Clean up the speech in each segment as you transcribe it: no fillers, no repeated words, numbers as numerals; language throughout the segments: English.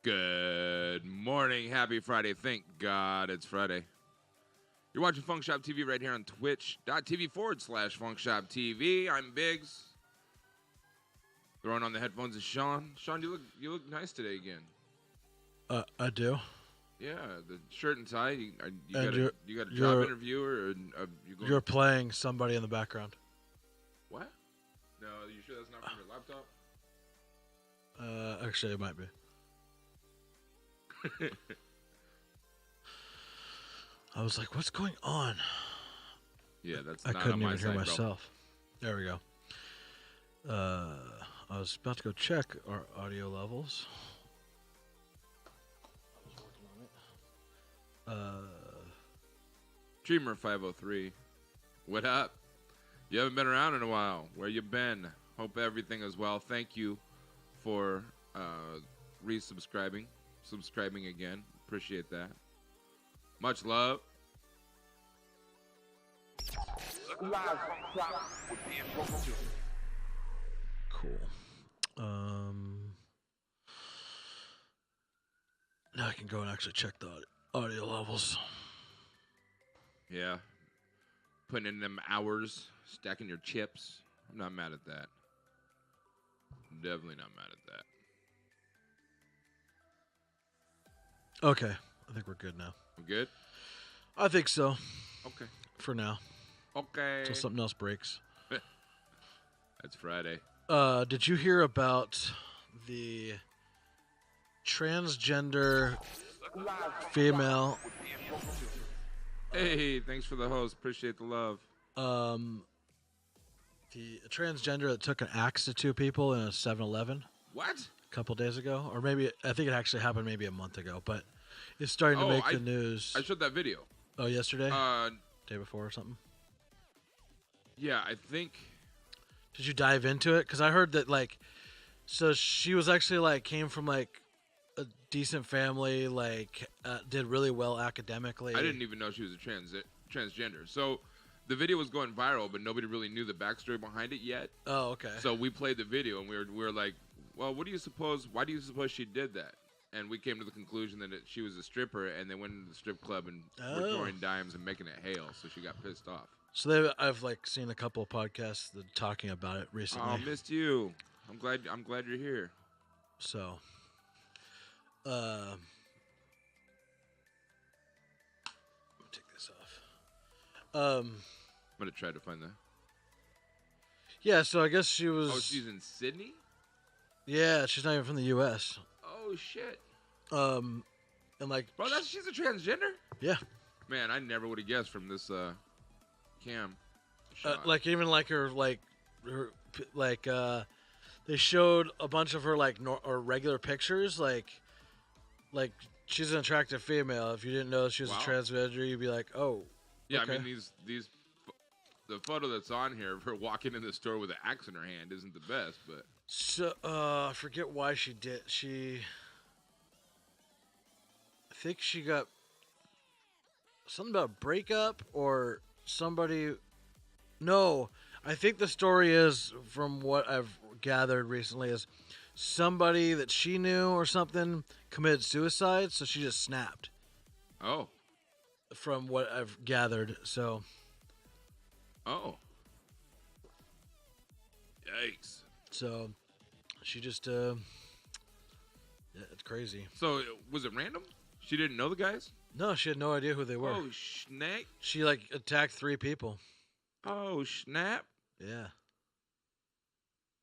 Good morning. Happy Friday. Thank God it's Friday. You're watching FunkShop TV right here on twitch.tv/FunkShop TV. I'm Biggz. Throwing on the headphones is Shawn. Shawn, you look nice today again. I do. Yeah, the shirt and tie. You got a job interview or You're playing somebody in the background. What? No, you sure that's not from your laptop? Actually, it might be. I was like, what's going on? Yeah, that's I not couldn't on my even hear side, myself. There we go. I was about to go check our audio levels. I was working on it. Dreamer 503. What up? You haven't been around in a while. Where you been? Hope everything is well. Thank you for subscribing again. Appreciate that. Much love. Cool. Now I can go and actually check the audio levels. Yeah. Putting in them hours, stacking your chips. I'm not mad at that. Definitely not mad at that. Okay. I think we're good now. We good? I think so. Okay. For now. Okay. Until something else breaks. That's Friday. Did you hear about the transgender female? Hey, thanks for the host. Appreciate the love. The transgender that took an axe to two people in a 7-Eleven. What? A couple days ago, or maybe I think it actually happened maybe a month ago, but it's starting to make the news. I showed that video. Oh, yesterday? Day before or something? Yeah, I think. Did you dive into it? Because I heard that, so she was actually, came from, a decent family, did really well academically. I didn't even know she was a transgender. So the video was going viral, but nobody really knew the backstory behind it yet. Oh, okay. So we played the video, and we were like, well, why do you suppose she did that? And we came to the conclusion that she was a stripper, and they went into the strip club and were throwing dimes and making it hail, so she got pissed off. So I've seen a couple of podcasts that talking about it recently. Oh, missed you. I'm glad you're here. So, take this off. I'm gonna try to find that. Yeah, so I guess she was. Oh, she's in Sydney? Yeah, she's not even from the U.S. Oh shit. And bro, she's a transgender? Yeah. Man, I never would have guessed from this cam. They showed a bunch of her or regular pictures, like she's an attractive female. If you didn't know she was a transgender, you'd be like, oh. Yeah, okay. I mean the photo that's on here of her walking in the store with an axe in her hand isn't the best, but. So I forget why she did. I think she got something about a breakup or somebody. No, I think the story is, from what I've gathered recently, is somebody that she knew or something committed suicide, so she just snapped. Oh. From what I've gathered, so. Oh. Yikes. So, she just, yeah, it's crazy. So, was it random? She didn't know the guys? No, she had no idea who they were. Oh, snap. She, attacked 3 people. Oh, snap. Yeah.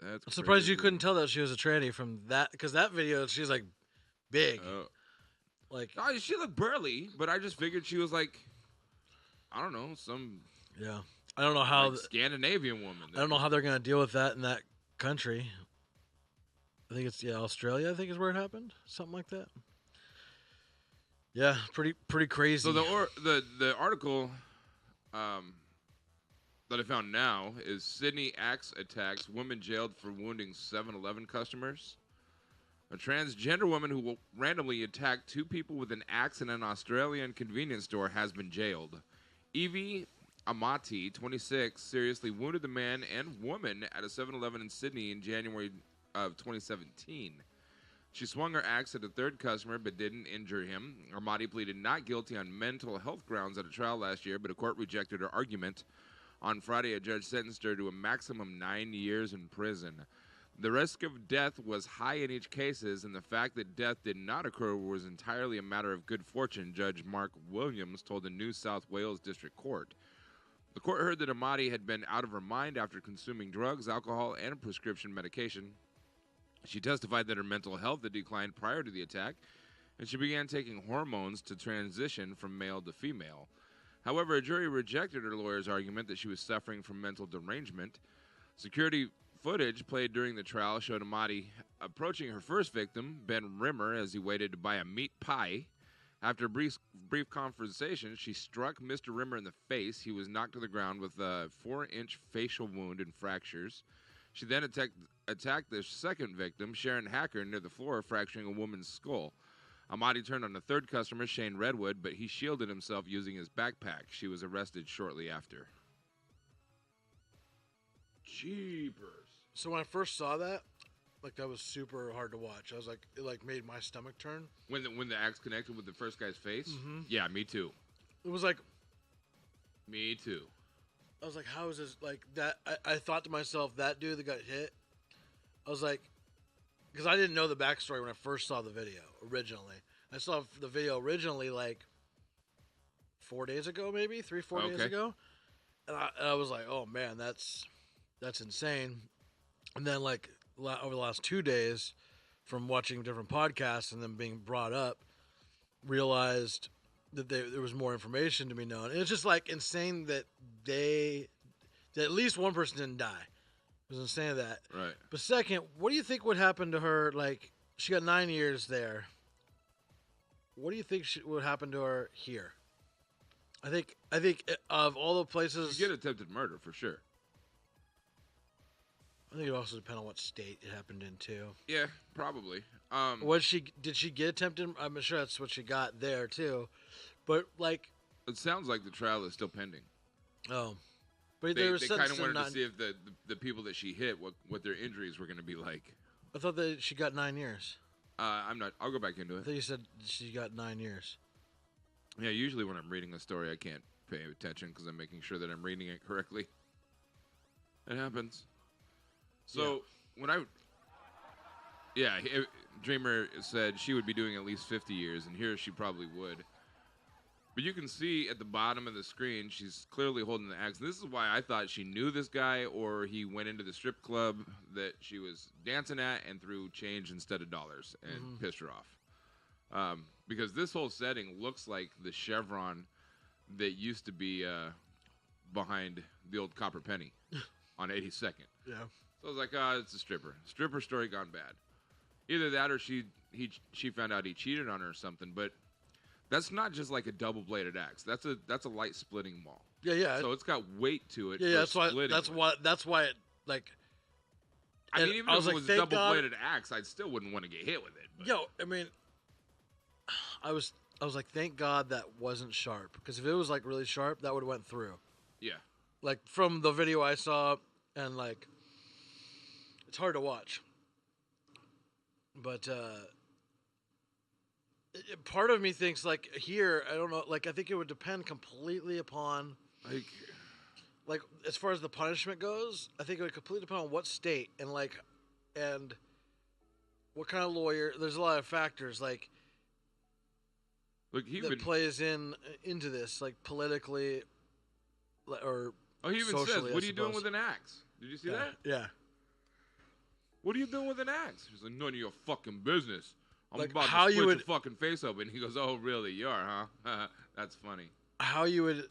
That's I'm surprised crazy. you couldn't tell that she was a tranny from that, because that video, she's, big. Oh, she looked burly, but I just figured she was, I don't know, some... Yeah. I don't know how... Scandinavian woman. I don't know how they're going to deal with that in that country. I think it's, Australia, I think is where it happened. Something like that. Yeah, pretty crazy. So the article that I found now is Sydney axe attacks woman jailed for wounding 7-Eleven customers. A transgender woman who randomly attacked 2 people with an axe in an Australian convenience store has been jailed. Evie Amati, 26, seriously wounded the man and woman at a 7-Eleven in Sydney in January of 2017. She swung her axe at a third customer but didn't injure him. Armati pleaded not guilty on mental health grounds at a trial last year, but a court rejected her argument. On Friday, a judge sentenced her to a maximum 9 years in prison. The risk of death was high in each case, and the fact that death did not occur was entirely a matter of good fortune, Judge Mark Williams told the New South Wales District Court. The court heard that Amati had been out of her mind after consuming drugs, alcohol, and prescription medication. She testified that her mental health had declined prior to the attack, and she began taking hormones to transition from male to female. However, a jury rejected her lawyer's argument that she was suffering from mental derangement. Security footage played during the trial showed Amati approaching her first victim, Ben Rimmer, as he waited to buy a meat pie. After a brief conversation, she struck Mr. Rimmer in the face. He was knocked to the ground with a 4-inch facial wound and fractures. She then attacked the second victim, Sharon Hacker, near the floor, fracturing a woman's skull. Amati turned on the third customer, Shane Redwood, but he shielded himself using his backpack. She was arrested shortly after. Jeepers. So when I first saw that, that was super hard to watch. I was like, it made my stomach turn. When the axe connected with the first guy's face? Mm-hmm. Yeah, me too. It was like... Me too. I was like, how is this that? I thought to myself, that dude that got hit, I was like, because I didn't know the backstory when I first saw the video originally. I saw the video originally 4 days ago, maybe 3-4 days ago, and I was like, oh man, that's insane. And then over the last 2 days, from watching different podcasts and then being brought up, realized that there was more information to be known. And it's just insane that at least one person didn't die. It was insane that. Right. But second, what do you think would happen to her? She got 9 years there. What do you think would happen to her here? I think of all the places, you get attempted murder for sure. I think it also depends on what state it happened in too. Yeah, probably. Did she get attempted? I'm sure that's what she got there too. But it sounds like the trial is still pending. Oh, but they kind of wanted to see if the people that she hit, what their injuries were going to be like. I thought that she got 9 years. I'm not. I'll go back into it. I thought you said she got 9 years. Yeah, usually when I'm reading a story, I can't pay attention because I'm making sure that I'm reading it correctly. It happens. So Dreamer said she would be doing at least 50 years, and here she probably would. But you can see at the bottom of the screen, she's clearly holding the axe. This is why I thought she knew this guy, or he went into the strip club that she was dancing at and threw change instead of dollars and pissed her off. Because this whole setting looks like the chevron that used to be behind the old Copper Penny on 82nd. Yeah. So I was like, it's a stripper. Stripper story gone bad. Either that or she found out he cheated on her or something, but that's not just like a double-bladed axe. That's a light splitting maul. Yeah. So it's got weight to it. Yeah, that's why it I mean, even if it was a double-bladed axe, I still wouldn't want to get hit with it. But. I mean, I was like, thank God that wasn't sharp, because if it was really sharp, that would have went through. Yeah. From the video I saw, and it's hard to watch. But part of me thinks here, I don't know, I think it would depend completely upon as far as the punishment goes. I think it would completely depend on what state and and what kind of lawyer. There's a lot of factors that plays into this, politically or he even socially, says, "What are you doing with an axe?" Did you see that? Yeah. What are you doing with an axe? He's like, none of your fucking business. I'm about how to split your fucking face open. He goes, oh, really? You are, huh? That's funny. How you would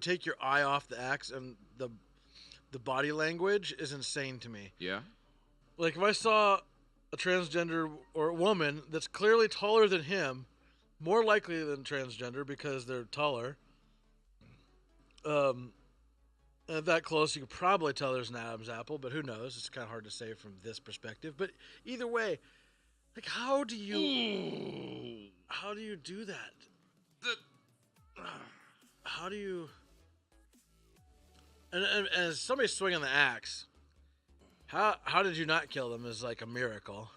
take your eye off the axe, and the body language is insane to me. Yeah. If I saw a transgender or a woman that's clearly taller than him, more likely than transgender because they're taller, that close, you could probably tell there's an Adam's apple, but who knows? It's kind of hard to say from this perspective. But either way, how do you do that? How do you? And as somebody's swinging the axe, How did you not kill them is like a miracle.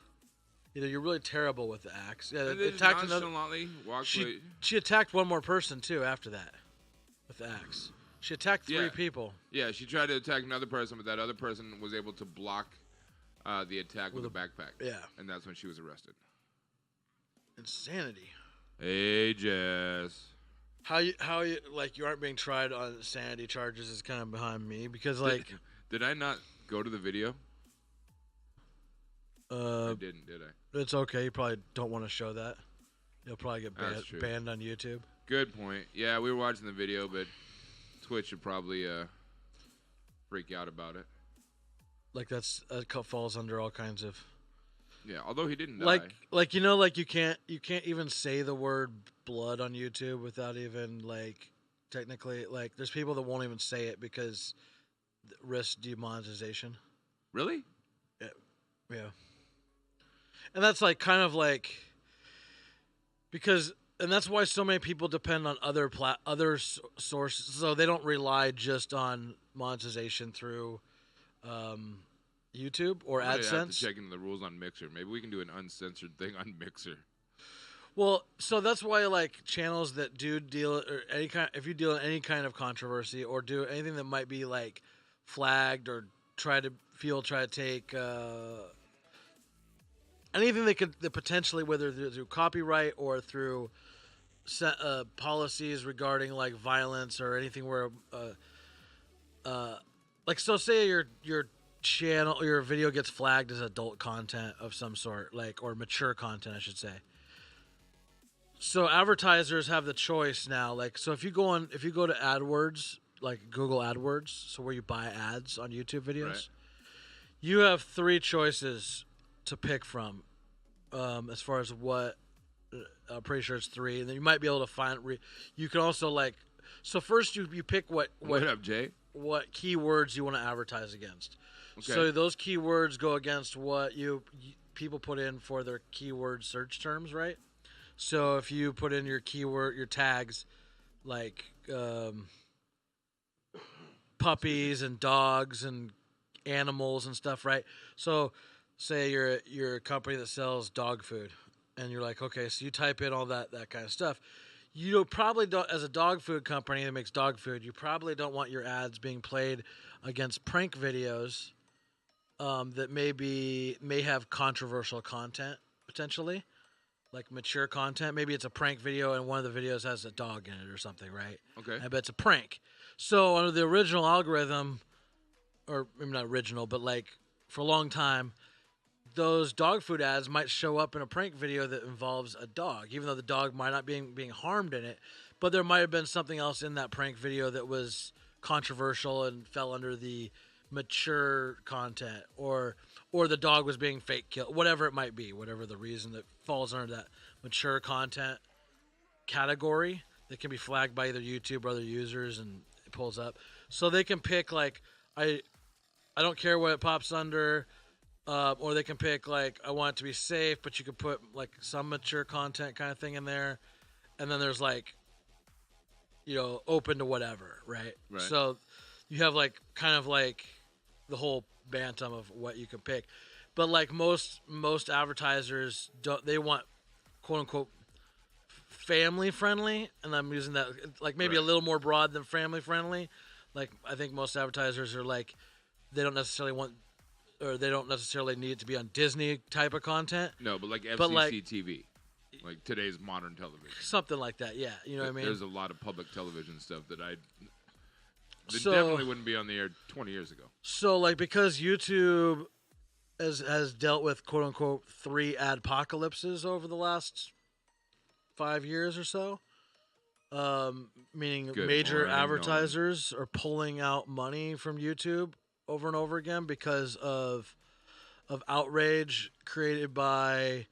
Either you're really terrible with the axe. Yeah, And they just attacked another. nonchalantly walked away. She attacked one more person too after that, with the axe. She attacked three people. Yeah, she tried to attack another person, but that other person was able to block the attack with a backpack. Yeah. And that's when she was arrested. Insanity. Hey, Jess. How you like you aren't being tried on insanity charges is kind of behind me because like. Did I not go to the video? I didn't, did I? It's okay. You probably don't want to show that. You'll probably get banned on YouTube. Good point. Yeah, we were watching the video, but Twitch would probably freak out about it. Like that falls under all kinds of. Yeah, although he didn't die. Like you can't even say the word blood on YouTube without even like technically like there's people that won't even say it because risk demonetization. Really? Yeah. And that's like kind of like because and that's why so many people depend on other sources, so they don't rely just on monetization through YouTube or AdSense. Have to check into the rules on Mixer. Maybe we can do an uncensored thing on Mixer. Well, so that's why like channels that do deal or if you deal in any kind of controversy or do anything that might be like flagged or try to take anything that potentially whether through copyright or through policies regarding like violence or anything where like so say your channel your video gets flagged as adult content of some sort like or mature content I should say. So advertisers have the choice now like so if you go to AdWords like Google AdWords so where you buy ads on YouTube videos right. You have three choices to pick from as far as what I'm pretty sure it's three and then you might be able to find you can also like so first you pick what up Jay what keywords you want to advertise against okay. So those keywords go against what people put in for their keyword search terms right so if you put in your tags like puppies and dogs and animals and stuff right so say you're a company that sells dog food and you're like okay so you type in all that kind of stuff you probably don't as a dog food company that makes dog food you probably don't want your ads being played against prank videos that may have controversial content potentially like mature content maybe it's a prank video and one of the videos has a dog in it or something right okay I bet it's a prank so under the original algorithm or maybe not original but like for a long time those dog food ads might show up in a prank video that involves a dog, even though the dog might not be being harmed in it. But there might have been something else in that prank video that was controversial and fell under the mature content, or the dog was being fake killed, whatever it might be, whatever the reason that falls under that mature content category that can be flagged by either YouTube or other users, and it pulls up. So they can pick like I don't care what it pops under. Or they can pick, like, I want it to be safe, but you could put, like, some mature content kind of thing in there. And then there's, like, open to whatever, right? So you have, like, kind of, like, the whole bantam of what you can pick. But, like, most advertisers, they want, quote-unquote, family-friendly. And I'm using that, like, maybe a little more broad than family-friendly. Like, I think most advertisers are, like, they don't necessarily need it to be on Disney type of content. No, but like FCC TV, like today's modern television. Something like that, yeah. You know what I mean? There's a lot of public television stuff that definitely wouldn't be on the air 20 years ago. So, like, because YouTube has dealt with, quote-unquote, 3 adpocalypses over the last 5 years or so, meaning major advertisers are pulling out money from YouTube over and over again because of outrage created by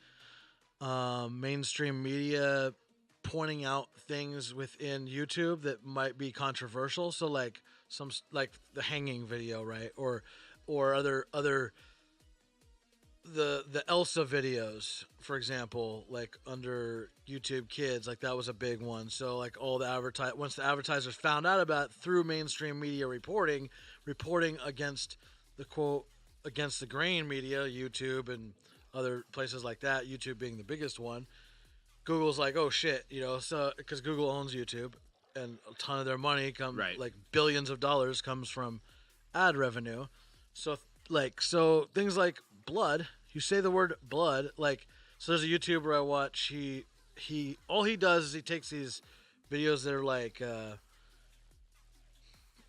mainstream media pointing out things within YouTube that might be controversial. So like the hanging video, right? Or other the Elsa videos, for example, like under YouTube Kids, like that was a big one. So like all the once the advertisers found out about it through mainstream media reporting against the quote against the grain media, YouTube and other places like that, YouTube being the biggest one, Google's like, oh shit, so because Google owns YouTube and a ton of their money Right. like billions of dollars comes from ad revenue. So things like blood, you say the word blood, so there's a YouTuber I watch, he all he does is he takes these videos that are like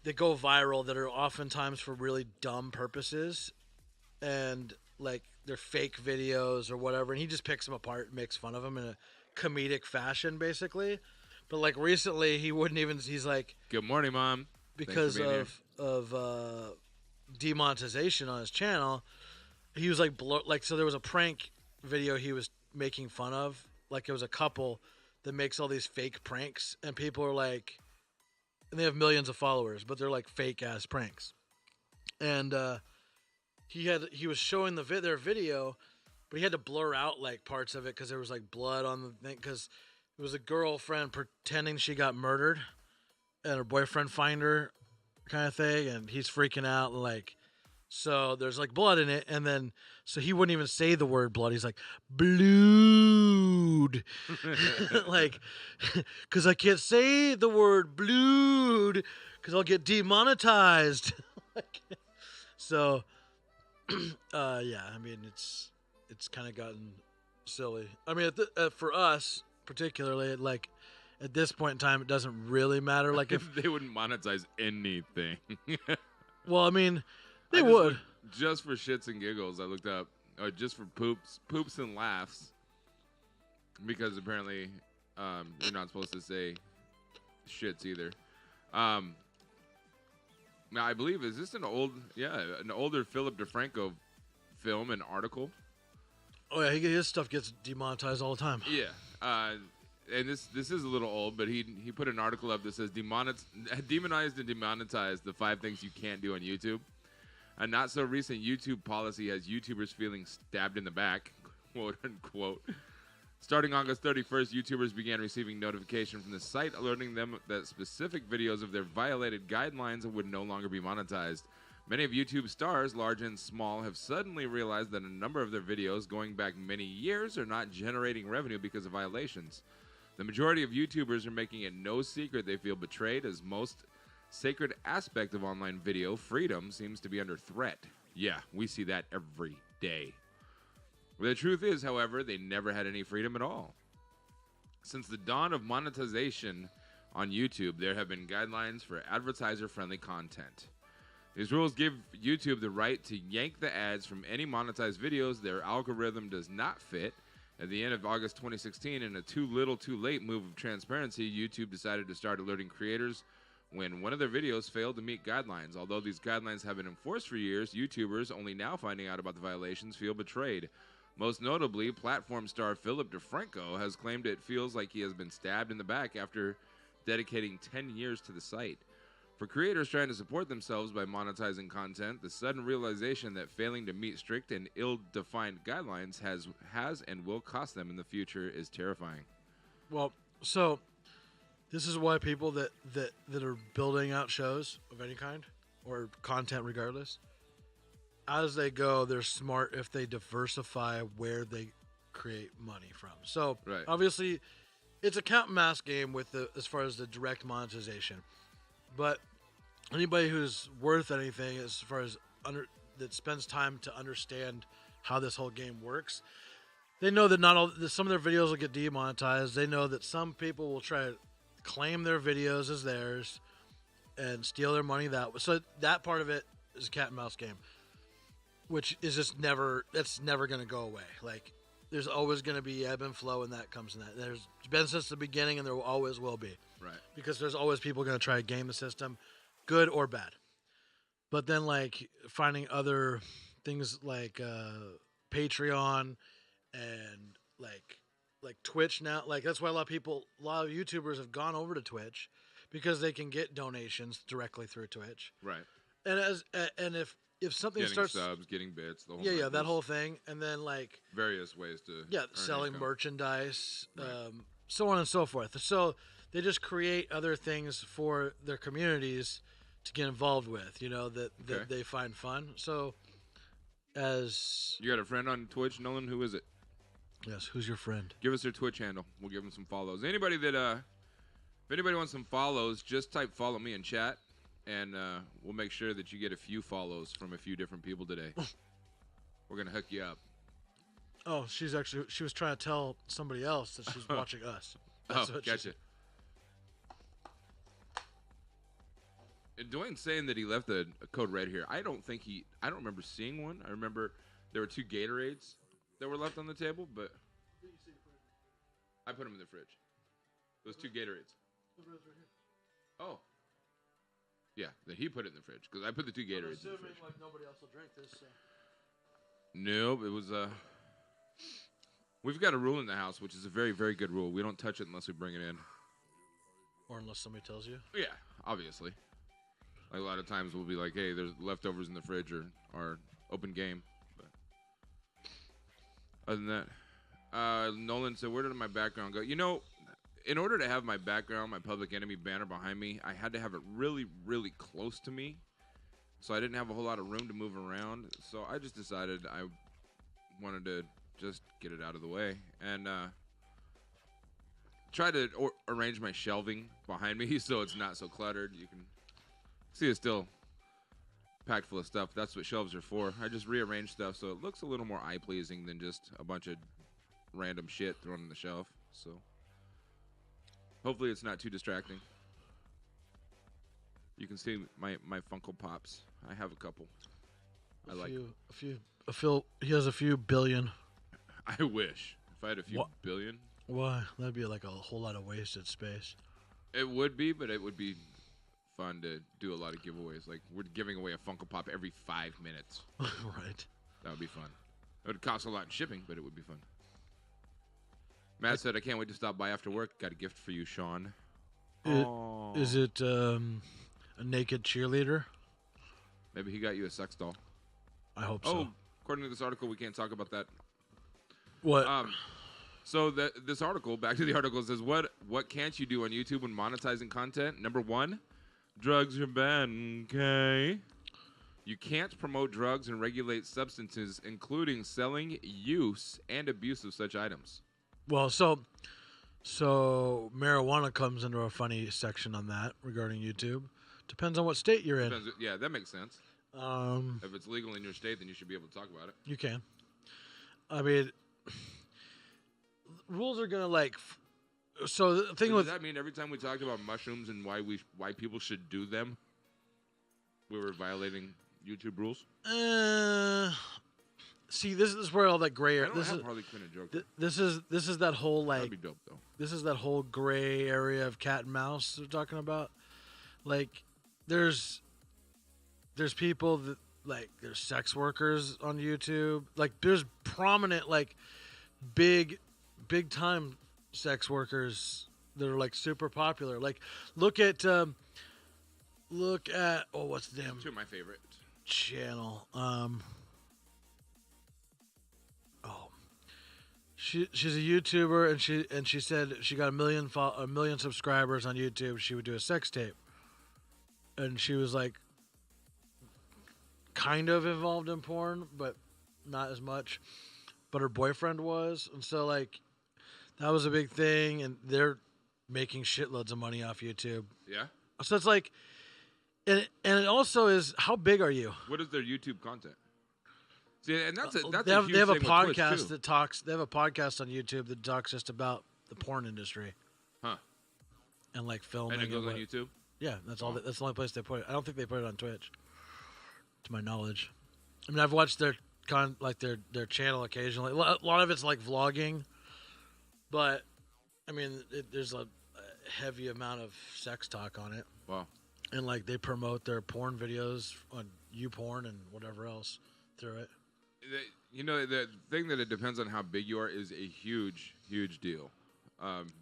that go viral that are oftentimes for really dumb purposes and like they're fake videos or whatever, and he just picks them apart and makes fun of them in a comedic fashion basically. But like recently he wouldn't even, he's like, Good morning, Mom. because of demonetization on his channel, he was like so there was a prank video he was making fun of, like it was a couple that makes all these fake pranks and people are like, and they have millions of followers but they're like fake ass pranks, and he was showing their video, but he had to blur out like parts of it because there was like blood on the thing, because it was a girlfriend pretending she got murdered and her boyfriend find her kind of thing, and he's freaking out like, so there's like blood in it, and then so he wouldn't even say the word blood, he's like blood like because I can't say the word blood because I'll get demonetized. So yeah, I mean it's kind of gotten silly. I mean for us particularly, like at this point in time it doesn't really matter, like if They wouldn't monetize anything. well, I mean they would. Just for shits and giggles, I looked up, just for poops and laughs, because apparently you're not supposed to say shits either. Now, I believe, is this an older Philip DeFranco film and article? Oh yeah, his stuff gets demonetized all the time. Yeah. And this is a little old, but he put an article up that says demonized and demonetized, the 5 things you can't do on YouTube. A not so recent YouTube policy has YouTubers feeling stabbed in the back, quote unquote. Starting August 31st, YouTubers began receiving notification from the site alerting them that specific videos of their violated guidelines would no longer be monetized. Many of YouTube's stars, large and small, have suddenly realized that a number of their videos going back many years are not generating revenue because of violations. The majority of YouTubers are making it no secret they feel betrayed, as most sacred aspect of online video, freedom, seems to be under threat. Yeah, we see that every day. The truth is, however, they never had any freedom at all. Since the dawn of monetization on YouTube, there have been guidelines for advertiser-friendly content. These rules give YouTube the right to yank the ads from any monetized videos their algorithm does not fit. At the end of August 2016, in a too little too late move of transparency, YouTube decided to start alerting creators when one of their videos failed to meet guidelines. Although these guidelines have been enforced for years, YouTubers only now finding out about the violations feel betrayed. Most notably, platform star Philip DeFranco has claimed it feels like he has been stabbed in the back after dedicating 10 years to the site. For creators trying to support themselves by monetizing content, the sudden realization that failing to meet strict and ill-defined guidelines has and will cost them in the future is terrifying. Well, so this is why people that are building out shows of any kind or content regardless, as they go, they're smart if they diversify where they create money from. So Right. Obviously it's a cat and mouse game with as far as the direct monetization. But anybody who's worth anything as far as that spends time to understand how this whole game works, they know that some of their videos will get demonetized. They know that some people will try to claim their videos as theirs and steal their money that way. So that part of it is a cat and mouse game, which is just that's never going to go away. Like there's always going to be ebb and flow, and that comes in that. There's been since the beginning, and there always will be. Right. Because there's always people going to try to game the system, good or bad. But then, like, finding other things like Patreon and like Twitch now, like that's why a lot of YouTubers have gone over to Twitch because they can get donations directly through Twitch. Right. And if something Getting starts subs, getting bits, the whole that whole thing, and then like various ways to selling income. merchandise, Right. So on and so forth. So they just create other things for their communities to get involved with, that Okay. they find fun. So as You got a friend on Twitch, Nolan? Who is it? yes, who's your friend? Give us their Twitch handle. We'll give them some follows. Anybody that if anybody wants some follows, just type follow me in chat, and we'll make sure that you get a few follows from a few different people today. We're gonna hook you up. Oh, she was trying to tell somebody else that she's watching us. That's what Gotcha. And Duane's saying that he left a code red here. I don't remember seeing one. I remember there were 2 Gatorades that were left on the table, but I put them in the fridge. Those 2 Gatorades. Oh. Yeah, that he put it in the fridge because I put the 2 Gatorades in the fridge. Like nobody else will drink this. So. Nope, it was we've got a rule in the house, which is a very, very good rule. We don't touch it unless we bring it in. Or unless somebody tells you. Yeah, obviously. Like a lot of times we'll be like, hey, there's leftovers in the fridge or open game. But other than that, Nolan said, where did my background go? You know, in order to have my background, my Public Enemy banner behind me, I had to have it really, really close to me. So I didn't have a whole lot of room to move around. So I just decided I wanted to just get it out of the way. And try to arrange my shelving behind me so it's not so cluttered. You can see it's still packed full of stuff. That's what shelves are for. I just rearrange stuff so it looks a little more eye-pleasing than just a bunch of random shit thrown on the shelf. So hopefully it's not too distracting. You can see my Funko Pops. I have a couple. He has a few billion. I wish. If I had a few billion. Why? That'd be like a whole lot of wasted space. It would be, but it would be fun to do a lot of giveaways. Like, we're giving away a Funko Pop every 5 minutes. Right. That would be fun. It would cost a lot in shipping, but it would be fun. Matt said, I can't wait to stop by after work. Got a gift for you, Shawn. Is it a naked cheerleader? Maybe he got you a sex doll. I hope so. Oh, according to this article, we can't talk about that. What? So this article, back to the article, says, what can't you do on YouTube when monetizing content? Number 1, drugs are bad, okay? You can't promote drugs and regulate substances, including selling, use, and abuse of such items. Well, so marijuana comes into a funny section on that regarding YouTube. Depends on what state you're in. Yeah, that makes sense. If it's legal in your state, then you should be able to talk about it. You can. I mean, rules are gonna So the thing does that mean every time we talked about mushrooms and why people should do them, we were violating YouTube rules? See, this is where all that gray area. This is Harley Quinn a joke. This is that whole That'd be dope though. This is that whole gray area of cat and mouse they're talking about. Like, there's people that there's sex workers on YouTube. Like, there's prominent big time sex workers that are super popular. Like, look at what's the damn? Two of my favorite channel. She's a YouTuber, and she said she got a million subscribers on YouTube. She would do a sex tape, and she was kind of involved in porn, but not as much. But her boyfriend was, and so that was a big thing, and they're making shitloads of money off YouTube. Yeah. So it's and it also is, how big are you? What is their YouTube content? See, and that's a huge they have a thing with podcast Twitch, that talks. They have a podcast on YouTube that talks just about the porn industry. Huh. And filming. And it goes on YouTube. Yeah, that's all. That's the only place they put it. I don't think they put it on Twitch, to my knowledge. I mean, I've watched their their channel occasionally. A lot of it's vlogging, but I mean, there's a heavy amount of sex talk on it. Wow. And they promote their porn videos on YouPorn and whatever else through it. The thing that it depends on how big you are is a huge, huge deal.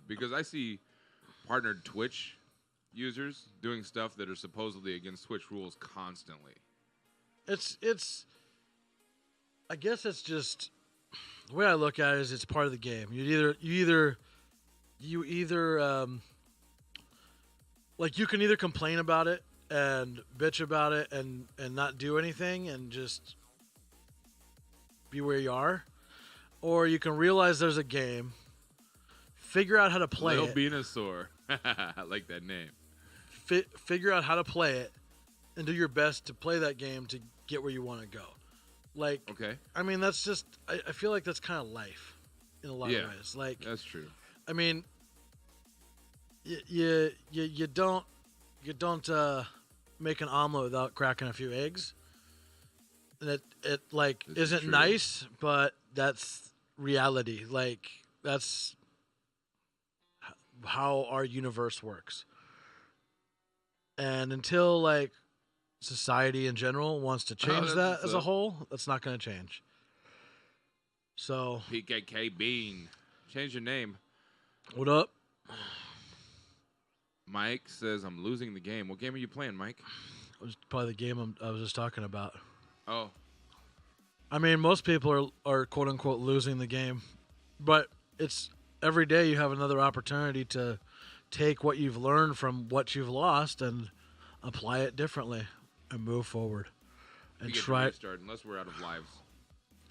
Because I see partnered Twitch users doing stuff that are supposedly against Twitch rules constantly. It's I guess it's just, the way I look at it is it's part of the game. You either you can either complain about it and bitch about it and not do anything and just be where you are, or you can realize there's a game, figure out how to play Little it. Venusaur. I like that name. Figure out how to play it, and do your best to play that game to get where you want to go. Like, Okay. I mean, that's just. I feel like that's kind of life, in a lot of ways. Like, that's true. I mean, you don't make an omelet without cracking a few eggs. And it like This is isn't true. nice, but that's reality. Like, that's how our universe works. And until like society in general wants to change that's that what's as a up. whole, that's not going to change. So, PKK Bean. Change your name. what up? Mike says, I'm losing the game. What game are you playing, Mike? It was probably the game I was just talking about. Oh, I mean, most people are quote unquote losing the game, but it's every day you have another opportunity to take what you've learned from what you've lost and apply it differently and move forward and you get to try. restart unless we're out of lives.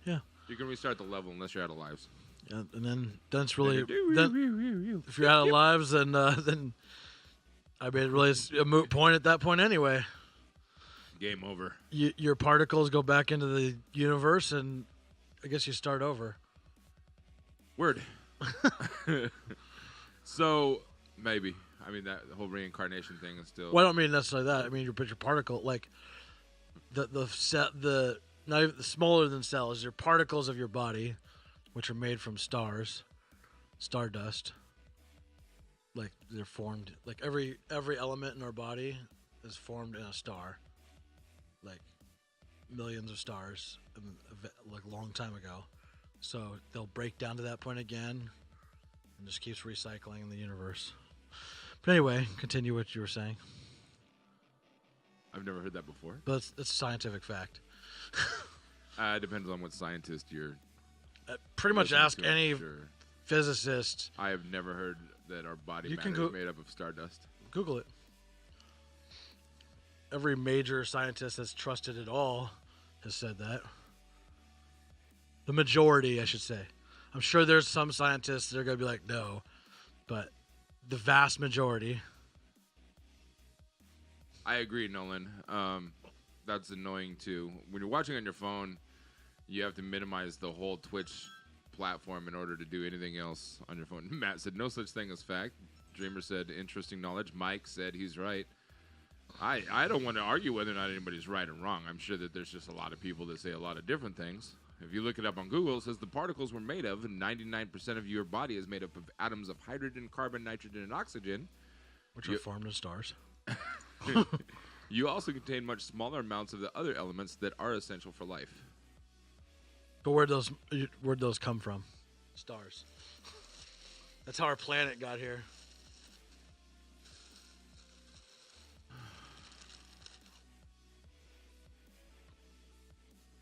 Yeah, You can restart the level unless you're out of lives. and then it's really then, if you're out of lives, then I mean, really, it's a moot point at that point anyway. Game over. Your particles go back into the universe, and I guess you start over. Word. So, maybe. I mean, that the whole reincarnation thing is still... Well, I don't mean necessarily that. I mean your particle, like the not even the smaller than cells, your particles of your body, which are made from stars, stardust. Like they're formed. Like every element in our body is formed in a star. Like millions of stars, like a long time ago. So they'll break down to that point again, and just keeps recycling in the universe. But anyway, continue what you were saying. I've never heard that before. But it's a scientific fact. It depends on what scientist you're... Pretty much listening ask to, I'm any sure. physicist. I have never heard that our body You can matter is go- made up of stardust. Google it. Every major scientist that's trusted at all has said that. The majority, I should say. I'm sure there's some scientists that are going to be like, no. But the vast majority. I agree, Nolan. That's annoying, too. When you're watching on your phone, you have to minimize the whole Twitch platform in order to do anything else on your phone. Matt said, no such thing as fact. Dreamer said, interesting knowledge. Mike said, he's right. I don't want to argue whether or not anybody's right or wrong. I'm sure that there's just a lot of people that say a lot of different things. If you look it up on Google, it says the particles we're made of, and 99% of your body is made up of atoms of hydrogen, carbon, nitrogen, and oxygen. Which are formed in stars. You also contain much smaller amounts of the other elements that are essential for life. But where'd those come from? Stars. That's how our planet got here.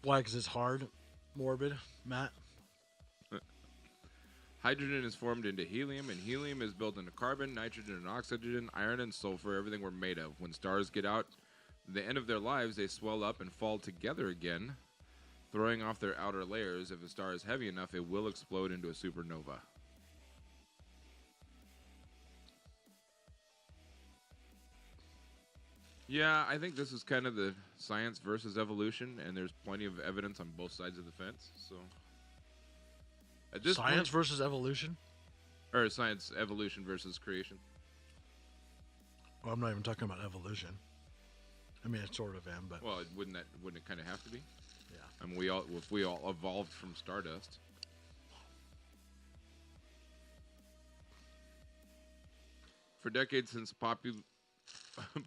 Why? Because it's hard, morbid, Matt. Hydrogen is formed into helium, and helium is built into carbon, nitrogen, and oxygen, iron, and sulfur, everything we're made of. When stars get out, at the end of their lives, they swell up and fall together again, throwing off their outer layers. If a star is heavy enough, it will explode into a supernova. Yeah, I think this is kind of the science versus evolution, and there's plenty of evidence on both sides of the fence. So, at this Science point, versus evolution? or science evolution versus creation. Well, I'm not even talking about evolution. I mean, I sort of am, but Well, wouldn't it kind of have to be? yeah. I mean, if we all evolved from stardust. For decades since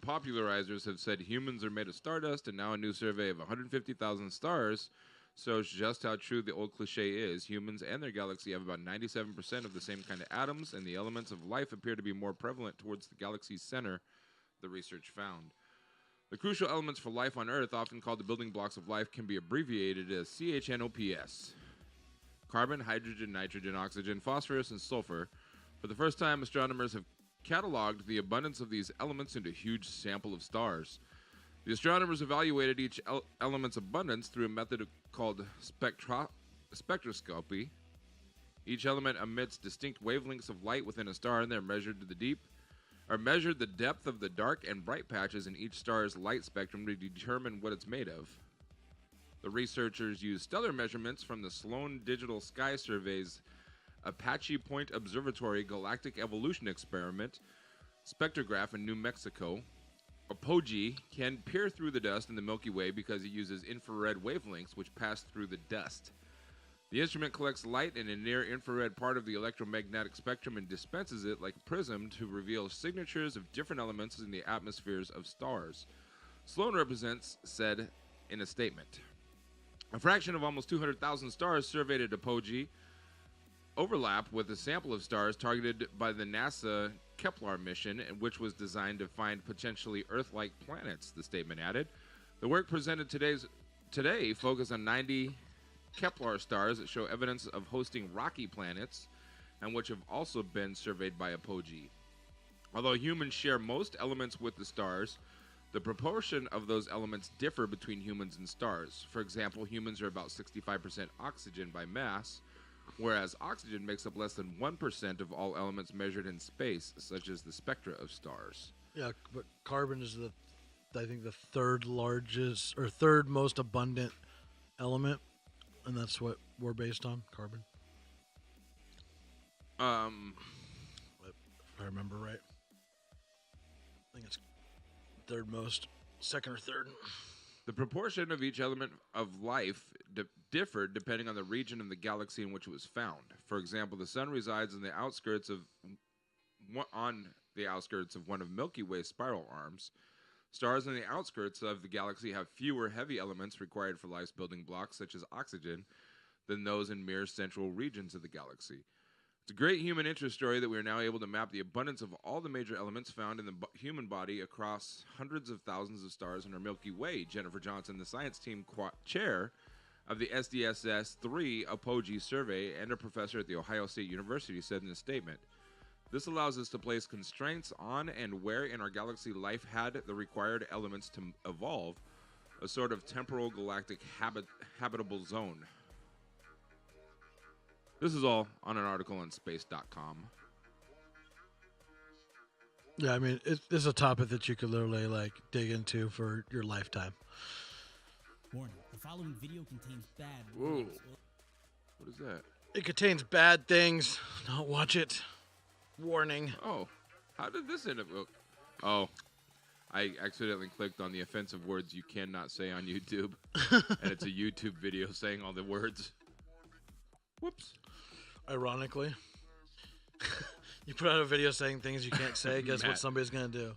popularizers have said humans are made of stardust, and now a new survey of 150,000 stars shows just how true the old cliche is. Humans and their galaxy have about 97% of the same kind of atoms, and the elements of life appear to be more prevalent towards the galaxy's center, the research found. The crucial elements for life on Earth, often called the building blocks of life, can be abbreviated as CHNOPS. Carbon, hydrogen, nitrogen, oxygen, phosphorus, and sulfur. For the first time, astronomers have cataloged the abundance of these elements into a huge sample of stars. The astronomers evaluated each element's abundance through a method called spectroscopy. Each element emits distinct wavelengths of light within a star, and they're measured the depth of the dark and bright patches in each star's light spectrum to determine what it's made of. The researchers used stellar measurements from the Sloan Digital Sky Survey's Apache Point Observatory Galactic Evolution Experiment spectrograph in New Mexico. Apogee can peer through the dust in the Milky Way because it uses infrared wavelengths which pass through the dust. The instrument collects light in a near-infrared part of the electromagnetic spectrum and dispenses it like a prism to reveal signatures of different elements in the atmospheres of stars. Sloan represents said in a statement. A fraction of almost 200,000 stars surveyed at Apogee overlap with a sample of stars targeted by the NASA Kepler mission, which was designed to find potentially Earth-like planets, the statement added. The work presented today focused on 90 Kepler stars that show evidence of hosting rocky planets and which have also been surveyed by Apogee. Although humans share most elements with the stars, the proportion of those elements differ between humans and stars. For example, humans are about 65% oxygen by mass, whereas oxygen makes up less than 1% of all elements measured in space, such as the spectra of stars. Yeah, but carbon is I think the third largest or third most abundant element. And that's what we're based on, carbon. If I remember right. I think it's third most, second or third. The proportion of each element of life differed depending on the region of the galaxy in which it was found. For example, the sun resides on the outskirts of one of Milky Way's spiral arms. Stars on the outskirts of the galaxy have fewer heavy elements required for life's building blocks, such as oxygen, than those in mere central regions of the galaxy. It's a great human interest story that we are now able to map the abundance of all the major elements found in the human body across hundreds of thousands of stars in our Milky Way. Jennifer Johnson, the science team chair of the SDSS-3 Apogee survey and a professor at The Ohio State University, said in a statement, "This allows us to place constraints on and where in our galaxy life had the required elements to evolve, a sort of temporal galactic habitable zone." This is all on an article on space.com. Yeah, I mean, it's a topic that you could literally dig into for your lifetime. Warning, the following video contains bad Whoa. words. What is that? It contains bad things. Don't watch it. Warning. Oh, how did this end up? Oh, I accidentally clicked on the offensive words you cannot say on YouTube. And it's a YouTube video saying all the words. Whoops. Ironically. You put out a video saying things you can't say. Guess what somebody's going to do?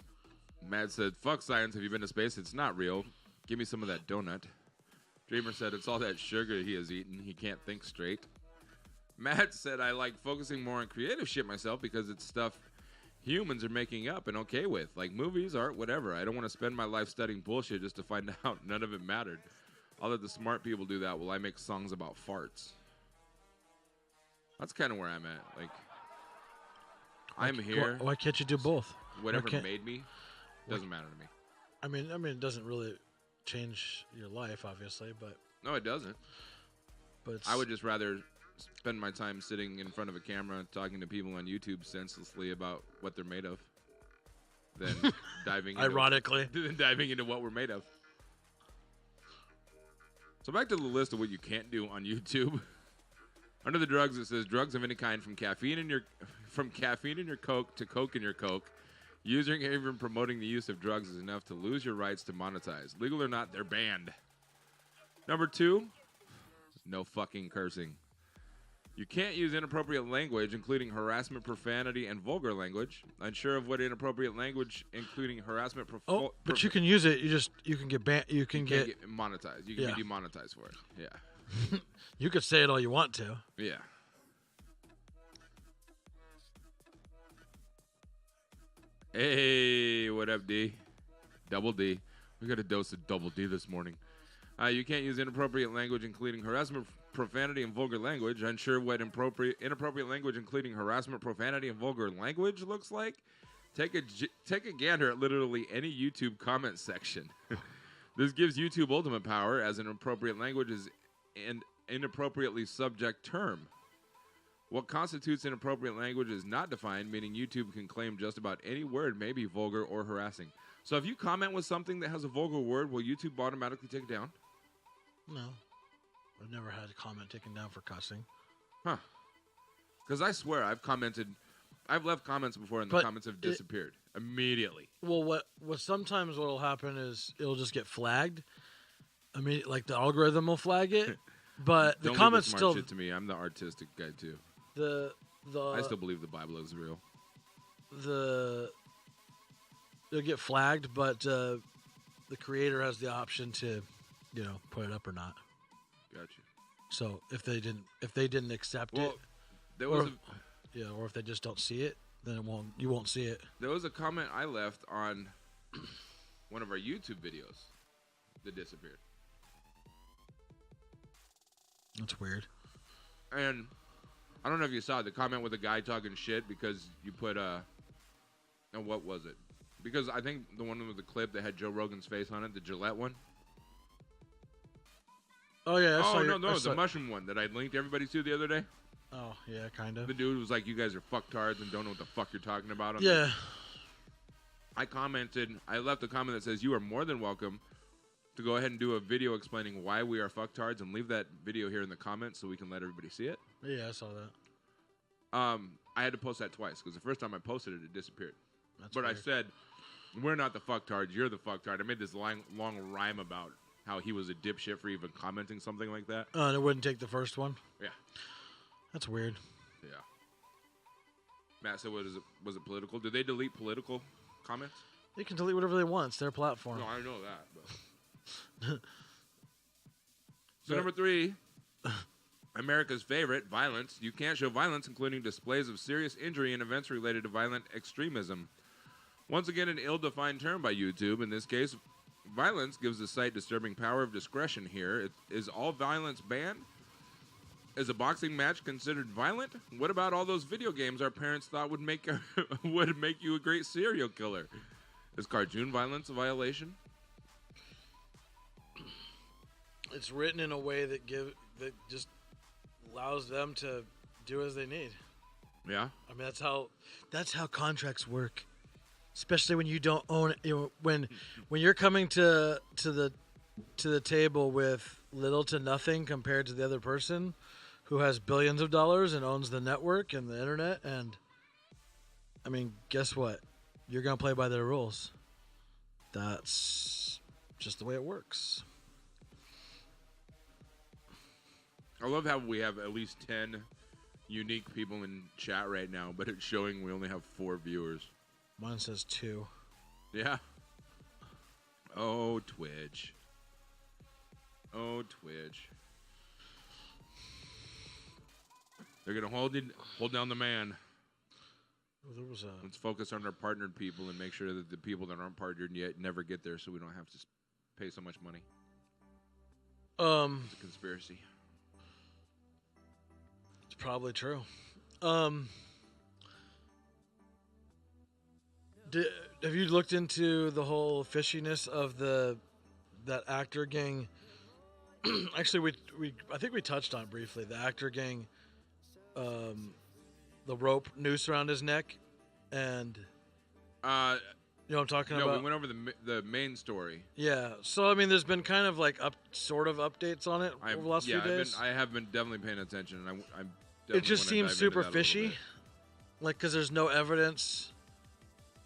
Matt said, "Fuck science. Have you been to space? It's not real. Give me some of that donut." Dreamer said, "It's all that sugar he has eaten. He can't think straight." Matt said, "I like focusing more on creative shit myself because it's stuff humans are making up and okay with, like movies, art, whatever. I don't want to spend my life studying bullshit just to find out none of it mattered. I'll let the smart people do that while I make songs about farts." That's kind of where I'm at. Like, I'm here. Why can't you do both? Whatever made me doesn't matter to me. I mean, it doesn't really change your life, obviously, but No, it doesn't. But I would just rather spend my time sitting in front of a camera talking to people on YouTube senselessly about what they're made of than diving into what we're made of. So back to the list of what you can't do on YouTube. Under the drugs, it says drugs of any kind from caffeine in your Coke to Coke in your Coke. Using or even promoting the use of drugs is enough to lose your rights to monetize. Legal or not, they're banned. Number 2, no fucking cursing. You can't use inappropriate language, including harassment, profanity, and vulgar language. Unsure of what inappropriate language, including harassment, but you can use it. You can get banned. You can get monetized. You can be demonetized for it. Yeah. You could say it all you want to. Yeah. Hey, what up, D? Double D. We got a dose of double D this morning. You can't use inappropriate language, including harassment, profanity, and vulgar language. Unsure what inappropriate language, including harassment, profanity, and vulgar language looks like? Take a gander at literally any YouTube comment section. This gives YouTube ultimate power, as inappropriate language is inappropriately subject term. What constitutes inappropriate language is not defined, meaning YouTube can claim just about any word may be vulgar or harassing. So if you comment with something that has a vulgar word, will YouTube automatically take it down? No. I've never had a comment taken down for cussing. Huh. Because I swear I've left comments before and the comments have disappeared immediately. Well, what sometimes what will happen is it'll just get flagged. I mean, like the algorithm will flag it, but the comments leave the smart still. Shit to me. I'm the artistic guy too. I still believe the Bible is real. It'll get flagged, but the creator has the option to, put it up or not. Gotcha. So if they didn't accept it, or if they just don't see it, then you won't see it. There was a comment I left on one of our YouTube videos that disappeared. That's weird. And I don't know if you saw the comment with the guy talking shit because you put and what was it? Because I think the one with the clip that had Joe Rogan's face on it, the Gillette one. Oh yeah. The mushroom one that I linked everybody to the other day. Oh yeah, kind of. The dude was like, "You guys are fucktards and don't know what the fuck you're talking about." Yeah. I left a comment that says, "You are more than welcome to go ahead and do a video explaining why we are fucktards, and leave that video here in the comments so we can let everybody see it." Yeah, I saw that. I had to post that twice because the first time I posted it, it disappeared. That's but weird. I said, "We're not the fucktards. You're the fucktard." I made this long rhyme about how he was a dipshit for even commenting something like that. And it wouldn't take the first one. Yeah. That's weird. Yeah. Matt said, was it political? Did they delete political comments? They can delete whatever they want. It's their platform. No, I know that. But. So number 3, America's favorite, violence. You can't show violence, including displays of serious injury and events related to violent extremism. Once again, an ill-defined term by YouTube. In this case, violence gives the site disturbing power of discretion here. Is all violence banned? Is a boxing match considered violent? What about all those video games our parents thought would make you a great serial killer? Is cartoon violence a violation? It's written in a way that just allows them to do as they need. Yeah. I mean, that's how contracts work. Especially when you don't own it. When you're coming to the table with little to nothing compared to the other person who has billions of dollars and owns the network and the internet, and I mean, guess what? You're gonna play by their rules. That's just the way it works. I love how we have at least 10 unique people in chat right now, but it's showing we only have 4 viewers. Mine says 2. Yeah. Oh, Twitch. Oh, Twitch. They're going to hold down the man. Let's focus on our partnered people and make sure that the people that aren't partnered yet never get there so we don't have to pay so much money. It's a conspiracy. It's probably true. Have you looked into the whole fishiness of that actor gang? Actually, I think we touched on it briefly. The actor gang, the rope noose around his neck, and you know what I'm talking about. No, we went over the main story. Yeah, so I mean, there's been kind of like sort of updates on it over the last few days. I have been definitely paying attention, and I'm. It just seems super fishy, like because there's no evidence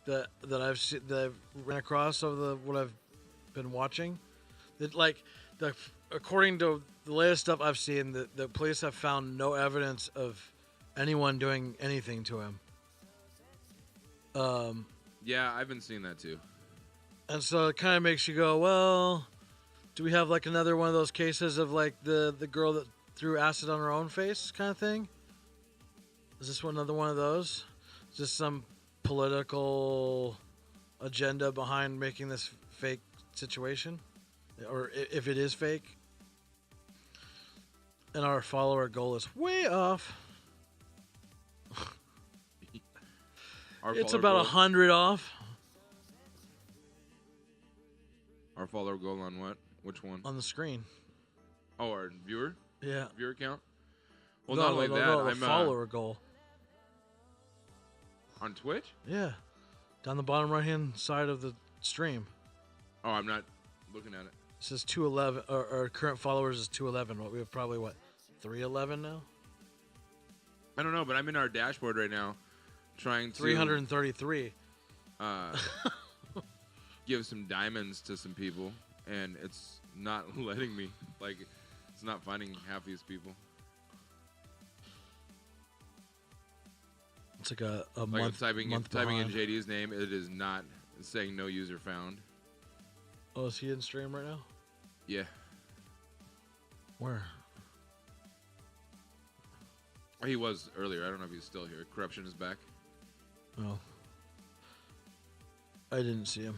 that I've ran across of what I've been watching. That according to the latest stuff I've seen, the police have found no evidence of anyone doing anything to him. Yeah, I've been seeing that too. And so it kind of makes you go, well, do we have like another one of those cases of like the girl that threw acid on her own face kind of thing? Is this another one of those? Is this some political agenda behind making this fake situation? Or if it is fake? And our follower goal is way off. It's about 100 off. Our follower goal on what? Which one? On the screen. Oh, our viewer? Yeah. viewer count. Well, no, not only no, that, no, the I'm follower goal. on Twitch. Yeah. Down the bottom right-hand side of the stream. Oh, I'm not looking at it. It says 211. Our current followers is 211. What we have probably 311 now. I don't know, but I'm in our dashboard right now, trying to 333. give some diamonds to some people, and it's not letting me. Like, it's not finding half these people. It's like a Like month. typing in behind. JD's name, it is not saying no user found. Oh, is he in stream right now? Yeah. Where? He was earlier. I don't know if he's still here. Corruption is back. Oh. I didn't see him.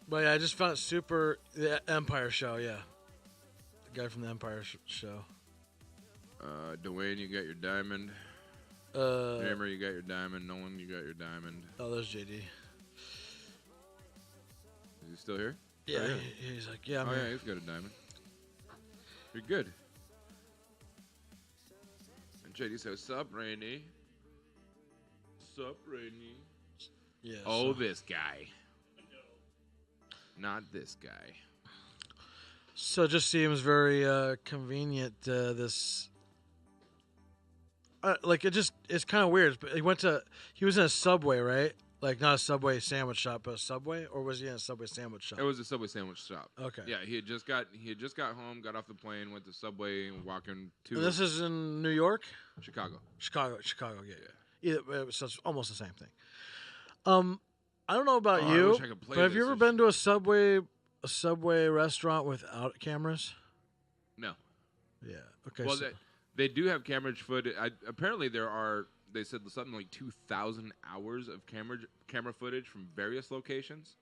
But yeah, I just found the Empire show, yeah. The guy from the Empire show. Duane, you got your diamond. Hammer, you got your diamond. Nolan, you got your diamond. Oh, there's JD. Is he still here? Yeah, Oh, yeah. he's like, yeah, I'm Oh, here. yeah, he's got a diamond. You're good. And JD says, sup, Rainey? Sup, Rainey? Yeah. Oh, so, this guy. Not this guy. so it just seems very convenient, this... like, it's kind of weird. But he was in a Subway, right? Like, not a Subway sandwich shop, but a Subway? Or was he in a Subway sandwich shop? It was a Subway sandwich shop. Okay. Yeah, he had just got home, got off the plane, went to Subway, and walking to And this is in New York? Chicago. Chicago, yeah. So it's almost the same thing. I don't know about Oh, I you, wish I could play but have you this. ever been to a Subway restaurant without cameras? No. Yeah. Okay. Well, so, they do have camera footage. Apparently, they said something like 2,000 hours of camera footage from various locations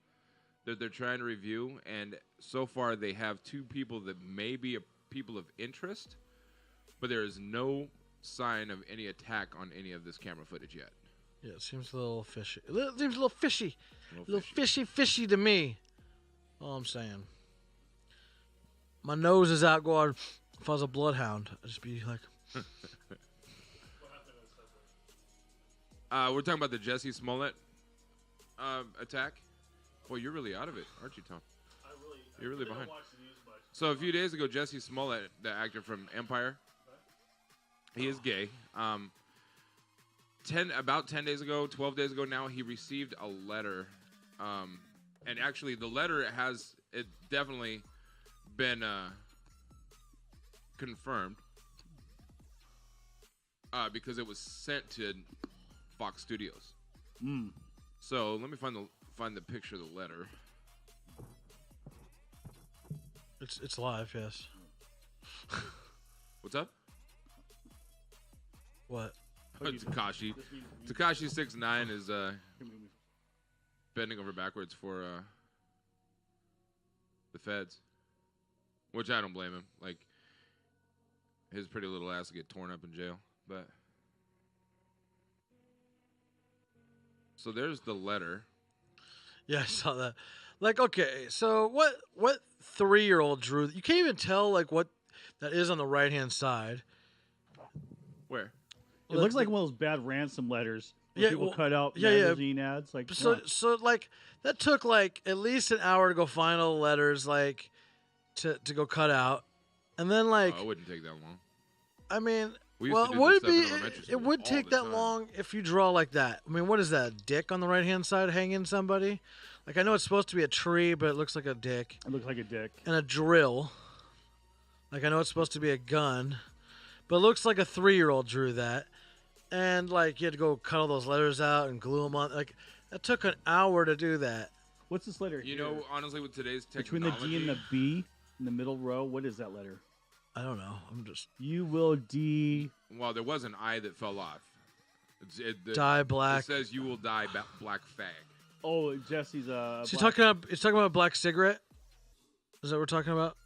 that they're trying to review. And so far, they have 2 people that may be people of interest, but there is no sign of any attack on any of this camera footage yet. yeah, it seems a little fishy. It seems a little fishy. A A little fishy to me. All I'm saying. My nose is out going, if I was a bloodhound, I'd just be like... We're talking about the Jesse Smollett attack. Well, you're really out of it, aren't you, Tom? You're really behind. So a few days ago, Jesse Smollett, the actor from Empire, he is gay. About 10 days ago, 12 days ago now, he received a letter. And actually, the letter has definitely been confirmed because it was sent to Fox Studios. So let me find the picture of the letter. It's live, yes. What's up? What? Takashi 6ix9ine is bending over backwards for the feds, which I don't blame him. Like, his pretty little ass will get torn up in jail. But so there's the letter. Yeah, I saw that. Like, okay, so what 3-year-old drew? You can't even tell like what that is on the right-hand side. Where? It looks like one of those bad ransom letters where Yeah, people well, cut out yeah, yeah. magazine ads. Like, So like that took like at least an hour to go find all the letters like to go cut out, and then like Oh, it wouldn't take that long. I mean, We used well, to do would this it stuff in be? elementary It school would all take the that time. long if you draw like that. I mean, what is that? A dick on the right-hand side hanging somebody? Like I know it's supposed to be a tree, but it looks like a dick. it looks like a dick. And a drill. Like I know it's supposed to be a gun, but it looks like a 3-year-old drew that. And like you had to go cut all those letters out and glue them on. Like that took an hour to do that. What's this letter You here? know, honestly, with today's Between technology, the D and the B in the middle row, what is that letter? I don't know. I'm just You will D. well, there was an I that fell off. die It black. says you will die black fag. Oh, Jesse's Is he talking about? It's talking about a black cigarette. Is that what we're talking about?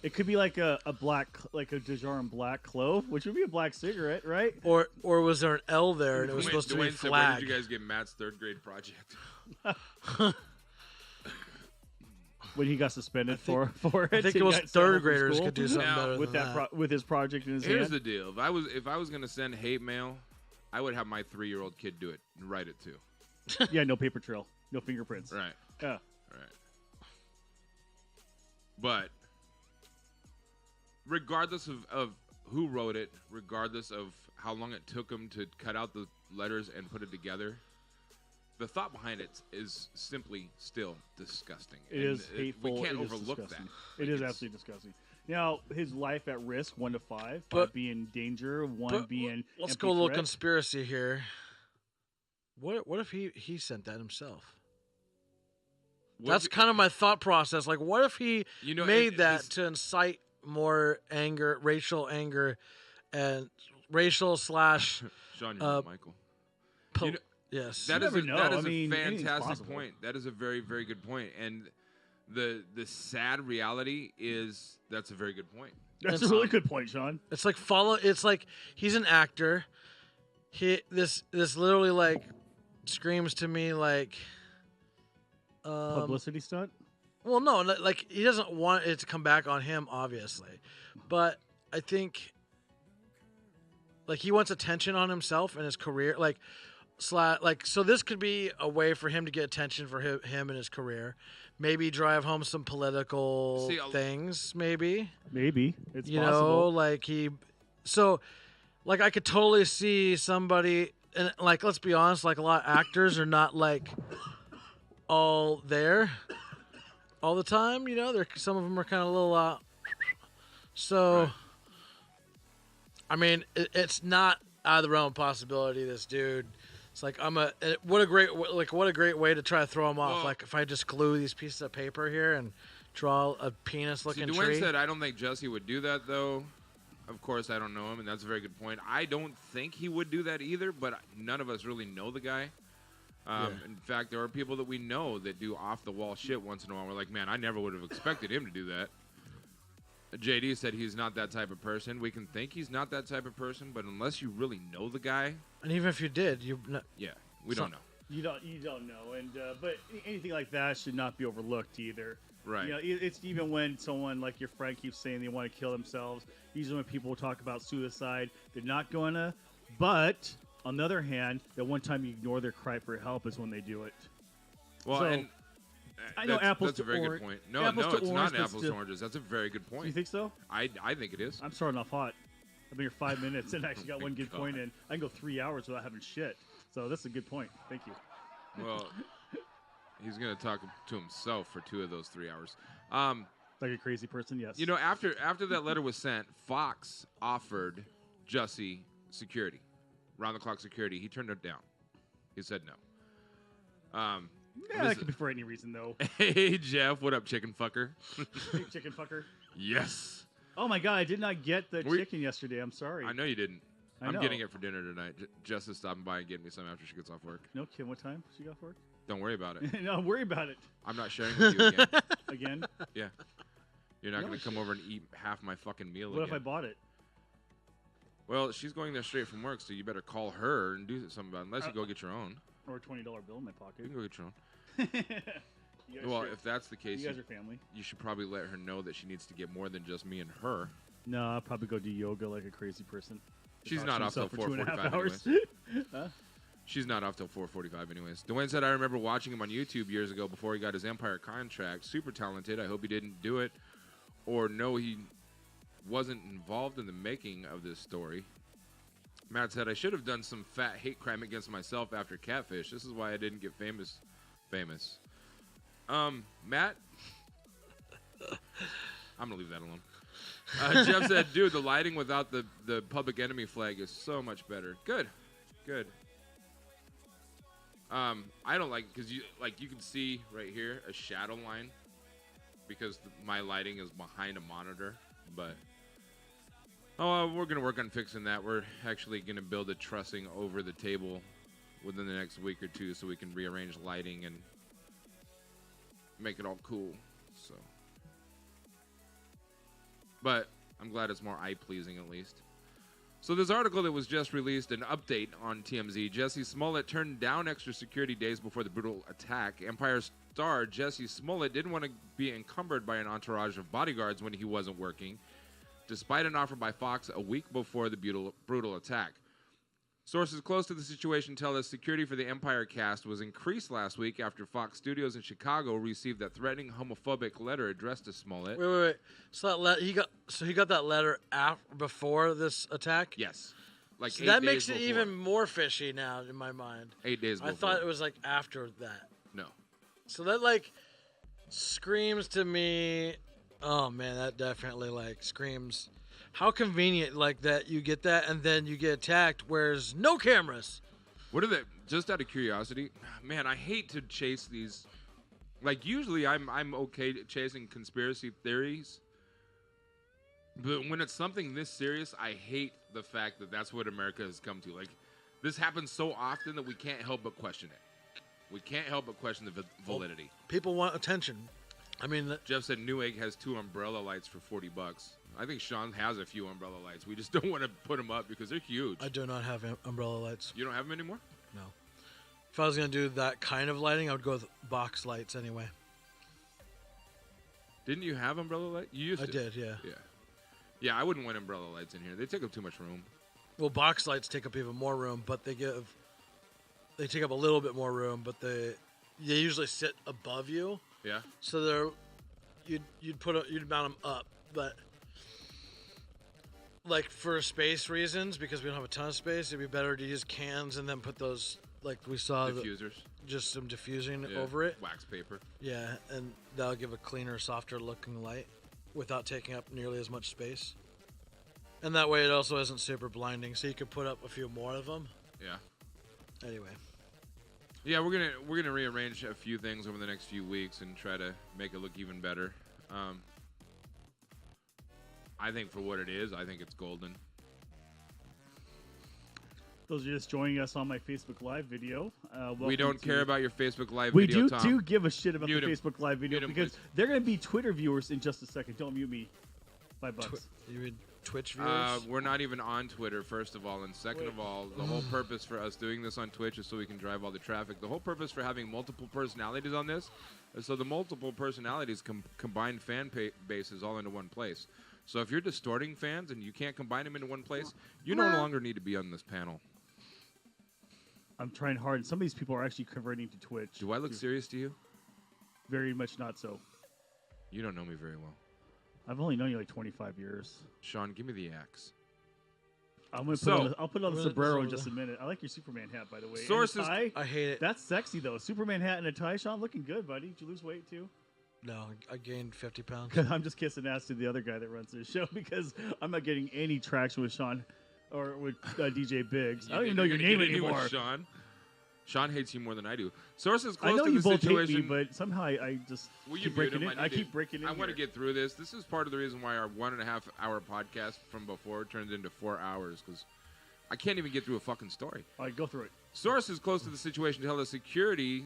It could be like a black, like a Dijon black clove, which would be a black cigarette, right? Or was there an L there and it was supposed to be Duane said, "Where flag? did you guys get Matt's 3rd grade project?" when he got suspended for it. I think He it was got sent third home from graders school could do something Now, better with than that. with his project in his Here's hand. the deal: if I was gonna send hate mail, I would have my 3-year-old kid do it and write it too. Yeah, no paper trail, no fingerprints. Right. Yeah. Right. But regardless of who wrote it, regardless of how long it took him to cut out the letters and put it together, the thought behind it is simply still disgusting. It is hateful. We can't It is overlook disgusting. that. It Like, is it's- absolutely disgusting. Now, his life at risk, 1 to 5, But- 5 being in danger, 1 But being let's empty go a little threat. conspiracy here. What if he sent that himself? what That's if- kind of my thought process. Like, what if he You know, made it- that this- to incite more anger, racial anger, and racial slash Shawn, you're right, Michael. po- You know- yes. That never is know. that I is mean, a anything's fantastic possible. point. That is a very, very good point. And the sad reality is that's a very good point. That's a It's- really good point, Sean. It's like It's like he's an actor. This literally like screams to me like. Publicity stunt? Well, no, like he doesn't want it to come back on him, obviously, but I think like he wants attention on himself and his career, like so this could be a way for him to get attention for him and his career. Maybe drive home some political See, things. Maybe Maybe. It's you possible. know, like like I could totally see somebody, and like let's be honest, like a lot of actors are not like all there all the time, you know. Some of them are kind of a little so Right. I mean it's not out of the realm of possibility. This dude, it's like what a great way to try to throw him off. Well- Like if I just glue these pieces of paper here and draw a penis See, looking Duane tree. said, I don't think Jesse would do that, though. Of course, I don't know him, and that's a very good point. I don't think he would do that either, but none of us really know the guy. Yeah. In fact, there are people that we know that do off-the-wall shit once in a while. We're like, man, I never would have expected him to do that. JD said he's not that type of person. We can think he's not that type of person, but unless you really know the guy, And even if you did, yeah, we don't know. You don't know, and but anything like that should not be overlooked either. Right. You know, it's even when someone like your friend keeps saying they want to kill themselves. Usually when people talk about suicide, they're not gonna. But on the other hand, that one time you ignore their cry for help is when they do it. Well, So, and I know that's, apples that's a to very orange- good point. No, apples to it's orange, not but apples to still- oranges. That's a very good Do you point. think so? I think it is. I'm starting off hot. I've been here 5 minutes and I actually got one good God. point in. I can go 3 hours without having shit. So that's a good point. Thank you. Well, he's going to talk to himself for 2 of those 3 hours. Like a crazy person, yes. You know, after that letter was sent, Fox offered Jussie security, round-the-clock security. He turned it down. He said no. yeah, that could be for any reason though. Hey, Jeff, what up, chicken fucker? Big chicken fucker. Yes. Oh my god, I did not get the We- chicken yesterday. I'm sorry. I know you didn't. I I'm know. getting it for dinner tonight. Jess is stopping by and getting me some after she gets off work. No kidding. What time she got for work? Don't worry about it. No, worry about it. I'm not sharing with you again. Again? Yeah. You're not No going to come shit. over and eat half my fucking meal What again. if I bought it? Well, she's going there straight from work, so you better call her and do something about it, unless you go get your own. Or a $20 bill in my You pocket. can go get your own. You guys Well, are- if that's the case, you guys are family. you should probably let her know that she needs to get more than just me and her. No, I'll probably go do yoga like a crazy person. She's Talk not to off till himself for 2.5 4:45 hours. anyways. She's not off till 4:45 anyways. Dwayne said, I remember watching him on YouTube years ago before he got his Empire contract. Super talented. I hope he didn't do it or no, he wasn't involved in the making of this story. Matt said, I should have done some fat hate crime against myself after Catfish. This is why I didn't get famous. Matt? I'm going to leave that alone. Jeff said, dude, the lighting without the Public Enemy flag is so much better. Good. I don't like, because you can see right here a shadow line because my lighting is behind a monitor, but we're going to work on fixing that. We're actually going to build a trussing over the table within the next week or two so we can rearrange lighting and make it all cool. So, but I'm glad it's more eye-pleasing at least. So this article that was just released, an update on TMZ, Jussie Smollett turned down extra security days before the brutal attack. Empire star Jussie Smollett didn't want to be encumbered by an entourage of bodyguards when he wasn't working, despite an offer by Fox a week before the brutal attack. Sources close to the situation tell us security for the Empire cast was increased last week after Fox Studios in Chicago received that threatening homophobic letter addressed to Smollett. Wait. So he got that letter before this attack? Yes. Like So 8 that days makes it before. even more fishy now in my mind. 8 days before. I thought it was like after that. No. So that like screams to me. Oh man, that definitely like screams. How convenient like that you get that and then you get attacked. Where's no cameras? What are they? Just out of curiosity, man, I hate to chase these. Like usually, I'm okay chasing conspiracy theories, but when it's something this serious, I hate the fact that that's what America has come to. Like this happens so often that we can't help but question it. We can't help but question the validity. People want attention. I mean, Jeff said Newegg has 2 umbrella lights for $40. I think Shawn has a few umbrella lights. We just don't want to put them up because they're huge. I do not have umbrella lights. You don't have them anymore? No. If I was going to do that kind of lighting, I would go with box lights anyway. Didn't you have umbrella lights? You used to. I did, yeah. Yeah. Yeah, I wouldn't want umbrella lights in here. They take up too much room. Well, box lights take up even more room, but they take up a little bit more room, but they usually sit above you. Yeah. So you'd mount them up, but like for space reasons, because we don't have a ton of space, it'd be better to use cans and then put those like we saw Diffusers. Just some diffusing Yeah. over it. Wax paper. Yeah, and that'll give a cleaner, softer looking light without taking up nearly as much space. And that way it also isn't super blinding, so you could put up a few more of them. Yeah. Anyway. Yeah, we're gonna rearrange a few things over the next few weeks and try to make it look even better. I think for what it is, I think it's golden. Those are just joining us on my Facebook Live video. We don't care about your Facebook Live we video, do Tom. do give a shit about Mute the him. Facebook Live video Mute him, because please. they're going to be Twitter viewers in just a second. Don't mute me. $5. You mean Twitch viewers? We're not even on Twitter, first of all. And second of all, the whole purpose for us doing this on Twitch is so we can drive all the traffic. The whole purpose for having multiple personalities on this is so the multiple personalities combine fan bases all into one place. So if you're distorting fans and you can't combine them into one place, you no longer need to be on this panel. I'm trying hard. Some of these people are actually converting to Twitch. Do I look serious to you? Very much not so. You don't know me very well. I've only known you like 25 years. Sean, give me the axe. I'm gonna I'll put on the sombrero in just a minute. I like your Superman hat, by the way. Sources- And the tie, I hate it. that's sexy though. Superman hat and a tie, Sean, looking good, buddy. Did you lose weight too? No, I gained 50 pounds. Because I'm just kissing ass to the other guy that runs this show because I'm not getting any traction with Shawn or with DJ Biggz. I don't even know your name anymore. Sean hates you more than I do. Sources I close know to you the both situation. hate me, but somehow I just Will you keep mute breaking him? in. I keep breaking in. I want to here. get through this. This is part of the reason why our 1.5 hour podcast from before turns into 4 hours because I can't even get through a fucking story. All right, go through it. Sources close to the situation tell us security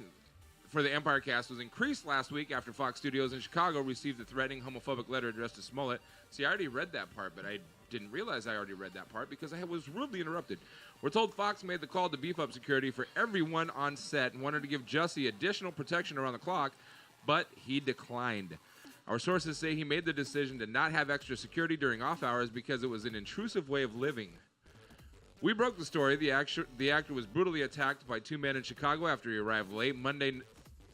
for the Empire cast was increased last week after Fox Studios in Chicago received a threatening homophobic letter addressed to Smollett. See, I already read that part, but I didn't realize I already read that part because I was rudely interrupted. We're told Fox made the call to beef up security for everyone on set and wanted to give Jussie additional protection around the clock, but he declined. Our sources say he made the decision to not have extra security during off hours because it was an intrusive way of living. We broke the story. The actor was brutally attacked by 2 men in Chicago after he arrived late Monday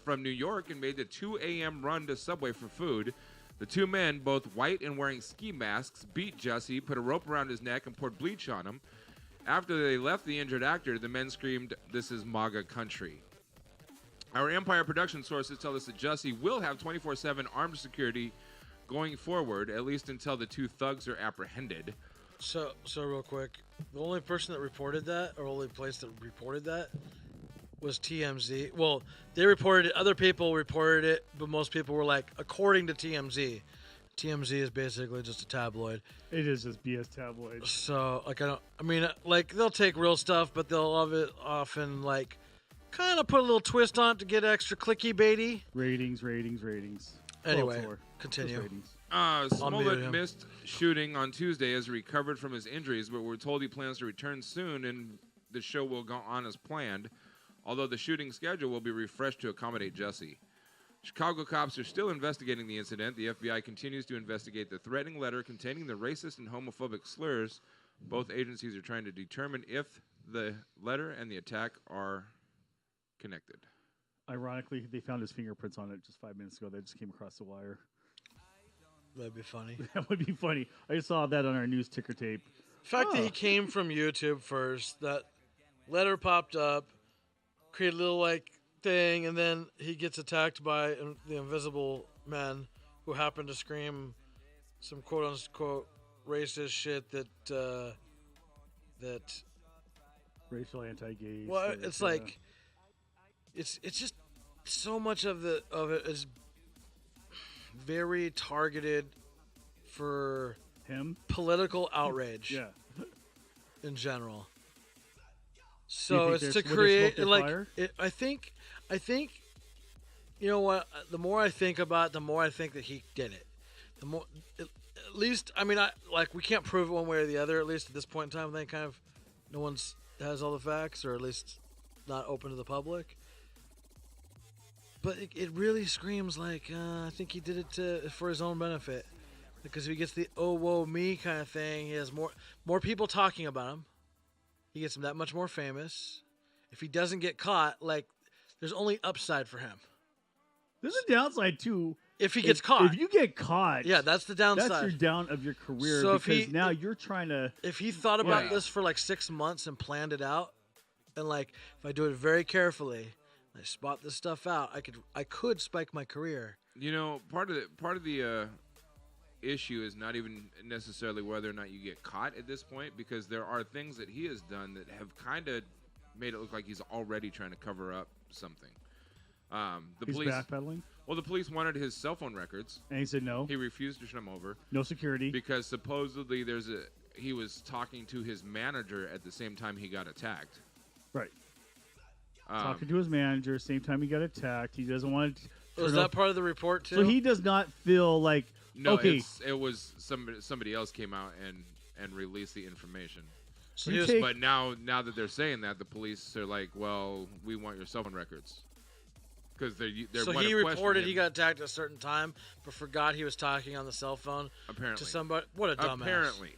from New York and made the 2 a.m. run to Subway for food. The 2 men, both white and wearing ski masks, beat Jussie, put a rope around his neck, and poured bleach on him. After they left the injured actor, the men screamed, "This is MAGA country." Our Empire production sources tell us that Jussie will have 24/7 armed security going forward, at least until the 2 thugs are apprehended. So real quick, the only person that reported that, or only place that reported that, was TMZ. Well, they reported it. Other people reported it, but most people were like, according to TMZ. TMZ is basically just a tabloid. It is just BS tabloid. So, like, they'll take real stuff, but they'll often, like, kind of put a little twist on it to get extra clicky baity. Ratings. Anyway, 12-4. continue. Just ratings. Smollett him. missed shooting on Tuesday as he recovered from his injuries, but we're told he plans to return soon and the show will go on as planned, although the shooting schedule will be refreshed to accommodate Jesse. Chicago cops are still investigating the incident. The FBI continues to investigate the threatening letter containing the racist and homophobic slurs. Both agencies are trying to determine if the letter and the attack are connected. Ironically, they found his fingerprints on it just 5 minutes ago. They just came across the wire. That'd be funny. That would be funny. I saw that on our news ticker tape. The fact that he came from YouTube first, that letter popped up, created a little like thing, and then he gets attacked by the invisible men who happen to scream some quote unquote racist shit that Racial anti-gay. well, shit, it's yeah. like it's just so much of it is very targeted for him. political outrage Yeah. in general. You So think it's to would they create smoke their like fire? I think you know what, the more I think about it, the more I think that he did it. The more at least I mean we can't prove it one way or the other, at least at this point in time. I think kind of no one's has all the facts, or at least not open to the public. But it really screams like I think he did it for his own benefit, because if he gets the "oh whoa me" kind of thing, he has more people talking about him. He gets that much more famous. If he doesn't get caught, like there's only upside for him. There's a downside too. If he gets caught, If you get caught, yeah, that's the downside. that's your down of your career, So if because he- now you're trying to. If he thought about Right. this for like 6 months and planned it out, and like if I do it very carefully, I spot this stuff out, I could spike my career. You know, part of the issue is not even necessarily whether or not you get caught at this point, because there are things that he has done that have kind of made it look like he's already trying to cover up something. The He's police, backpedaling, well, the police wanted his cell phone records. and he said no, He refused to turn them over no security. because supposedly he was talking to his manager at the same time he got attacked. Right. Um, Talking to his manager, same time he got attacked. He doesn't want to. Was that part of the report too? So he does not feel like no, okay. it was somebody else came out and released the information. So you he was, take- But now that they're saying that, the police are like, well, we want your cell phone records. Because they're so wanna he question reported him, he got attacked at a certain time, but forgot he was talking on the cell phone apparently. to somebody. What a dumbass! Apparently.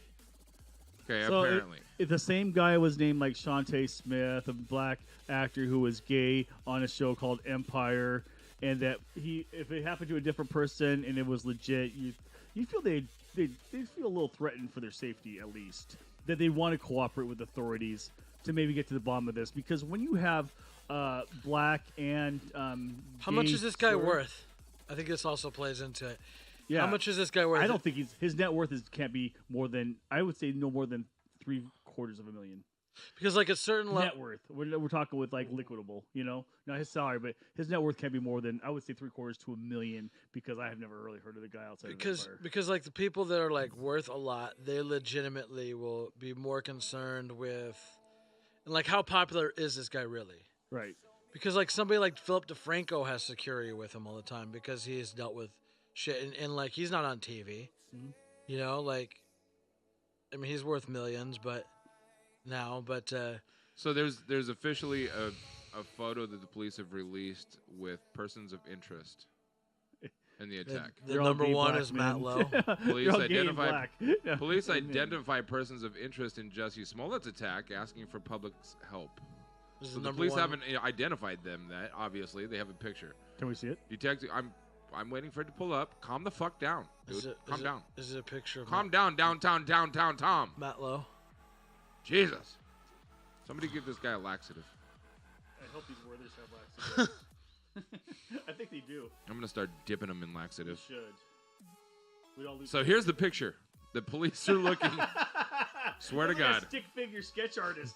Okay, So apparently. if the same guy was named like Shantae Smith, a black actor who was gay on a show called Empire, and that if it happened to a different person and it was legit, you feel they feel a little threatened for their safety, at least, that they want to cooperate with authorities to maybe get to the bottom of this, because when you have black and How much gay is this guy slur- worth? I think this also plays into it. Yeah. How much is this guy worth? I don't think his net worth can't be more than, I would say, no more than $750,000 because like at certain level. net worth. We're talking with like liquidable, not his salary, but his net worth can't be more than, I would say, $750,000 to $1 million, because I have never really heard of the guy outside of Empire. Because like the people that are like worth a lot, they legitimately will be more concerned with, and like how popular is this guy really? Right. Because like somebody like Philip DeFranco has security with him all the time because he's dealt with shit, and like he's not on TV, like I mean he's worth millions, but So there's officially a photo that the police have released with persons of interest in the attack. the They're all number gay one black is men. Matt Lowe. Police They're all gay and identify- black. Yeah. Police And- identify persons of interest in Jesse Smollett's attack, asking for public's help. This is So the number police one. haven't identified them. That obviously they have a picture. Can we see it? Detective, I'm waiting for it to pull up. Calm the fuck down, dude. Calm down. Is it a picture of Calm down, downtown, Tom. Matt Lowe? Jesus. Somebody give this guy a laxative. I hope these Werthers have laxatives. I think they do. I'm gonna start dipping him in They laxative. should. We'd all lose. So here's the picture. The police are looking. Swear to Look at that God. stick figure sketch artist.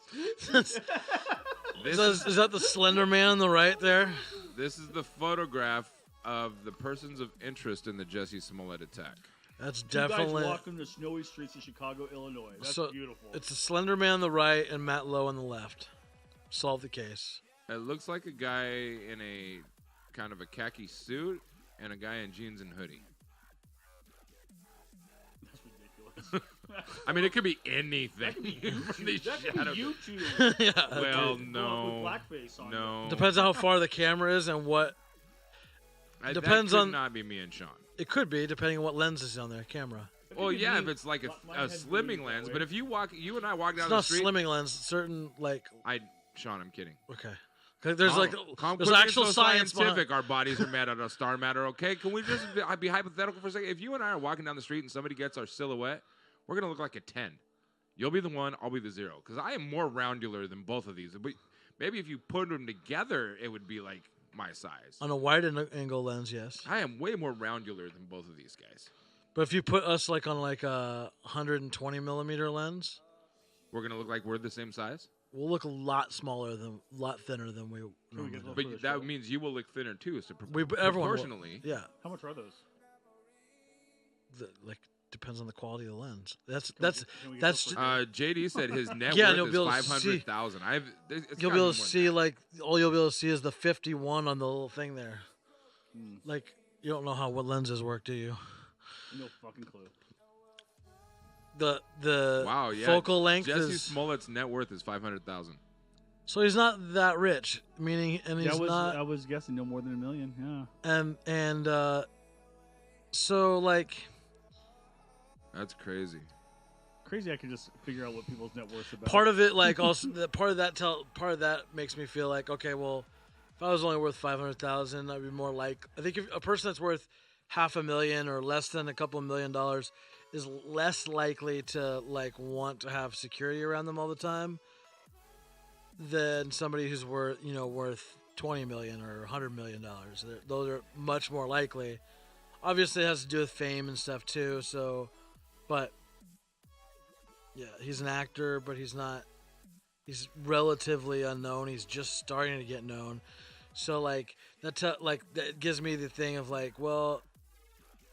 This Is that the Slender Man on the right there? This is the photograph of the persons of interest in the Jesse Smollett attack. That's Two guys definitely. walking the snowy streets of Chicago, Illinois. That's So, beautiful. It's the Slender Man on the right and Matt Lowe on the left. Solve the case. It looks like a guy in a kind of a khaki suit and a guy in jeans and hoodie. I mean, it could be anything. from these shadow- YouTube. Yeah. Well, With no. blackface on No. Depends on how far the camera is and what. Depends that could on- not be me and Shawn. It could be depending on what lens is on their camera. Well, yeah, if it's like a slimming lens, but if you and I walk down It's the not street, slimming lens. Certain like Sean, I'm kidding. okay. 'Cause there's like Calm, there's quit being actual so science behind. scientific. Our bodies are made out of star matter. Okay, can we just be hypothetical for a second? If you and I are walking down the street and somebody gets our silhouette, we're gonna look like a 10. You'll be the 1, I'll be the 0, because I am more roundular than both of these. But maybe if you put them together, it would be like my size. On a wide angle lens, yes. I am way more roundular than both of these guys. But if you put us like on like a 120 millimeter lens, We're gonna look like we're the same size. we'll look a lot thinner than we normally get do. those? But For the that show. means you will look thinner too. So Everyone will. proportionally, Yeah, How much are those? like depends on the quality of the lens. That's Can we get that's those for- JD said his net Yeah, worth you'll is be able to see- 500,000. you'll be able to see like all you'll be able to see is the 51 on the little thing there. Like you don't know what lenses work, do you? No fucking clue. The Wow, yeah. focal length Jesse is Smollett's net worth is 500,000. so he's not that rich, meaning and he's not I was guessing no more than $1 million. Yeah. and so like That's crazy. Crazy. I can just figure out what people's net worth's about. part of it like also part of that makes me feel like okay, well, if I was only worth 500,000, I'd be more like I think if a person that's worth $500,000 or less than a couple $1 million is less likely to like want to have security around them all the time than somebody who's worth 20 million or $100 million. Those are much more likely. Obviously, it has to do with fame and stuff too. So, but yeah, he's an actor, but he's not. He's relatively unknown. He's just starting to get known. So like that gives me the thing of like, well,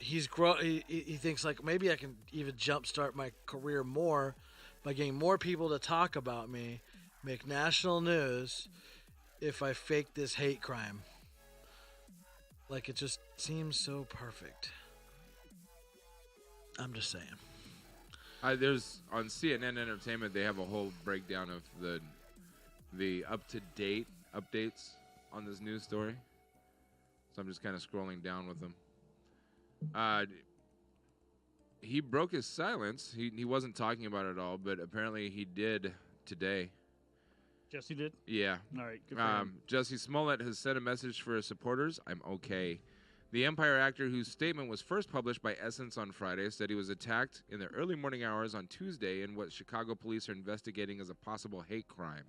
he thinks like maybe I can even jumpstart my career more by getting more people to talk about me, make national news if I fake this hate crime. Like it just seems so perfect. I'm just saying. There's on CNN Entertainment, they have a whole breakdown of the up-to-date updates on this news story. So I'm just kind of scrolling down with them. He broke his silence. He wasn't talking about it at all, but apparently he did today. Jesse did. Yeah. All right. Good for him. Jesse Smollett has sent a message for his supporters. I'm okay. The Empire actor, whose statement was first published by Essence on Friday, said he was attacked in the early morning hours on Tuesday in what Chicago police are investigating as a possible hate crime.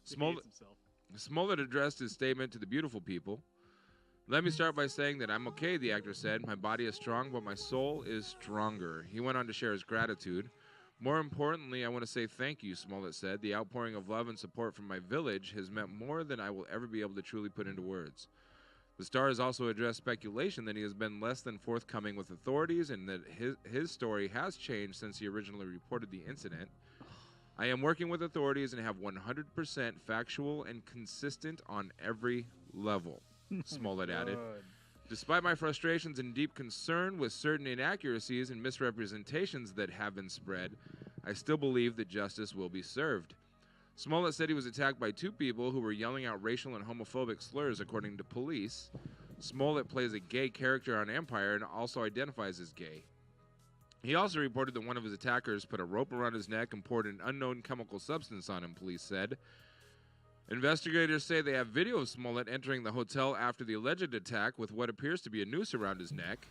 He hates himself. Smollett addressed his statement to the beautiful people. Let me start by saying that I'm okay, the actor said. My body is strong, but my soul is stronger. He went on to share his gratitude. More importantly, I want to say thank you, Smollett said. The outpouring of love and support from my village has meant more than I will ever be able to truly put into words. The star has also addressed speculation that he has been less than forthcoming with authorities and that his story has changed since he originally reported the incident. I am working with authorities and have 100% factual and consistent on every level, Smollett added. Good. Despite my frustrations and deep concern with certain inaccuracies and misrepresentations that have been spread, I still believe that justice will be served. Smollett said he was attacked by two people who were yelling out racial and homophobic slurs, according to police. Smollett plays a gay character on Empire and also identifies as gay. He also reported that one of his attackers put a rope around his neck and poured an unknown chemical substance on him, police said. Investigators say they have video of Smollett entering the hotel after the alleged attack with what appears to be a noose around his neck.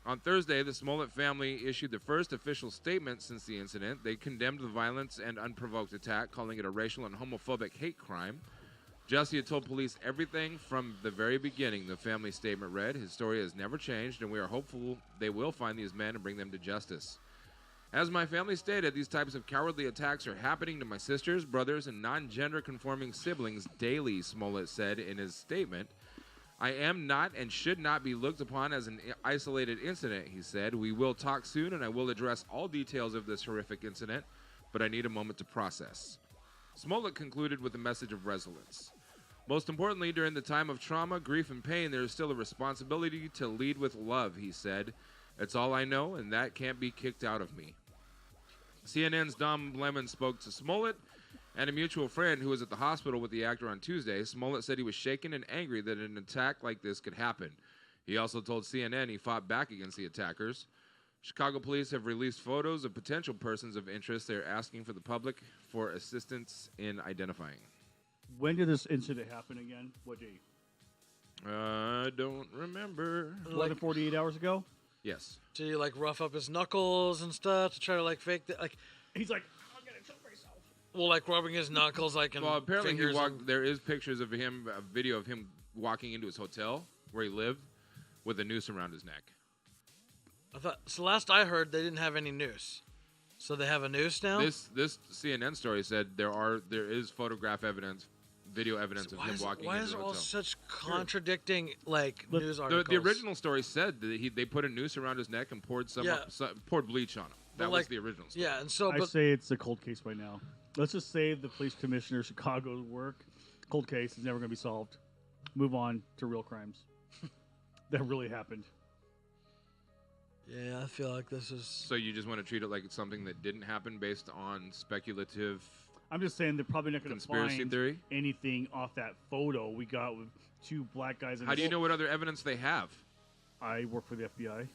On Thursday, the Smollett family issued the first official statement since the incident. They condemned the violence and unprovoked attack, calling it a racial and homophobic hate crime. Jesse had told police everything from the very beginning, the family statement read. His story has never changed, and we are hopeful they will find these men and bring them to justice. As my family stated, these types of cowardly attacks are happening to my sisters, brothers, and non-gender conforming siblings daily, Smollett said in his statement. I am not and should not be looked upon as an isolated incident, he said. We will talk soon, and I will address all details of this horrific incident, but I need a moment to process. Smollett concluded with a message of resilience. Most importantly, during the time of trauma, grief, and pain, there is still a responsibility to lead with love, he said. It's all I know, and that can't be kicked out of me. CNN's Dom Lemon spoke to Smollett and a mutual friend who was at the hospital with the actor on Tuesday. Smollett said he was shaken and angry that an attack like this could happen. He also told CNN he fought back against the attackers. Chicago police have released photos of potential persons of interest. They're asking for the public for assistance in identifying. When did this incident happen again? What date? I don't remember. 48 hours ago? Yes. Did he like rough up his knuckles and stuff to try to like fake that? Like He's like, I'm gonna choke myself. Well, like rubbing his knuckles, like and Well, apparently he fingers walked. and- There is pictures of him, a video of him walking into his hotel where he lived with a noose around his neck. I thought so. Last I heard, they didn't have any noose. So they have a noose now. This CNN story said there is photograph evidence, video evidence of him walking why into is the there all hotel. such contradicting like Look, news The articles? original story said that they put a noose around his neck and poured poured bleach on him. That was like- the original story. Yeah, and so I but say it's a cold case by now. Let's just save the police commissioner of Chicago's work. Cold case is never going to be solved. Move on to real crimes that really happened. yeah, I feel like this is. So you just want to treat it like it's something that didn't happen based on speculative I'm just saying they're probably not going to conspiracy find theory? anything off that photo we got with two black guys. In How do you know what other evidence they have? I work for the FBI.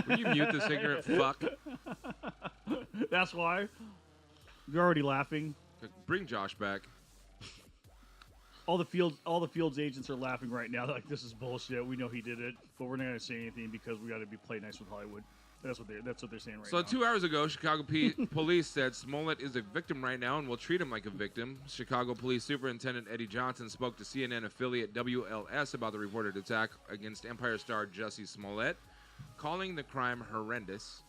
Will you mute this ignorant fuck? That's why. You're already laughing. Bring Josh back. All the fields agents are laughing right now. Like, this is bullshit. We know he did it, but we're not going to say anything because we got to be play nice with Hollywood. That's what they're saying right So now. 2 hours ago, Chicago police said Smollett is a victim right now and will treat him like a victim. Chicago Police Superintendent Eddie Johnson spoke to CNN affiliate WLS about the reported attack against Empire star Jussie Smollett, calling the crime horrendous.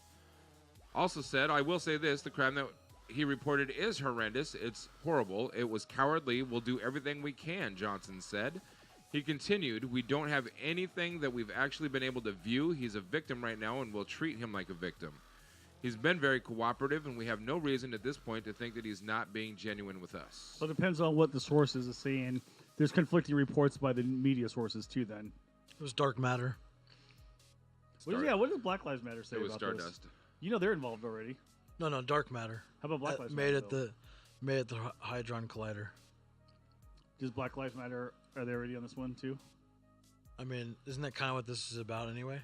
Also said, I will say this, the crime that he reported is horrendous. It's horrible. It was cowardly. We'll do everything we can, Johnson said. He continued, we don't have anything that we've actually been able to view. He's a victim right now, and we'll treat him like a victim. He's been very cooperative, and we have no reason at this point to think that he's not being genuine with us. So it depends on what the sources are saying. There's conflicting reports by the media sources, too, then. It was dark matter. What does Black Lives Matter say It was about this? Stardust. You know they're involved already. No, dark matter. How about Black Lives made Matter? it made it the Hadron Collider. Does Black Lives Matter, are they already on this one, too? I mean, isn't that kind of what this is about anyway?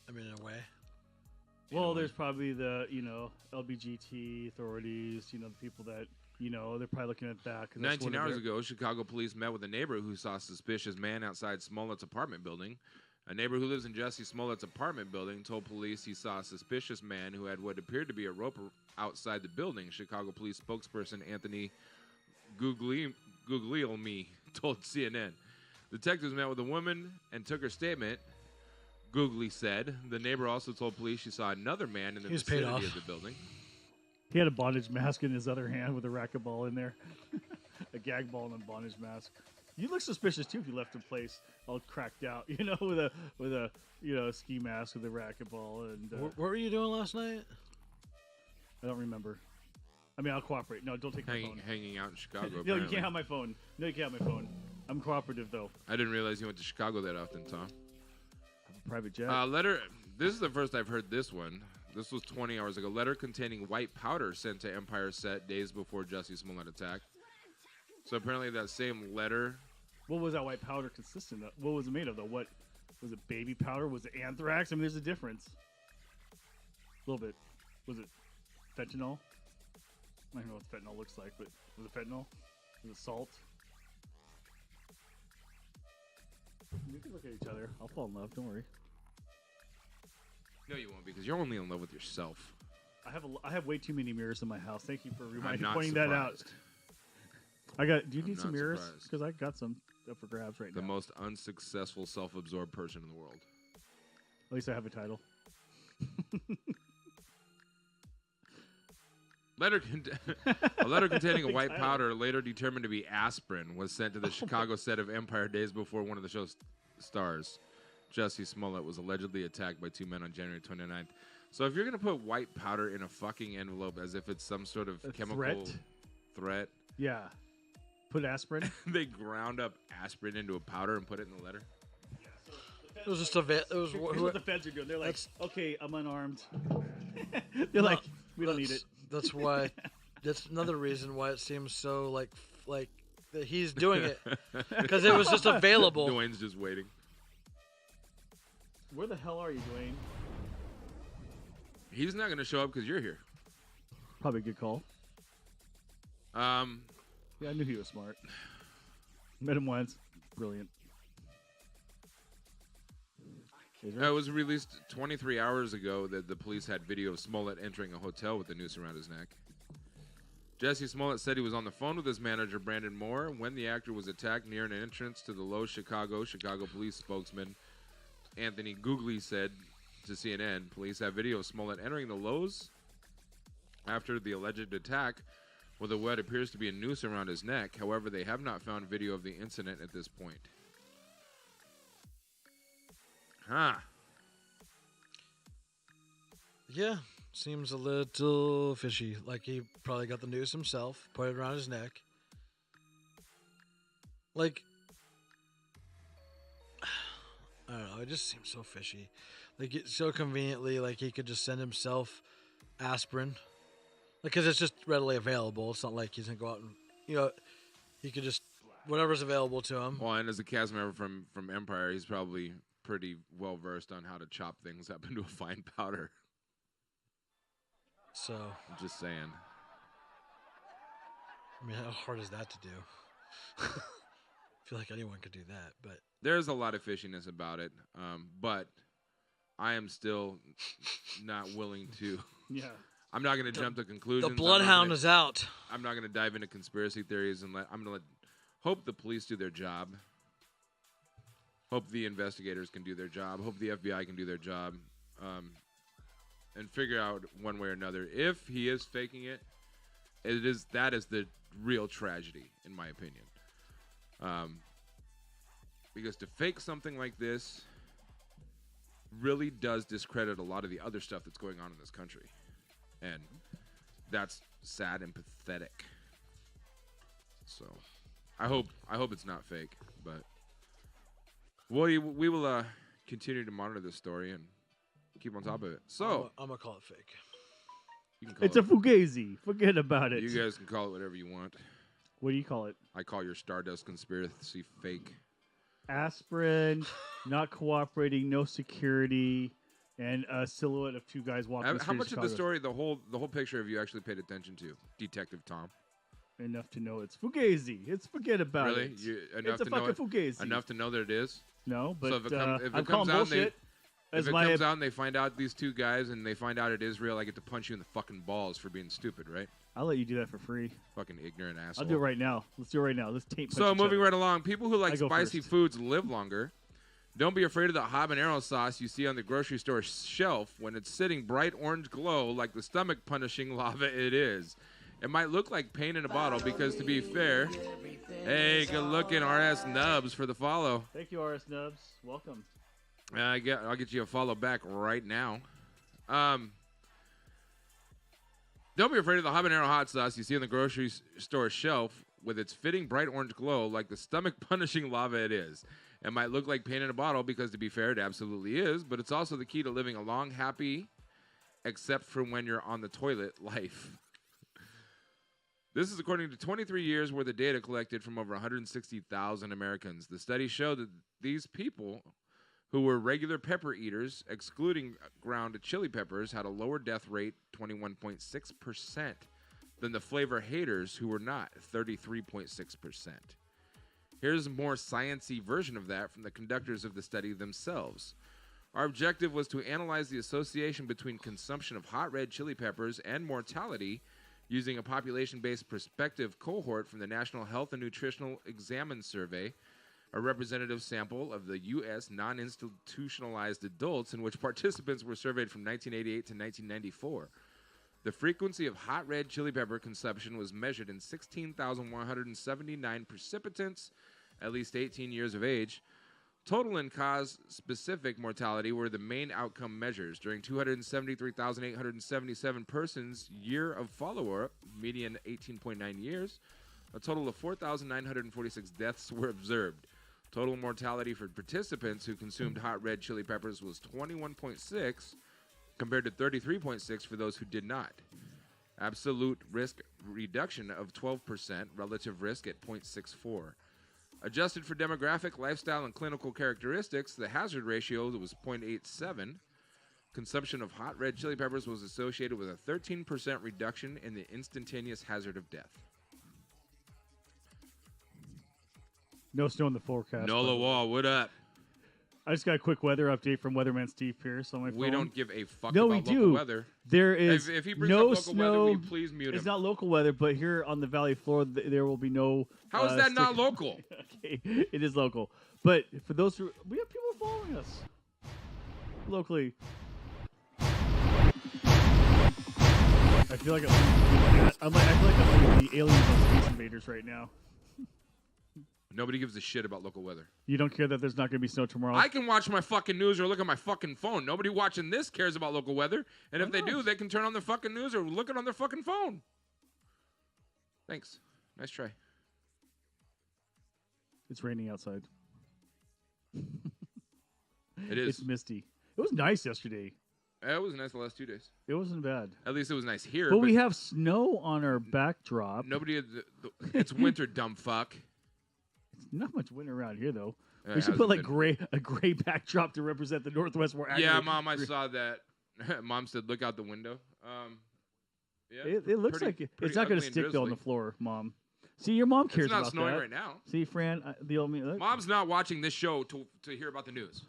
I mean, in a way. Well, there's probably the, LBGT authorities, the people that, they're probably looking at that. 'cause that's 19 one of hours their- ago, Chicago police met with a neighbor who saw a suspicious man outside Smollett's apartment building. A neighbor who lives in Jussie Smollett's apartment building told police he saw a suspicious man who had what appeared to be a rope outside the building. Chicago police spokesperson Anthony Guglielmi told CNN. Detectives met with a woman and took her statement. Googly said. The neighbor also told police she saw another man in the He was paid vicinity off. of the building. He had a bondage mask in his other hand with a racquetball in there. A gag ball and a bondage mask. You look suspicious, too, if you left the place all cracked out, with a ski mask with a racquetball. And What were you doing last night? I don't remember. I mean, I'll cooperate. No, don't take my phone. Hanging out in Chicago. No, you apparently. can't have my phone. No, you can't have my phone. I'm cooperative, though. I didn't realize you went to Chicago that often, Tom. I have a private jet. Letter. This is the first I've heard this one. This was 20 hours ago. Letter containing white powder sent to Empire set days before Jussie Smollett attack. So apparently that same letter. What was that white powder consistent of? What was it made of, though? What was it? Baby powder? Was it anthrax? I mean, there's a difference. A little bit. Was it fentanyl? I don't know what fentanyl looks like, but was it fentanyl? Was it salt? We can look at each other. I'll fall in love. Don't worry. No, you won't, because you're only in love with yourself. I have way too many mirrors in my house. Thank you for I'm not pointing that out. surprised. Do you I'm need some not mirrors? surprised. Because I got some up for grabs right The now. most unsuccessful self-absorbed person in the world. At least I have a title. A letter containing a white powder, later determined to be aspirin, was sent to the Chicago set of Empire days before one of the show's stars. Jussie Smollett was allegedly attacked by two men on January 29th. So if you're going to put white powder in a fucking envelope as if it's some sort of chemical threat, Yeah. Put aspirin. they ground up aspirin into a powder and put it in the letter. It was just a it was Here's what the feds are doing. They're like, okay, I'm unarmed. They're like, we don't need it. That's why. That's another reason why it seems so like that he's doing it because it was just available. Duane's just waiting. Where the hell are you, Duane? He's not going to show up because you're here. Probably a good call. Yeah, I knew he was smart. Met him once. Brilliant. It was released 23 hours ago that the police had video of Smollett entering a hotel with a noose around his neck. Jesse Smollett said he was on the phone with his manager, Brandon Moore, when the actor was attacked near an entrance to the Lowe's Chicago police spokesman Anthony Googly said to CNN, police have video of Smollett entering the Lowe's after the alleged attack with what appears to be a noose around his neck. However, they have not found video of the incident at this point. Huh. Yeah, seems a little fishy. Like he probably got the noose himself, put it around his neck. Like, I don't know. It just seems so fishy. Like, it's so conveniently, like he could just send himself aspirin, because it's just readily available. It's not like he's gonna go out and, he could just whatever's available to him. Well, and as a cast member from Empire, he's probably pretty well versed on how to chop things up into a fine powder. So I'm just saying. I mean, how hard is that to do? I feel like anyone could do that, but there's a lot of fishiness about it. But I am still not willing to. Yeah. I'm not going to jump to conclusions. The bloodhound is out. I'm not going to dive into conspiracy theories and I'm going to hope the police do their job. Hope the investigators can do their job. Hope the FBI can do their job, and figure out one way or another if he is faking it. That is the real tragedy, in my opinion. Because to fake something like this really does discredit a lot of the other stuff that's going on in this country, and that's sad and pathetic. So, I hope it's not fake, but. We will continue to monitor this story and keep on top of it. So I'm gonna call it fake. You can call it's a fugazi. Forget about it. You guys can call it whatever you want. What do you call it? I call your Stardust conspiracy fake. Aspirin, not cooperating, no security, and a silhouette of two guys walking. How much of the story, the whole picture, have you actually paid attention to, Detective Tom? Enough to know it's fugazi. It's forget about it. Really? It's a fucking fugazi. Enough to know that it is? No, but so if it comes out and they find out these two guys and they find out it is real, I get to punch you in the fucking balls for being stupid, right? I'll let you do that for free. Fucking ignorant asshole. I'll do it right now. Let's do it right now. Let's tape. So moving right along, people who like spicy foods live longer. Don't be afraid of the habanero sauce you see on the grocery store shelf when it's sitting bright orange glow like the stomach-punishing lava it is. It might look like paint in a bottle because, to be fair, hey, good looking RS Nubs for the follow. Thank you, RS Nubs. Welcome. I'll get you a follow back right now. Don't be afraid of the habanero hot sauce you see on the grocery store shelf with its fitting bright orange glow like the stomach-punishing lava it is. It might look like paint in a bottle because, to be fair, it absolutely is, but it's also the key to living a long, happy, except for when you're on the toilet, life. This is according to 23 years worth of data collected from over 160,000 Americans. The study showed that these people who were regular pepper eaters, excluding ground chili peppers, had a lower death rate, 21.6%, than the flavor haters who were not, 33.6%. Here's a more science-y version of that from the conductors of the study themselves. Our objective was to analyze the association between consumption of hot red chili peppers and mortality using a population-based prospective cohort from the National Health and Nutritional Examine Survey, a representative sample of the U.S. non-institutionalized adults in which participants were surveyed from 1988 to 1994. The frequency of hot red chili pepper consumption was measured in 16,179 participants, at least 18 years of age. Total and cause-specific mortality were the main outcome measures. During 273,877 persons' year of follow-up, median 18.9 years, a total of 4,946 deaths were observed. Total mortality for participants who consumed hot red chili peppers was 21.6 compared to 33.6 for those who did not. Absolute risk reduction of 12%, relative risk at 0.64. Adjusted for demographic, lifestyle, and clinical characteristics, the hazard ratio was 0.87. Consumption of hot red chili peppers was associated with a 13% reduction in the instantaneous hazard of death. No snow in the forecast. Nola Wall, what up? I just got a quick weather update from Weatherman Steve Pierce on my phone. We don't give a fuck no, about we local do. weather. There is If he brings no up local snow. weather, will you please mute him? It's not local weather, but here on the valley floor, there will be no. How is that not local? Okay, it is local. But for those who we have people following us locally. I feel like I'm the aliens on Space Invaders right now. Nobody gives a shit about local weather. You don't care that there's not going to be snow tomorrow? I can watch my fucking news or look at my fucking phone. Nobody watching this cares about local weather. And if they do, they can turn on their fucking news or look it on their fucking phone. Thanks. Nice try. It's raining outside. It is. It's misty. It was nice yesterday. It was nice the last 2 days. It wasn't bad. At least it was nice here. But we have snow on our backdrop. Nobody. It's winter, dumb fuck. Not much winter around here, though. It We should put like hasn't a gray backdrop to represent the Northwest more been. accurately. Yeah, Mom, I saw that. Mom said, "Look out the window." Yeah, It looks pretty- like it's pretty not going ugly to and stick though on the drizzly. floor, Mom. See, your mom cares It's not about snowing that. right now. See, Fran, the old me. Look. Mom's not watching this show to hear about the news.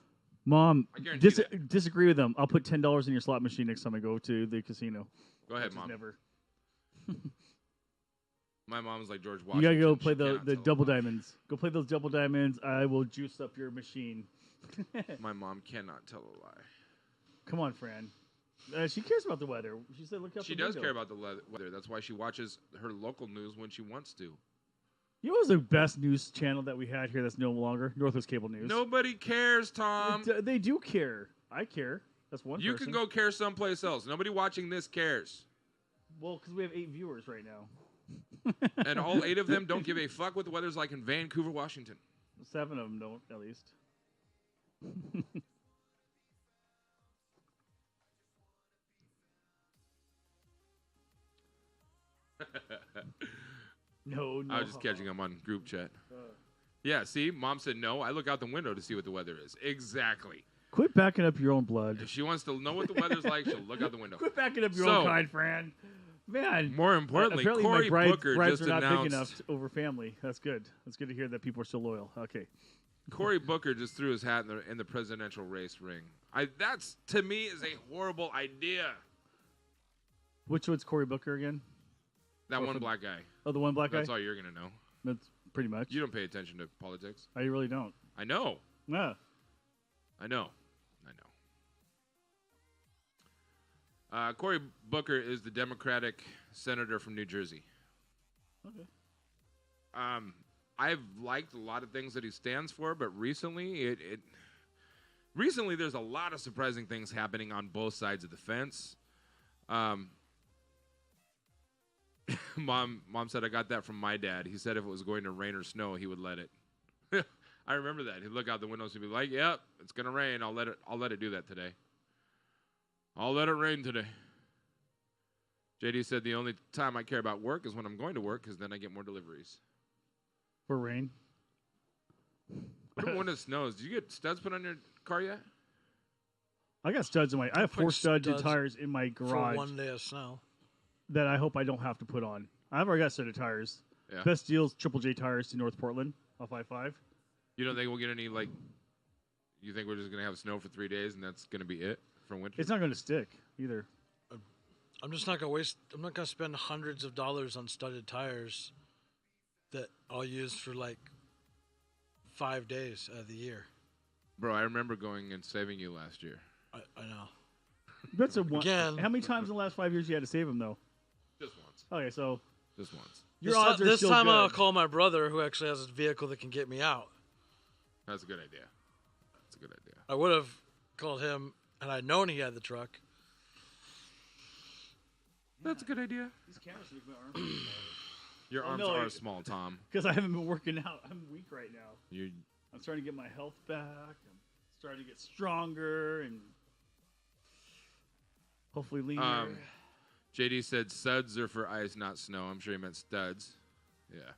Mom, I guarantee that. disagree with them. I'll put $10 in your slot machine next time I go to the casino. Go ahead, Which is Mom. Never. My mom's like George You Washington. gotta go play She the cannot tell a double lie. diamonds. Go play those double diamonds. I will juice up your machine. My mom cannot tell a lie. Come on, Fran. She cares about the weather. She said, "Look out She the does window." care about the weather. That's why she watches her local news when she wants to. You know what was the best news channel that we had here that's no longer? Northwest Cable News. Nobody cares, Tom. They do care. I care. That's one You person. can go care someplace else. Nobody watching this cares. Well, because we have 8 viewers right now. And all 8 of them don't give a fuck what the weather's like in Vancouver, Washington. 7 of them don't, at least. No. I was just catching them on group chat. Yeah, see? Mom said no. I look out the window to see what the weather is. Exactly. Quit backing up your own blood. If she wants to know what the weather's like, she'll look out the window. Quit backing up your So- own kind, Fran. Man. More importantly, apparently Cory my Booker brides just are not announced... big enough over family. That's good. That's good to hear that people are still loyal. Okay. Cory Booker just threw his hat in the presidential race ring. That's, to me, is a horrible idea. Which one's Cory Booker again? That Or one for- black guy. Oh, the one black guy? That's all you're going to know. That's pretty much. You don't pay attention to politics. I really don't. I know. Yeah. I know. Cory Booker is the Democratic senator from New Jersey. Okay. I've liked a lot of things that he stands for, but recently recently there's a lot of surprising things happening on both sides of the fence. Mom said I got that from my dad. He said if it was going to rain or snow, he would let it. I remember that. He'd look out the windows and be like, "Yep, it's gonna rain. I'll let it do that today. I'll let it rain today." JD said the only time I care about work is when I'm going to work because then I get more deliveries. For rain? What about when it snows? Did you get studs put on your car yet? I got studs in my... I have 4 Put studs and studs tires in my garage for 1 day of snow. that I hope I don't have to put on. I've already got a set of tires. Yeah. Best deals, Triple J tires to North Portland off I-5. You don't think we'll get any, like, you think we're just going to have snow for 3 days and that's going to be it for winter? It's not going to stick either. I'm just not gonna I'm not gonna spend hundreds of dollars on studded tires that I'll use for like 5 days out of the year. Bro, I remember going and saving you last year. I know. That's a one. Again. How many times in the last 5 years you had to save them, though? Just once. Okay, so Just once. your odds are this still time good. I'll call my brother, who actually has a vehicle that can get me out. That's a good idea. That's a good idea. I would have called him, and I'd known he had the truck. That's a good idea. These cameras make my arms Your Oh, arms no, are I- small, Tom. because I haven't been working out. I'm weak right now. You I'm starting to get my health back. I'm starting to get stronger, and Hopefully leaner. JD said suds are for ice, not snow. I'm sure he meant studs. Yeah.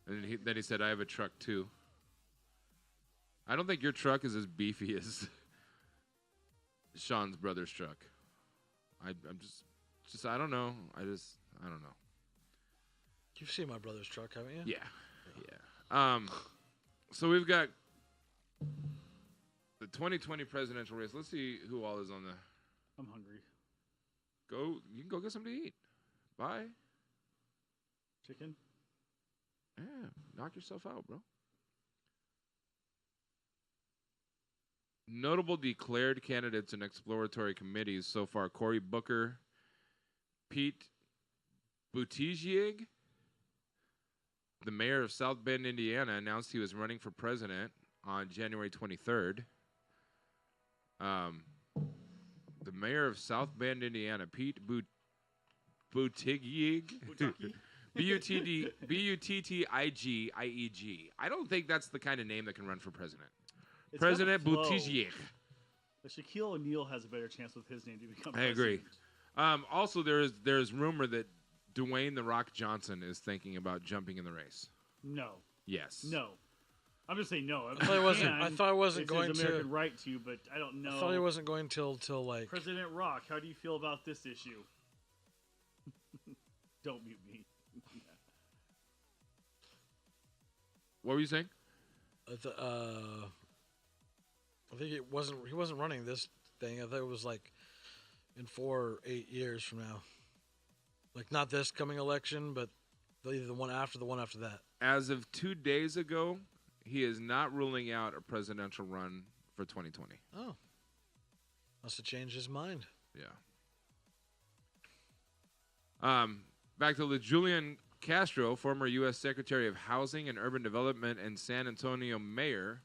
And then he said, I have a truck too. I don't think your truck is as beefy as Shawn's brother's truck. I'm just I don't know. I don't know. You've seen my brother's truck, haven't you? Yeah. So we've got the 2020 presidential race. Let's see who all is on the. I'm hungry. You can go get something to eat. Bye. Chicken? Yeah, knock yourself out, bro. Notable declared candidates and exploratory committees so far: Cory Booker, Pete Buttigieg, the mayor of South Bend, Indiana, announced he was running for president on January 23rd. The mayor of South Bend, Indiana, Pete Buttigieg. Buttigieg. I don't think that's the kind of name that can run for president. It's President got a flow. Buttigieg. But Shaquille O'Neal has a better chance with his name to become I president. agree. Also, there's rumor that Duane "The Rock" Johnson is thinking about jumping in the race. No. Yes. No. I'm just saying no. I thought it wasn't it's going his to. American right to, but I don't know. I thought he wasn't going till like. President Rock, how do you feel about this issue? Don't mute me. What were you saying? I think he wasn't running this thing. I thought it was like in 4 or 8 years from now. Like not this coming election, but either the one after that. As of 2 days ago, he is not ruling out a presidential run for 2020. Oh. Must have changed his mind. Yeah. Back to Julian Castro, former U.S. Secretary of Housing and Urban Development and San Antonio Mayor,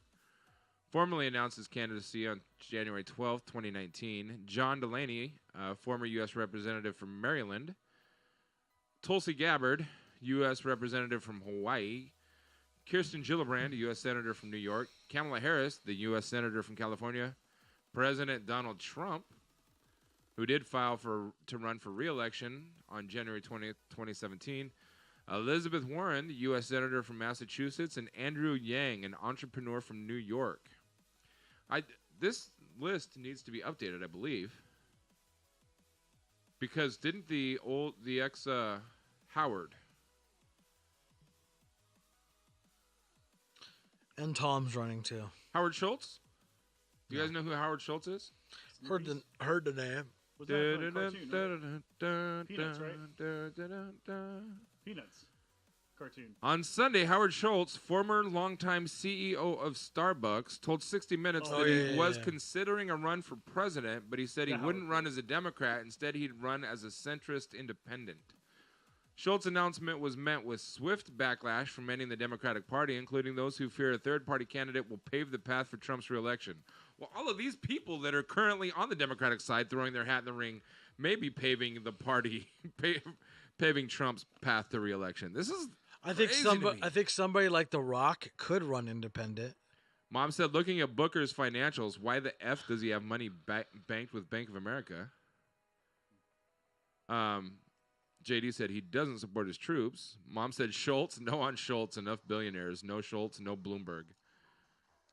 formally announced his candidacy on January 12, 2019. John Delaney, former U.S. Representative from Maryland. Tulsi Gabbard, U.S. Representative from Hawaii. Kirsten Gillibrand, U.S. Senator from New York. Kamala Harris, the U.S. Senator from California. President Donald Trump, who did file to run for re-election on January 20th, 2017. Elizabeth Warren, the U.S. Senator from Massachusetts, and Andrew Yang, an entrepreneur from New York. This list needs to be updated, I believe, because didn't the ex Howard and Tom's running too. Howard Schultz? Do you guys know who Howard Schultz is? Heard the name. Was that from a cartoon, right? Peanuts, right? Peanuts. Cartoon. On Sunday, Howard Schultz, former longtime CEO of Starbucks, told 60 Minutes that he was considering a run for president, but he said he wouldn't run as a Democrat. Instead, he'd run as a centrist independent. Schultz's announcement was met with swift backlash from many in the Democratic Party, including those who fear a third-party candidate will pave the path for Trump's reelection. Well, all of these people that are currently on the Democratic side throwing their hat in the ring may be paving the party, paving Trump's path to reelection. This is I think somebody like The Rock could run independent. Mom said, looking at Booker's financials, why the F does he have money banked with Bank of America? JD said he doesn't support his troops. Mom said Schultz, no on Schultz, enough billionaires. No Schultz, no Bloomberg.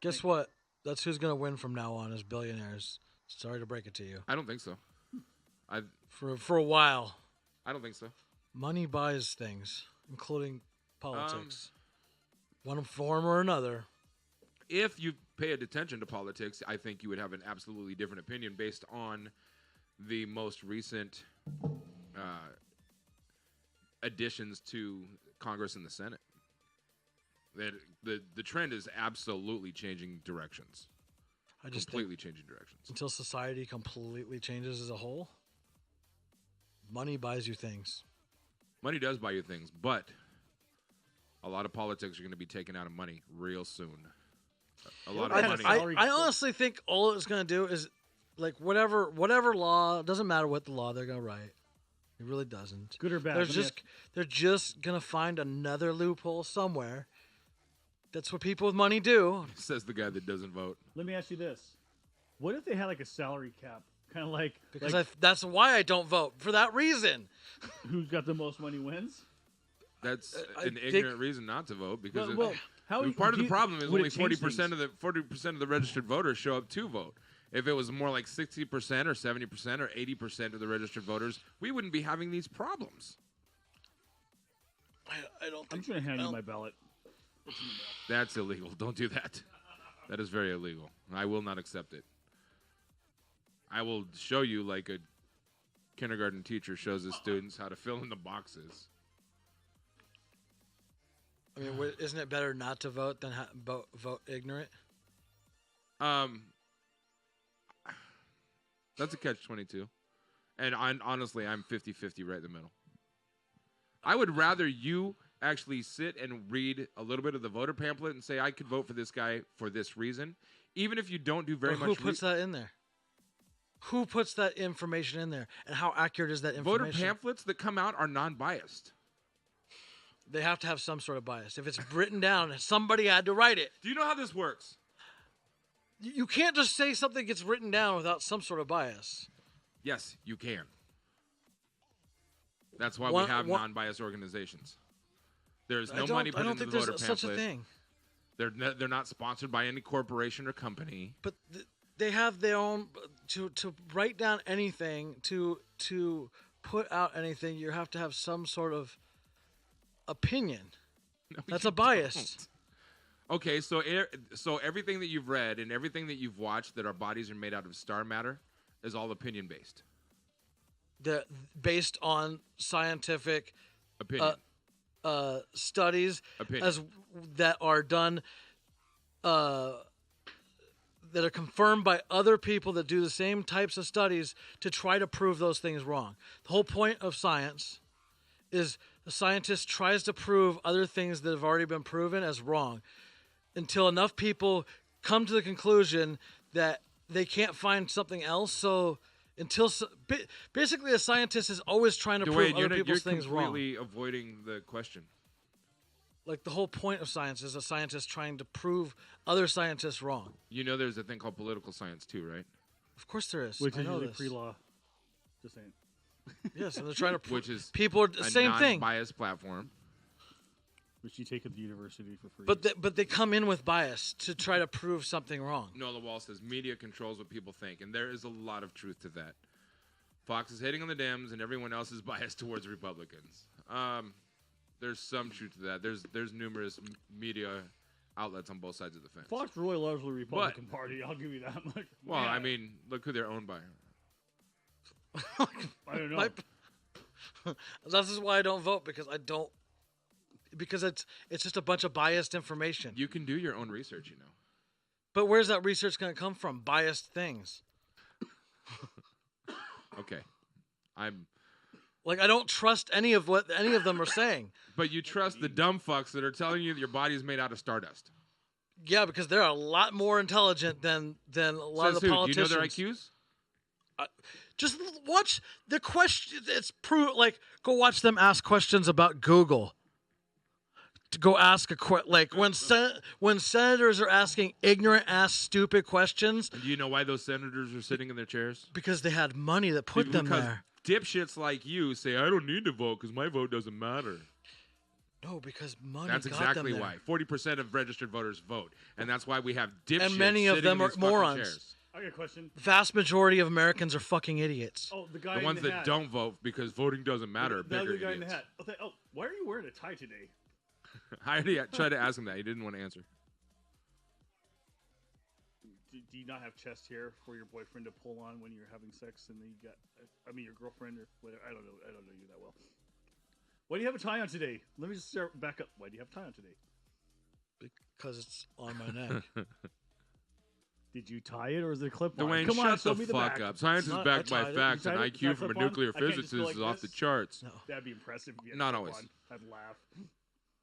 Guess what? That's who's going to win from now on is billionaires. Sorry to break it to you. I don't think so. For a while. I don't think so. Money buys things, including politics. One form or another. If you pay attention to politics, I think you would have an absolutely different opinion based on the most recent additions to Congress and the Senate. That the trend is absolutely changing directions. I just completely changing directions. Until society completely changes as a whole, money buys you things. Money does buy you things, but a lot of politics are going to be taken out of money real soon. A lot of money. I honestly think all it's going to do is, like, whatever law, doesn't matter what the law they're going to write. It really doesn't. Good or bad. They're just going to find another loophole somewhere. That's what people with money do. Says the guy that doesn't vote. Let me ask you this. What if they had like a salary cap Kind of like Because that's why I don't vote, for that reason. who's got the most money wins. That's an ignorant reason not to vote because how part of the problem is would only it change 40% of the registered voters show up to vote. If it was more like 60% or 70% or 80% of the registered voters, we wouldn't be having these problems. I don't. I'm just gonna hand you my ballot. That's illegal. Don't do that. That is very illegal. I will not accept it. I will show you like a kindergarten teacher shows his students how to fill in the boxes. I mean, isn't it better not to vote than vote ignorant? That's a catch-22. And honestly, I'm 50-50 right in the middle. I would rather you actually sit and read a little bit of the voter pamphlet and say, I could vote for this guy for this reason, even if you don't do very much. Who puts that in there? Who puts that information in there? And how accurate is that information? Voter pamphlets that come out are non-biased. They have to have some sort of bias. If it's written down, somebody had to write it. Do you know how this works? You can't just say something gets written down without some sort of bias. Yes, you can. That's why we have non-biased organizations. There's no money put into the voter pamphlet. Such a thing. They're not sponsored by any corporation or company. But they have their own to write down anything, to put out anything. You have to have some sort of opinion. No, that's a bias. Don't. Okay, so everything that you've read and everything that you've watched that our bodies are made out of star matter is all opinion based. Based on scientific opinion. Studies that are done that are confirmed by other people that do the same types of studies to try to prove those things wrong. The whole point of science is the scientist tries to prove other things that have already been proven as wrong until enough people come to the conclusion that they can't find something else. So basically a scientist is always trying to prove other people's things wrong. You're completely avoiding the question. Like the whole point of science is a scientist trying to prove other scientists wrong. You know there's a thing called political science too, right? Of course there is. Which I is know usually this. pre-law. Just saying. Yes, and they're trying to prove which is people are the same thing. Non-biased platform. Which you take at the university for free. But they come in with bias to try to prove something wrong. Nola Wall says media controls what people think, and there is a lot of truth to that. Fox is hating on the Dems, and everyone else is biased towards Republicans. There's some truth to that. There's numerous media outlets on both sides of the fence. Fox really loves the Republican Party. I'll give you that much. Well, I mean, look who they're owned by. I don't know. This is why I don't vote, because it's just a bunch of biased information. You can do your own research, you know. But where's that research going to come from? Biased things. Okay. I don't trust any of what any of them are saying. But you trust the dumb fucks that are telling you that your body is made out of stardust. Yeah, because they're a lot more intelligent than a lot of the politicians. Do you know their IQs? Just watch the question. It's go watch them ask questions about Google. To go ask when senators are asking ignorant ass stupid questions. And do you know why those senators are sitting in their chairs? Because they had money that put them there. Dipshits like you say, I don't need to vote because my vote doesn't matter. No, because money. That's got exactly them why. 40% of registered voters vote, and that's why we have dipshits. And many of them are morons. Chairs. I got a question. The vast majority of Americans are fucking idiots. Oh, the guy. The ones that don't vote because voting doesn't matter. The other guy idiots. in the hat. Oh, why are you wearing a tie today? I already tried to ask him that. He didn't want to answer. Do you not have chest hair for your boyfriend to pull on when you're having sex, and then your girlfriend or whatever? I don't know you that well. Why do you have a tie on today? Let me just start back up. Why do you have a tie on today? Because it's on my neck. Did you tie it or is it a clip on? Duane, Come on, shut the fuck back. up. Science is backed by facts, and IQ from a nuclear I can't just physicist go like is off the this? charts. No. That'd be impressive. If you had Not a clip always. on. I'd laugh.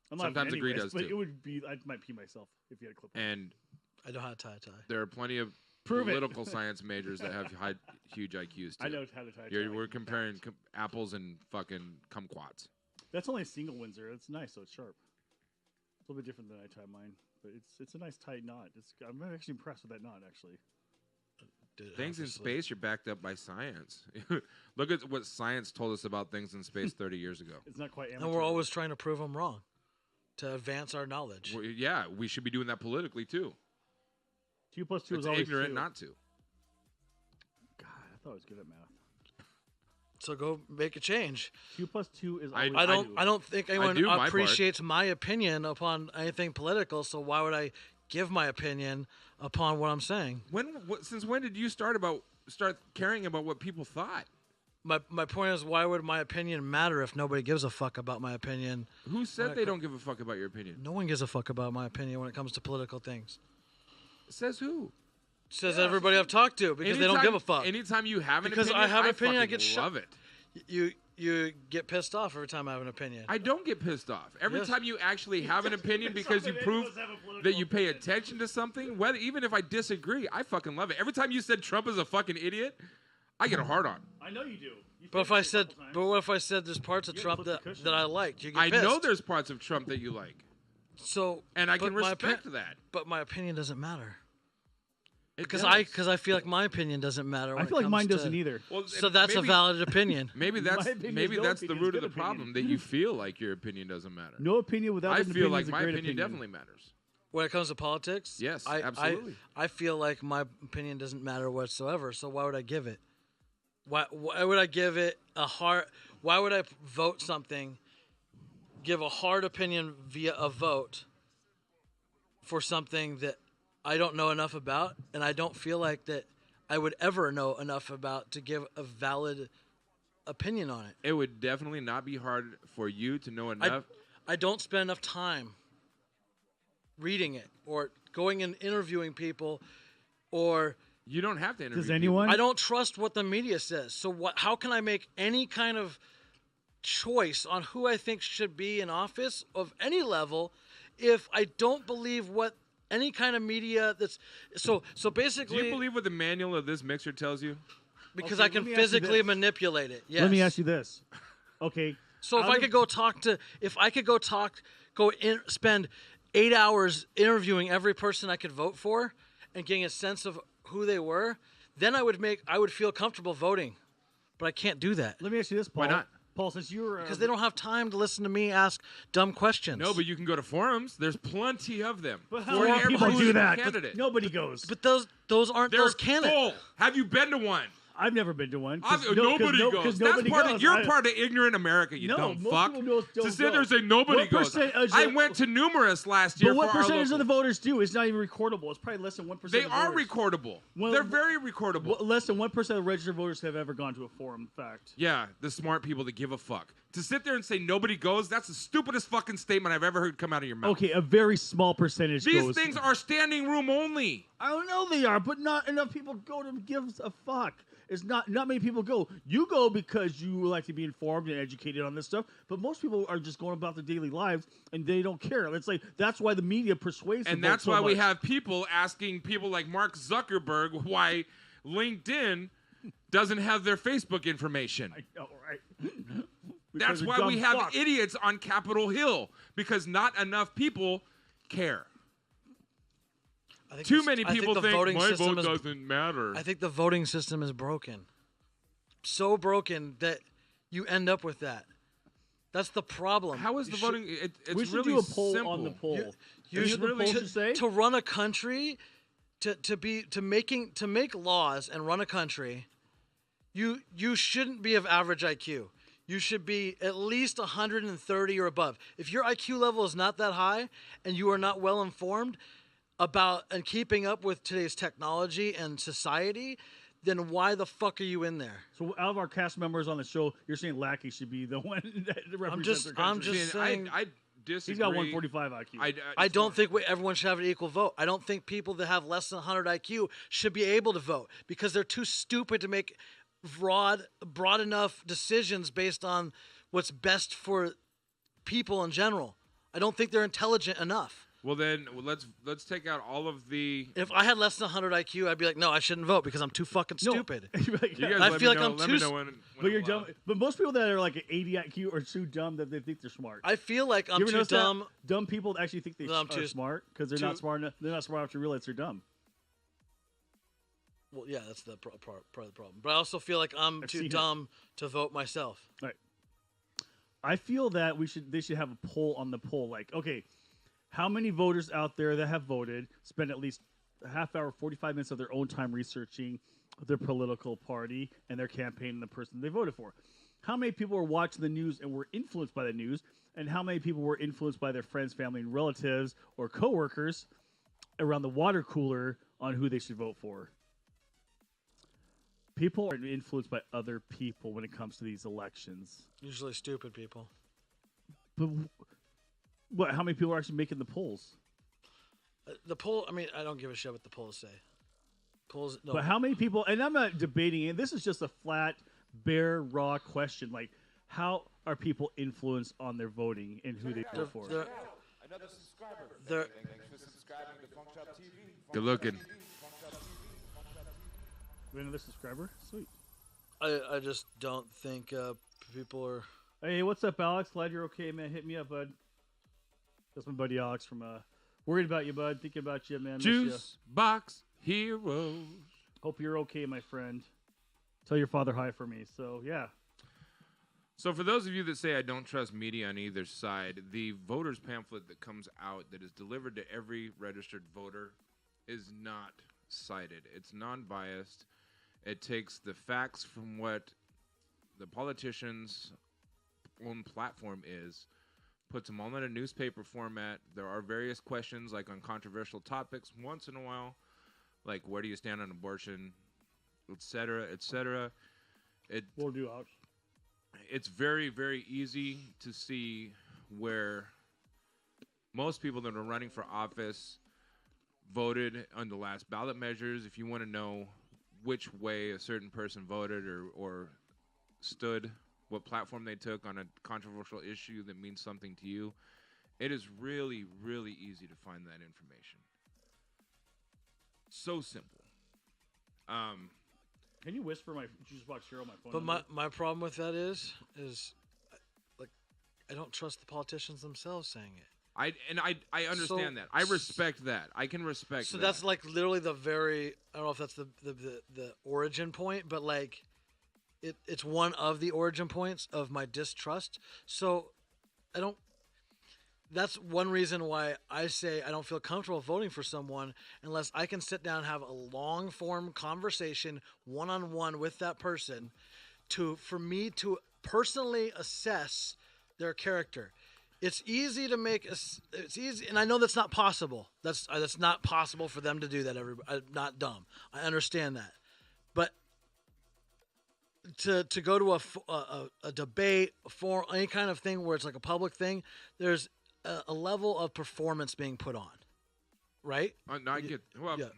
I'm Sometimes laughing agree anyways, does but too. it would be. I might pee myself if you had a clip on. And I know how to tie a tie. there are plenty of Prove it. political science majors that have huge IQs too. I know how to tie a tie. We're comparing apples and fucking kumquats. That's only a single Windsor. It's nice, so it's sharp. It's a little bit different than I tie mine, but it's a nice tight knot. I'm actually impressed with that knot, actually. Things in obviously. space are backed up by science. Look at what science told us about things in space 30 years ago. It's not quite. And we're always trying to prove them wrong, to advance our knowledge. Yeah, we should be doing that politically too. 2 plus 2 It's is always ignorant 2. not to. God, I thought I was good at math. So go make a change. 2 plus 2 is I- always I don't think anyone do my part. appreciates my opinion upon anything political. So why would I give my opinion upon what I'm saying? Since when did you start caring about what people thought? My point is, why would my opinion matter if nobody gives a fuck about my opinion? Who said they don't give a fuck about your opinion? No one gives a fuck about my opinion when it comes to political things. Says who? Says everybody I've talked to because they don't give a fuck. Anytime you have an Because opinion, I have an opinion, I fucking get love it. You get pissed off every time I have an opinion. I don't get pissed off. Every Yes. time you actually have an opinion because you prove that you pay attention to something, even if I disagree, I fucking love it. Every time you said Trump is a fucking idiot, I get a hard on. I know you do. But if I said, what if I said there's parts of You Trump gotta flip the that cushion. I liked? You get I pissed. know there's parts of Trump that you like, So and I but can my respect that. But my opinion doesn't matter It because does. I feel like my opinion doesn't matter. When I it feel like comes mine to- doesn't either. Well, So that's a maybe- valid opinion. Maybe My that's opinion maybe is no that's the opinion, root it's of the good opinion. problem, that you feel like your opinion doesn't matter. No opinion without I an feel opinion like is a my great opinion definitely matters. When it comes to politics, Yes, I absolutely. I feel like my opinion doesn't matter whatsoever. So why would I give it? Why would I give it a hard? Why would I vote something? Give a hard opinion via a vote for something that I don't know enough about, and I don't feel like that I would ever know enough about to give a valid opinion on it. It would definitely not be hard for you to know enough. I don't spend enough time reading it or going and interviewing people, or You don't have to interview. Does people. anyone? I don't trust what the media says. So what? How can I make any kind of choice on who I think should be in office of any level if I don't believe what any kind of media that's so Do basically you believe what the manual of this mixer tells you? because Okay, I can let me ask you physically this. manipulate it. Yes. Let me ask you this. Okay. So if out I of- could spend 8 hours interviewing every person I could vote for and getting a sense of who they were, then I would feel comfortable voting. But I can't do that Let me ask you this, Paul. Why not? Paul, since you were because they don't have time to listen to me ask dumb questions. No, but you can go to forums. There's plenty of them. But For how many every people do political that? candidate. Nobody goes. But those aren't They're those candidates. full. Have you been to one? I've never been to one. 'cause Nobody no- goes. 'cause That's nobody part goes. of you're I- part of ignorant America. You No, dumb most fuck. people don't To sit there go. and say nobody What goes. percentage I of- went to numerous last year But what for our percentage of local. the voters do? It's not even recordable. It's probably less than 1%. They of the are voters. recordable. Well, They're very recordable. Well, less than 1% of registered voters have ever gone to a forum. Fact. Yeah, the smart people that give a fuck. To sit there and say nobody goes, that's the stupidest fucking statement I've ever heard come out of your mouth. Okay, a very small percentage These goes. things are standing room only. I don't know they are, but not enough people go to give a fuck. It's not many people go. You go because you like to be informed and educated on this stuff, but most people are just going about their daily lives and they don't care. It's like that's why the media persuades And the vote that's so why we much. have people asking people like Mark Zuckerberg why LinkedIn doesn't have their Facebook information. I know, right? That's Because of why we dumb have fuck. idiots on Capitol Hill, because not enough people care. I think Too this- many I think people the think voting my system vote is- doesn't matter. I think the voting system is broken. So broken that you end up with that. That's the problem. How is the You voting? It's We should really do a poll simple. on the poll. You You know should what the poll to, should say? to run a country, to make laws and run a country, you shouldn't be of average IQ. You should be at least 130 or above. If your IQ level is not that high and you are not well informed about and keeping up with today's technology and society, then why the fuck are you in there? So out of our cast members on the show, you're saying Lackey should be the one that represents I'm our just country. saying- I disagree. He's got 145 IQ. I don't think everyone should have an equal vote. I don't think people that have less than 100 IQ should be able to vote because they're too stupid to make broad enough decisions based on what's best for people in general. I don't think they're intelligent enough. Well, then let's take out all of the. If I had less than 100 IQ, I'd be like, no, I shouldn't vote because I'm too fucking No. stupid. You guys I let feel me like know, I'm let too me know when But you're I'm dumb. allowed. But most people that are like an 80 IQ are too dumb that they think they're smart. I feel like I'm you ever too notice dumb. that? Dumb people actually think they No, I'm are too- smart because they're too- not smart enough. They're not smart enough to realize they're dumb. Well, yeah, that's the part of the problem. But I also feel like I'm too dumb to vote myself. All right. I feel that they should have a poll on the poll. Like, okay, how many voters out there that have voted spend at least a half hour, 45 minutes of their own time researching their political party and their campaign and the person they voted for? How many people were watching the news and were influenced by the news? And how many people were influenced by their friends, family, and relatives or coworkers around the water cooler on who they should vote for? People are influenced by other people when it comes to these elections. Usually stupid people. But what? How many people are actually making the polls? The poll, I mean, I don't give a shit what the polls say. Polls, no. But how many people, and I'm not debating it, this is just a flat, bare, raw question. Like, how are people influenced on their voting and who they vote for? Another subscriber. Thanks for subscribing to FunkShop TV. Good looking. Another subscriber? Sweet. I just don't think people are... Hey, what's up, Alex? Glad you're okay, man. Hit me up, bud. That's my buddy Alex from worried about you, bud. Thinking about you, man. Juice Box Heroes. Hope you're okay, my friend. Tell your father hi for me. So, yeah. So for those of you that say I don't trust media on either side, the voters pamphlet that comes out that is delivered to every registered voter is not cited. It's non-biased. It takes the facts from what the politicians' own platform is, puts them all in a newspaper format. There are various questions, like on controversial topics, once in a while, like where do you stand on abortion, etc., etc. We'll do out. It's very, very easy to see where most people that are running for office voted on the last ballot measures. If you want to know which way a certain person voted or stood, what platform they took on a controversial issue that means something to you, it is really, really easy to find that information. So simple. Can you whisper my juice box hero on my phone? But my problem with that is like I don't trust the politicians themselves saying it. I understand that. I respect that. I can respect that. So that's like literally the very, I don't know if that's the origin point, but like it's one of the origin points of my distrust. So that's one reason why I say I don't feel comfortable voting for someone unless I can sit down and have a long form conversation one-on-one with that person for me to personally assess their character. It's easy to make it's easy, and I know that's not possible. That's not possible for them to do that. I'm not dumb. I understand that, but to go to a debate for any kind of thing where it's like a public thing, there's a level of performance being put on, right? I get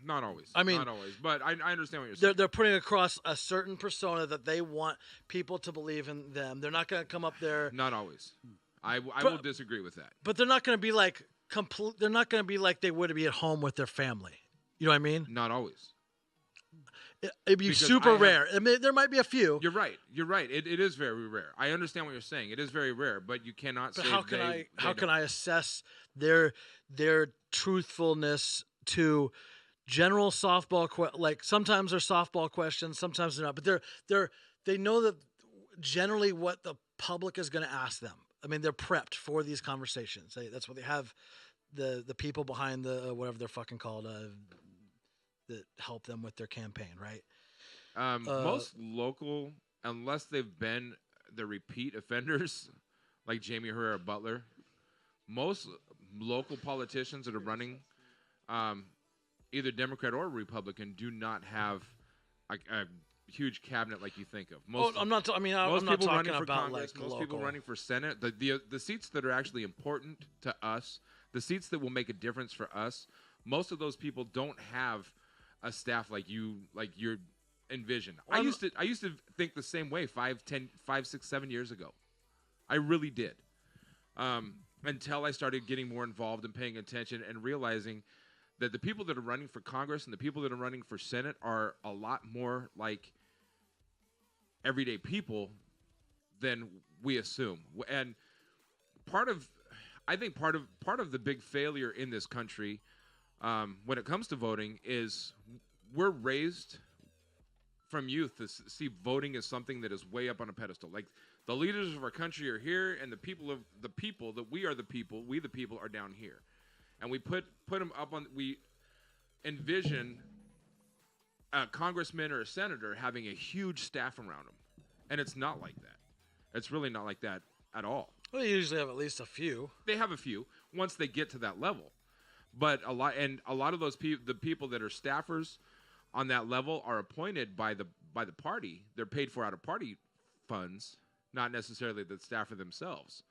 not always. I mean, not always, but I understand what you're saying. They're putting across a certain persona that they want people to believe in them. They're not going to come up there. Not always. I will disagree with that. But they're not going to be like they're not going to be like they would be at home with their family. You know what I mean? Not always. It'd be super rare. I mean, there might be a few. You're right. It is very rare. I understand what you're saying. It is very rare, but you cannot say how can I assess their truthfulness to general softball like sometimes they're softball questions, sometimes they're not. But they know that generally what the public is going to ask them. I mean, they're prepped for these conversations. That's what they have. The people behind the whatever they're fucking called that help them with their campaign, right? Most local, unless they've been the repeat offenders, like Jamie Herrera Butler, most local politicians that are running, either Democrat or Republican, do not have a huge cabinet like you think of. I'm not talking about Congress, like most local. people running for Senate. The seats that are actually important to us, the seats that will make a difference for us, most of those people don't have a staff like you're envision. I used to think the same way 5, 6, 7 years ago. I really did. Until I started getting more involved and paying attention and realizing that the people that are running for Congress and the people that are running for Senate are a lot more like everyday people than we assume. And I think part of the big failure in this country when it comes to voting is we're raised from youth to see voting as something that is way up on a pedestal. Like the leaders of our country are here, and we the people are down here, and we put them up on. We envision a congressman or a senator having a huge staff around them, and it's not like that. It's really not like that at all. Well, they usually have at least a few. They have a few once they get to that level, but a lot of those the people that are staffers on that level are appointed by the party. They're paid for out of party funds, not necessarily the staffer themselves.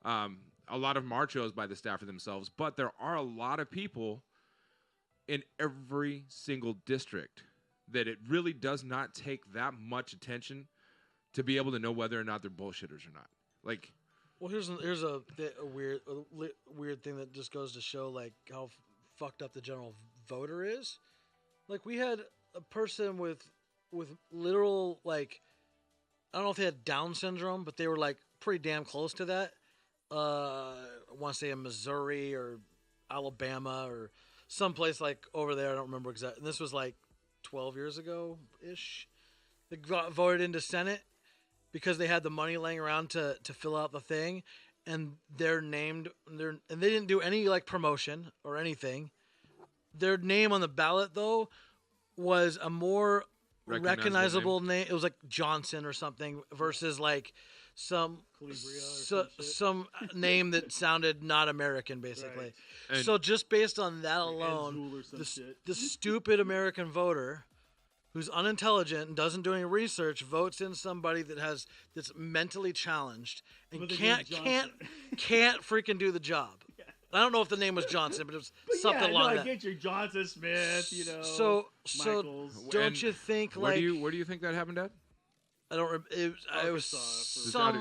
A lot of them are chosen by the staffer themselves, but there are a lot of people in every single district that it really does not take that much attention to be able to know whether or not they're bullshitters or not. Like, well, here's a weird thing that just goes to show like how fucked up the general voter is. Like we had a person with literal like, I don't know if they had Down syndrome, but they were like pretty damn close to that. I want to say in Missouri or Alabama or someplace like over there. I don't remember exactly. And this was like 12 years ago ish. They got voted into Senate because they had the money laying around to fill out the thing, and and they didn't do any like promotion or anything. Their name on the ballot though was a more recognizable name. It was like Johnson or something versus like some name that sounded not American, basically. Right. So just based on that alone, the stupid American voter who's unintelligent and doesn't do any research votes in somebody that's mentally challenged and can't freaking do the job. Yeah. I don't know if the name was Johnson, but it was something along that. I get your Johnson Smith, So don't you think where do you think that happened at? I don't. It was just out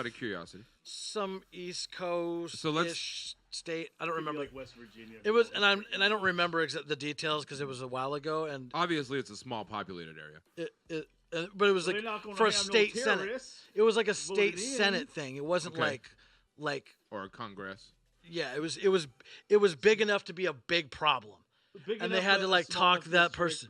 of curiosity. Some East Coast state. I don't remember. Like West Virginia. It was, and I don't remember the details because it was a while ago. And obviously, it's a small populated area. But it was like for a state senate. It was like a state senate thing. It wasn't like or a Congress. Yeah, it was big enough to be a big problem. And they had to like talk that person.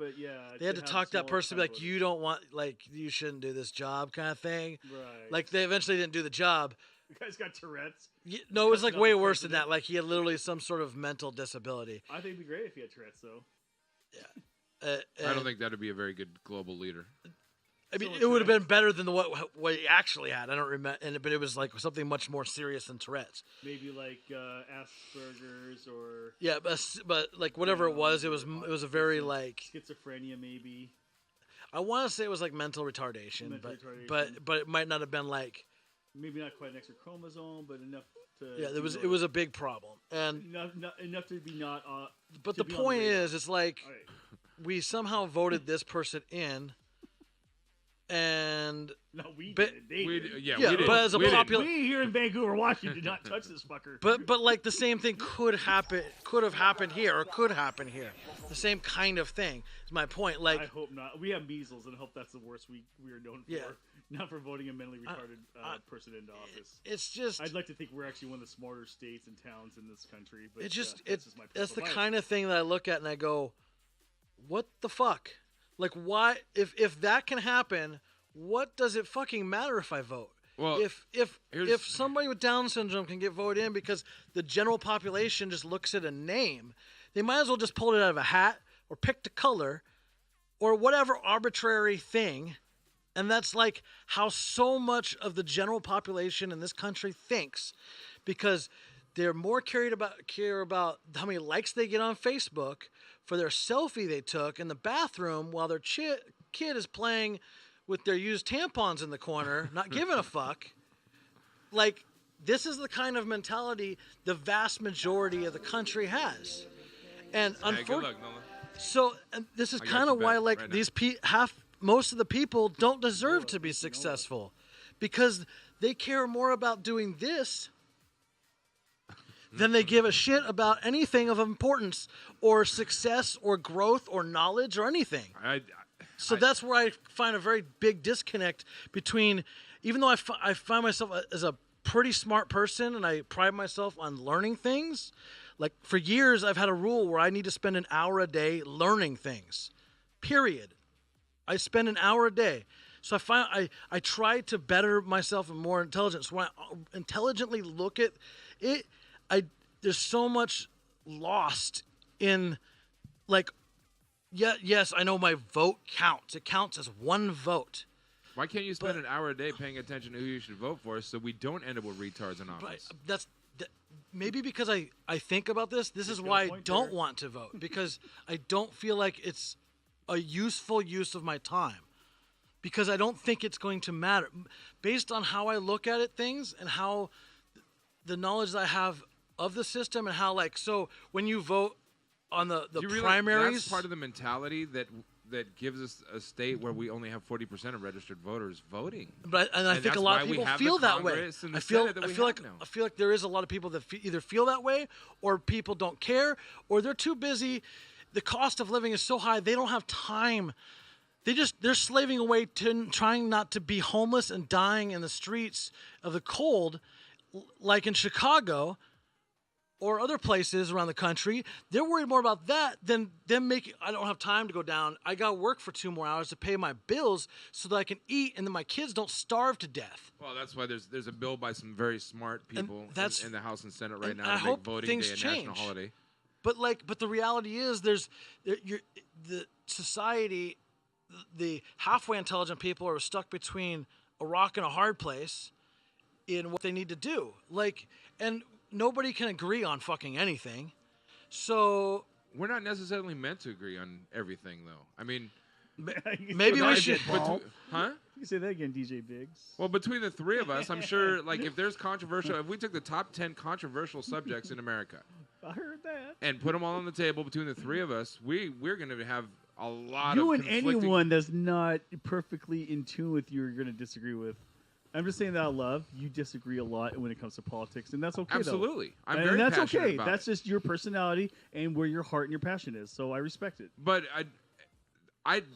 They had to talk that person to be like, you don't want, like, you shouldn't do this job kind of thing. Right. Like they eventually didn't do the job. The guy's got Tourette's. No, it was like way worse than that. Like he had literally some sort of mental disability. I think it'd be great if he had Tourette's though. Yeah. I don't think that'd be a very good global leader. I mean, it would have been better than what he actually had. I don't remember, but it was like something much more serious than Tourette's. Maybe like Asperger's or but like whatever it was a very like schizophrenia maybe. I want to say it was like mental retardation, but it might not have been like maybe not quite an extra chromosome, but enough to it was a big problem and enough to be not. But the point is, it's like we somehow voted this person in. And no, we did. We did. But as a popular, we here in Vancouver, Washington, did not touch this fucker. But like the same thing could have happened here, or could happen here. The same kind of thing is my point. Like I hope not. We have measles, and I hope that's the worst we are known for. Not for voting a mentally retarded person into office. It's just I'd like to think we're actually one of the smarter states and towns in this country. But that's the kind of thing that I look at and I go, what the fuck? Like, why? If that can happen, what does it fucking matter if I vote? Well, if somebody with Down syndrome can get voted in because the general population just looks at a name, they might as well just pull it out of a hat or pick the color or whatever arbitrary thing. And that's like how so much of the general population in this country thinks, because they're more care about how many likes they get on Facebook for their selfie they took in the bathroom while their kid is playing with their used tampons in the corner, not giving a fuck. Like, this is the kind of mentality the vast majority of the country has. And unfortunately, and this is kind of why, like, right most of the people don't deserve to be successful, because they care more about doing this than they give a shit about anything of importance or success or growth or knowledge or anything. So that's where I find a very big disconnect between, even though I find myself as a pretty smart person and I pride myself on learning things, like for years I've had a rule where I need to spend an hour a day learning things, period. I spend an hour a day. So I try to better myself and more intelligent. So when I intelligently look at it, there's so much lost in, like, yes, I know my vote counts. It counts as one vote. Why can't you spend an hour a day paying attention to who you should vote for so we don't end up with retards in office? Maybe because I think about this. This is why I don't want to vote, because I don't feel like it's a useful use of my time, because I don't think it's going to matter. Based on how I look at things and how the knowledge that I have of the system and how, like, so when you vote on the primaries. That's part of the mentality that gives us a state where we only have 40% of registered voters voting. But I think a lot of people feel that way. I feel like there is a lot of people that either feel that way, or people don't care, or they're too busy. The cost of living is so high, they don't have time. They're slaving away to trying not to be homeless and dying in the streets of the cold, like in Chicago or other places around the country. They're worried more about that than them making. I don't have time to go down. I got to work for 2 more hours to pay my bills so that I can eat, and then my kids don't starve to death. Well, that's why there's a bill by some very smart people in the House and Senate right now I to make hope voting things day a change. national holiday. But the reality is, the society, the halfway intelligent people are stuck between a rock and a hard place in what they need to do. And nobody can agree on fucking anything. So we're not necessarily meant to agree on everything, though. I mean, maybe we should. Huh? You say that again, DJ Biggz. Well, between the three of us, I'm sure, like, if there's controversial, if we took the top 10 controversial subjects in America, I heard that, and put them all on the table between the three of us, we're going to have a lot you of and anyone that's not perfectly in tune with you are going to disagree with. I'm just saying that out loud. You disagree a lot when it comes to politics, and that's okay. Absolutely, though. I'm very that's passionate okay. about That's it. just your personality and where your heart and your passion is. So I respect it. But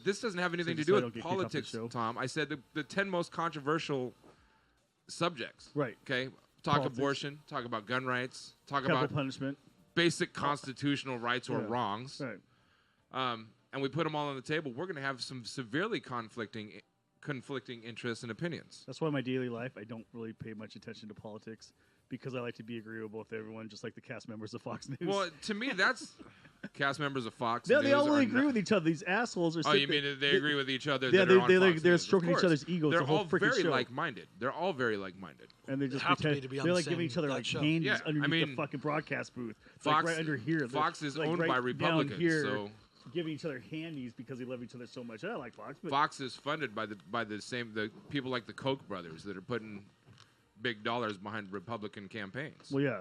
this doesn't have anything to do with politics, Tom. I said the 10 most controversial subjects. Right. Okay. Talk abortion. Talk about gun rights. Talk Capital about punishment. Basic constitutional rights or wrongs. Right. And we put them all on the table. We're going to have some severely conflicting interests and opinions. That's why in my daily life I don't really pay much attention to politics, because I like to be agreeable with everyone, just like the cast members of Fox News. Well, to me, that's cast members of Fox News. They all really agree with each other. These assholes are. Oh, you mean they agree with each other? Yeah, they're stroking each other's egos. They're the whole all very show. like-minded. They're all very like-minded. And they just have to be on they're the like giving each other like candies underneath the fucking broadcast booth. Fox, like right under here. Fox is like owned right by Republicans, here, so giving each other handies because they love each other so much. I like Fox. But Fox is funded by the people like the Koch brothers that are putting big dollars behind Republican campaigns. Well, yeah.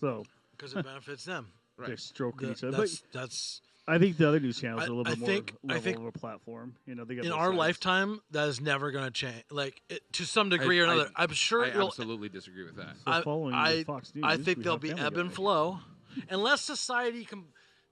So because it benefits them. Right. They're stroking each other. That's. I think the other news channels are a little bit more level of a platform. You know, they got in our lifetime, that is never going to change. Like to some degree or another. I'm sure I absolutely disagree with that. So following Fox News, I think there'll be ebb and flow, unless society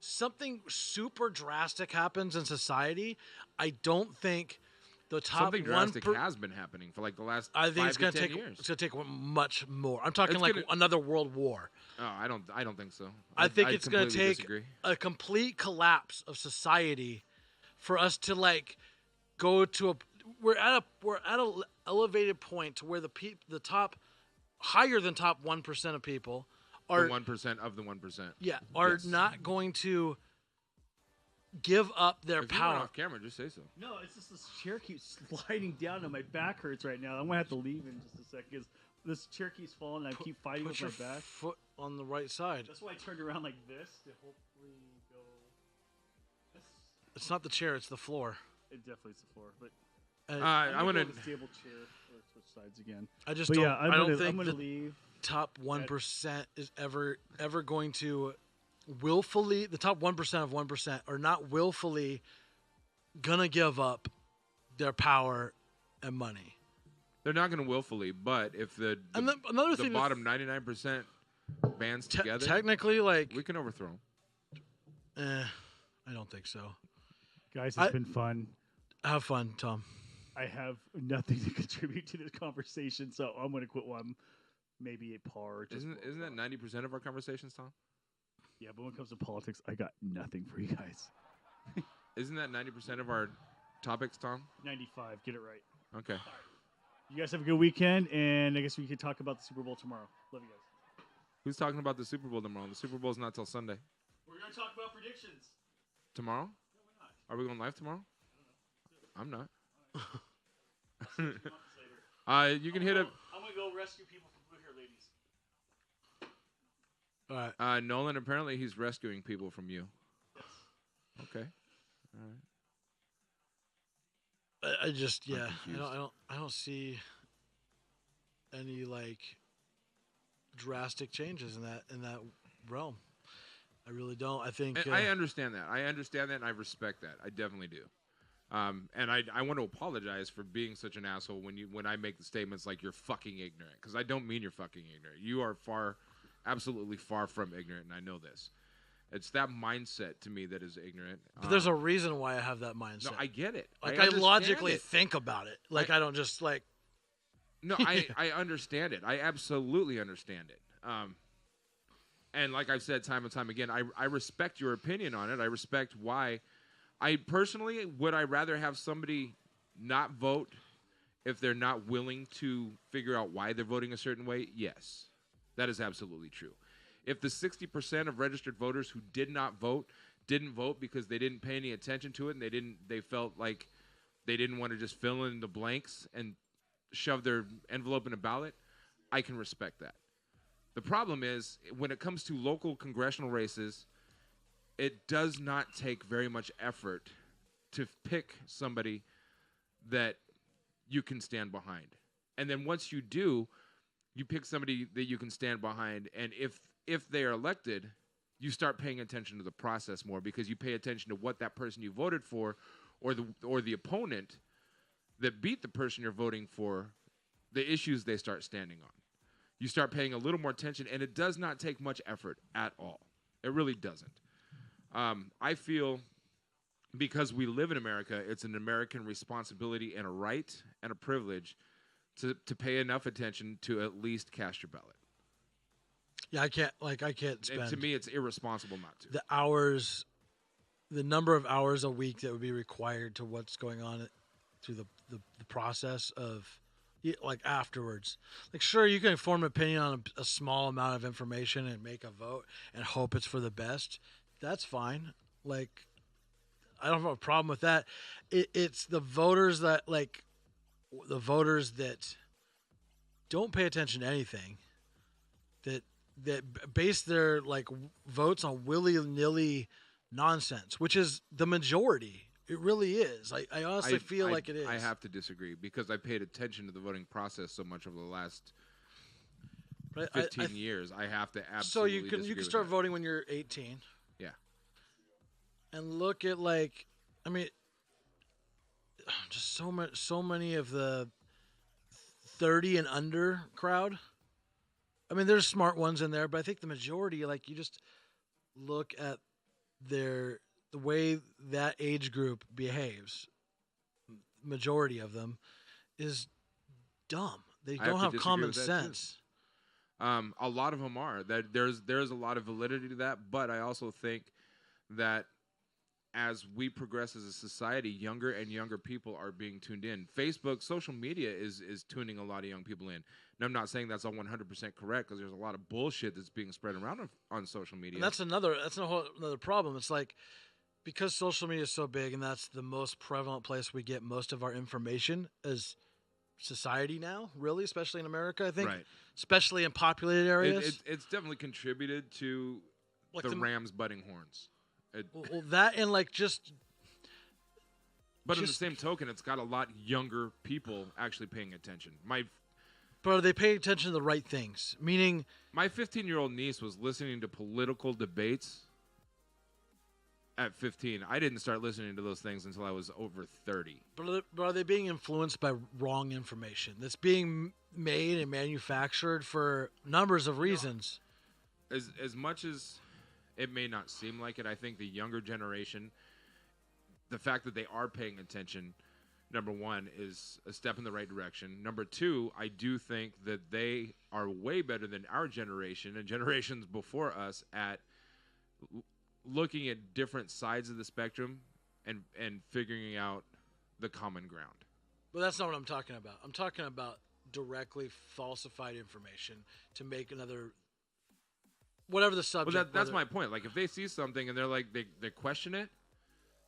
something super drastic happens in society. I don't think the top something drastic has been happening for like the last. I think 5 it's going to to 10 take. years. It's going to take much more. I'm talking another world war. Oh, I don't think so. I think it's going to take disagree. a complete collapse of society for us to go to we're at a elevated point to where the top higher than top 1% of people are the 1% of the 1%. Yeah, are not going to give up their if power. You went off camera, just say so. No, it's just this chair keeps sliding down and my back hurts right now. I'm gonna have to leave in just a second because this chair keeps falling and I keep fighting with my back. Foot on the right side. That's why I turned around like this to hopefully go. It's not the chair; it's the floor. It definitely is the floor, but I'm gonna go to the stable chair. Let's switch sides again. I just but don't. Yeah, I don't think I'm gonna leave. Top 1% is ever going to willfully. The top 1% of 1% are not willfully gonna give up their power and money. They're not going to willfully, but if the bottom 99% bands together, technically, we can overthrow them. I don't think so. Guys, it's been fun. Have fun, Tom. I have nothing to contribute to this conversation, so I'm going to quit while I'm maybe a par. Isn't that 90% of our conversations, Tom? Yeah, but when it comes to politics, I got nothing for you guys. Isn't that 90% of our topics, Tom? 95. Get it right. Okay. You guys have a good weekend, and I guess we could talk about the Super Bowl tomorrow. Love you guys. Who's talking about the Super Bowl tomorrow? The Super Bowl's not till Sunday. We're going to talk about predictions. Tomorrow? No, we're not. Are we going live tomorrow? I'm not. You can hit up. I'm going to go rescue people from blue hair ladies. All right. Nolan, apparently he's rescuing people from you. Yes. Okay. All right. I just I'm yeah. confused. I don't see any like drastic changes in that realm. I really don't. I think And I understand that. I understand that, and I respect that. I definitely do. And I want to apologize for being such an asshole when I make the statements like you're fucking ignorant, because I don't mean you're fucking ignorant. You are absolutely far from ignorant, and I know this. It's that mindset to me that is ignorant. But there's a reason why I have that mindset. No, I get it. Like I I understand logically it. think about it. Like I don't just like. No, I understand it. I absolutely understand it. And like I've said time and time again, I respect your opinion on it. I respect why. I personally, would I rather have somebody not vote if they're not willing to figure out why they're voting a certain way? Yes, that is absolutely true. If the 60% of registered voters who did not vote didn't vote because they didn't pay any attention to it and they felt like they didn't want to just fill in the blanks and shove their envelope in a ballot, I can respect that. The problem is when it comes to local congressional races, it does not take very much effort to pick somebody that you can stand behind. And then once you do, you pick somebody that you can stand behind, and if they are elected, you start paying attention to the process more because you pay attention to what that person you voted for or the opponent that beat the person you're voting for, the issues they start standing on. You start paying a little more attention, and it does not take much effort at all. It really doesn't. I feel because we live in America, it's an American responsibility and a right and a privilege to pay enough attention to at least cast your ballot. Yeah, I can't spend. And to me, it's irresponsible not to. The number of hours a week that would be required to what's going on through the process of like afterwards. Like, sure, you can form an opinion on a small amount of information and make a vote and hope it's for the best. That's fine. Like, I don't have a problem with that. It's the voters that don't pay attention to anything, that base their like votes on willy-nilly nonsense, which is the majority. It really is. I honestly feel like it is. I have to disagree because I paid attention to the voting process so much over the last 15 years. I have to absolutely. So you can start voting when you're 18. Yeah. And look at just so many of the 30 and under crowd. I mean, there's smart ones in there, but I think the majority, like, you just look at the way that age group behaves. Majority of them is dumb. They don't have common sense. A lot of them are. There's a lot of validity to that, but I also think that as we progress as a society, younger and younger people are being tuned in. Facebook, social media is tuning a lot of young people in. And I'm not saying that's all 100% correct because there's a lot of bullshit that's being spread around on social media. And that's a whole another problem. It's like, because social media is so big and that's the most prevalent place we get most of our information as society now, really, especially in America, I think. Right. Especially in populated areas. It's definitely contributed to Like the Rams butting horns. Well, that and like just. But in the same token, it's got a lot younger people actually paying attention. But are they paying attention to the right things? Meaning, my 15-year-old niece was listening to political debates at 15. I didn't start listening to those things until I was over 30. But are they being influenced by wrong information that's being made and manufactured for numbers of reasons? As much as it may not seem like it, I think the younger generation, the fact that they are paying attention, number one, is a step in the right direction. Number two, I do think that they are way better than our generation and generations before us at looking at different sides of the spectrum and figuring out the common ground. But that's not what I'm talking about. I'm talking about directly falsified information to make another, whatever the subject. Well, that's my point. Like, if they see something and they're like, they question it,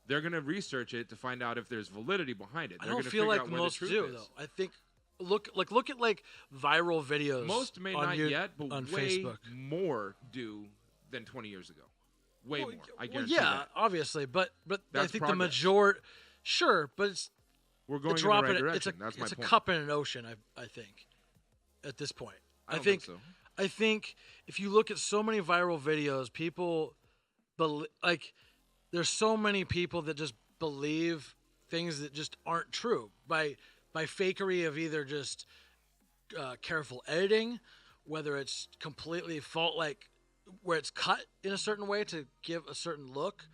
they're going to research it to find out if there's validity behind it. I don't feel like most do, though. I think look at viral videos. Most may on not yet, but on way Facebook. more do than 20 years ago. Way more. I guarantee yeah, that. obviously, but I That's think progress. the majority, sure, but We're going it's in the right direction. That's my it's point. a cup in an ocean. I think at this point, I don't think so. I think if you look at so many viral videos, people there's so many people that just believe things that just aren't true by fakery of either just careful editing, whether it's completely where it's cut in a certain way to give a certain look,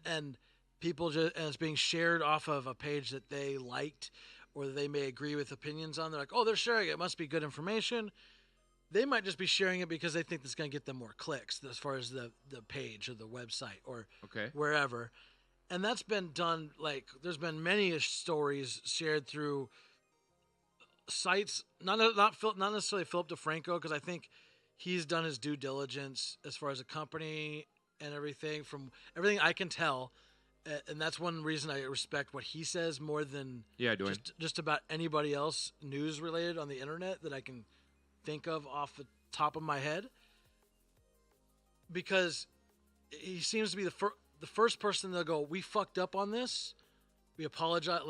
and people and it's being shared off of a page that they liked or that they may agree with opinions on. They're like, oh, they're sharing it. It must be good information. They might just be sharing it because they think it's going to get them more clicks as far as the page or the website or wherever. And that's been done, there's been many stories shared through sites, not necessarily Philip DeFranco, because I think he's done his due diligence as far as a company and everything, from everything I can tell. And that's one reason I respect what he says more than Duane. just about anybody else news related on the internet that I can think of off the top of my head, because he seems to be the first person they'll go, we fucked up on this, we apologize,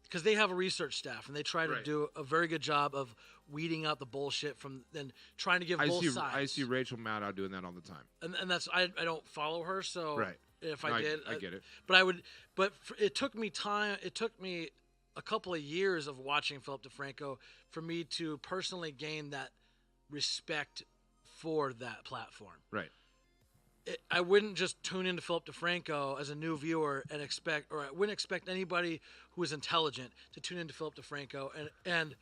because they have a research staff and they try to do a very good job of weeding out the bullshit from then trying to give both sides. I see Rachel Maddow doing that all the time, and that's I don't follow her, so if I did, I get it. But it took me time. It took me a couple of years of watching Philip DeFranco for me to personally gain that respect for that platform. Right. I wouldn't just tune into Philip DeFranco as a new viewer and I wouldn't expect anybody who is intelligent to tune into Philip DeFranco and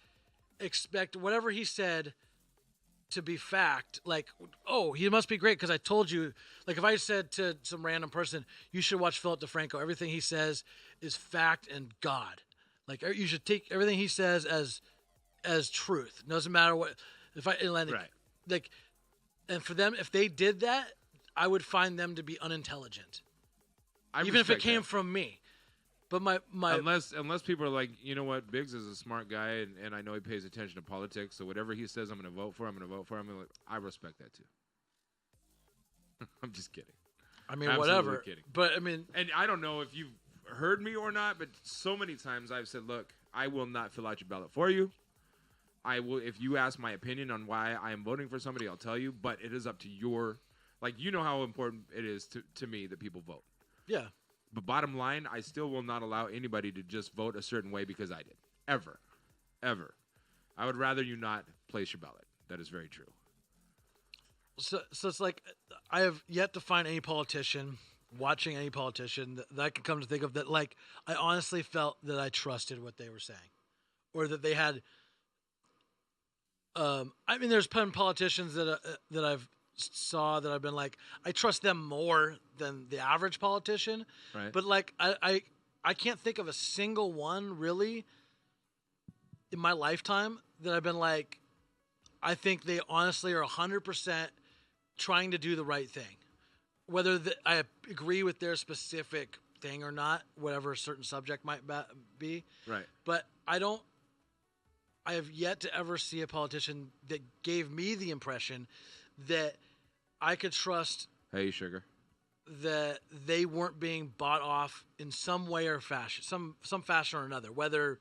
expect whatever he said to be fact. Like, oh, he must be great because I told you. Like, if I said to some random person, you should watch Philip DeFranco, everything he says is fact and God. Like, you should take everything he says as truth. Doesn't matter what. And for them, if they did that, I would find them to be unintelligent, even if it came from me. But my unless people are like, you know what, Biggz is a smart guy, and I know he pays attention to politics, so whatever he says, I'm going to vote for. I respect that too. I'm just kidding. I mean, Absolutely whatever. Kidding. But I mean, and I don't know if you've heard me or not, but so many times I've said, look, I will not fill out your ballot for you. I will, if you ask my opinion on why I am voting for somebody, I'll tell you. But it is up to your, you know how important it is to me that people vote. Yeah. But bottom line, I still will not allow anybody to just vote a certain way because I did. Ever. I would rather you not place your ballot. That is very true. So it's like, I have yet to find any politician, watching any politician that I can come to think of that, I honestly felt that I trusted what they were saying. Or that they had, there's been politicians that I've saw that I've been like, I trust them more than the average politician. Right. But I can't think of a single one really in my lifetime that I've been like, I think they honestly are 100% trying to do the right thing. Whether I agree with their specific thing or not, whatever a certain subject might be. Right. But I have yet to ever see a politician that gave me the impression that I could trust. Hey, sugar. That they weren't being bought off in some way or fashion, some fashion or another. Whether,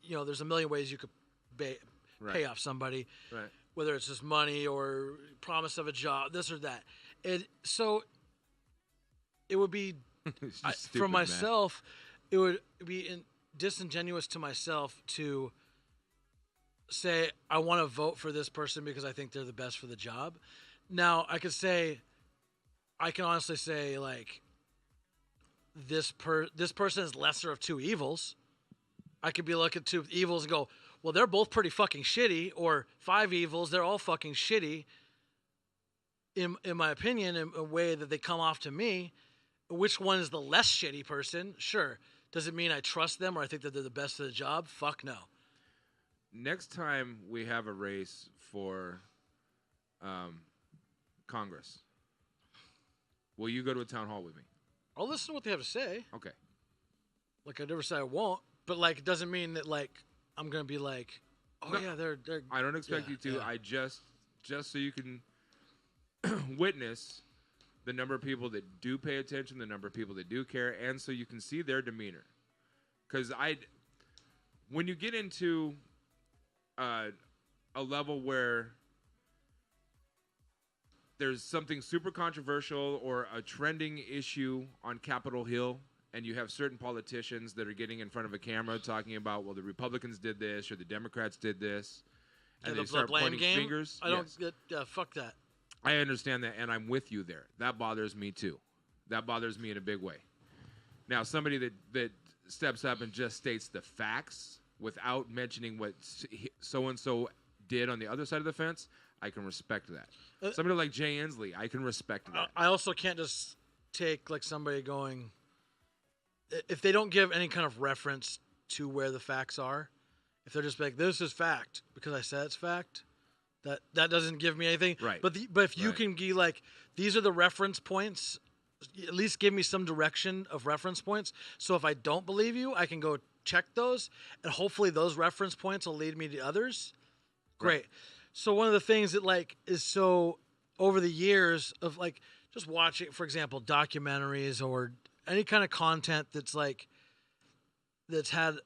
there's a million ways you could pay off somebody. Right. Whether it's just money or promise of a job, this or that. So it would be, for myself, it would be disingenuous to myself to say, I want to vote for this person because I think they're the best for the job. Now, I can honestly say, this person is lesser of two evils. I could be looking at two evils and go, well, they're both pretty fucking shitty, or five evils, they're all fucking shitty. In my opinion, in a way that they come off to me, which one is the less shitty person? Sure. Does it mean I trust them or I think that they're the best at the job? Fuck no. Next time we have a race for Congress, will you go to a town hall with me? I'll listen to what they have to say. Okay. Like, I never say I won't, but, like, it doesn't mean that, like, I'm going to be like, oh, No, yeah, they're I don't expect you to. yeah. I just so you can witness the number of people that do pay attention, the number of people that do care, and so you can see their demeanor. Because when you get into a level where there's something super controversial or a trending issue on Capitol Hill, and you have certain politicians that are getting in front of a camera talking about, well, the Republicans did this or the Democrats did this, and they start pointing fingers. I don't get fuck that. I understand that, and I'm with you there. That bothers me too. That bothers me in a big way. Now, somebody that steps up and just states the facts without mentioning what so-and-so did on the other side of the fence, I can respect that. Somebody like Jay Inslee, I can respect that. I also can't just take, like, somebody going, if they don't give any kind of reference to where the facts are, if they're just like, this is fact because I said it's fact, that doesn't give me anything. Right. But if you can be like, these are the reference points, at least give me some direction of reference points. So if I don't believe you, I can go check those, and hopefully those reference points will lead me to others. Great. Right. So one of the things that, like, is so over the years of, like, just watching, for example, documentaries or any kind of content that's like, that's had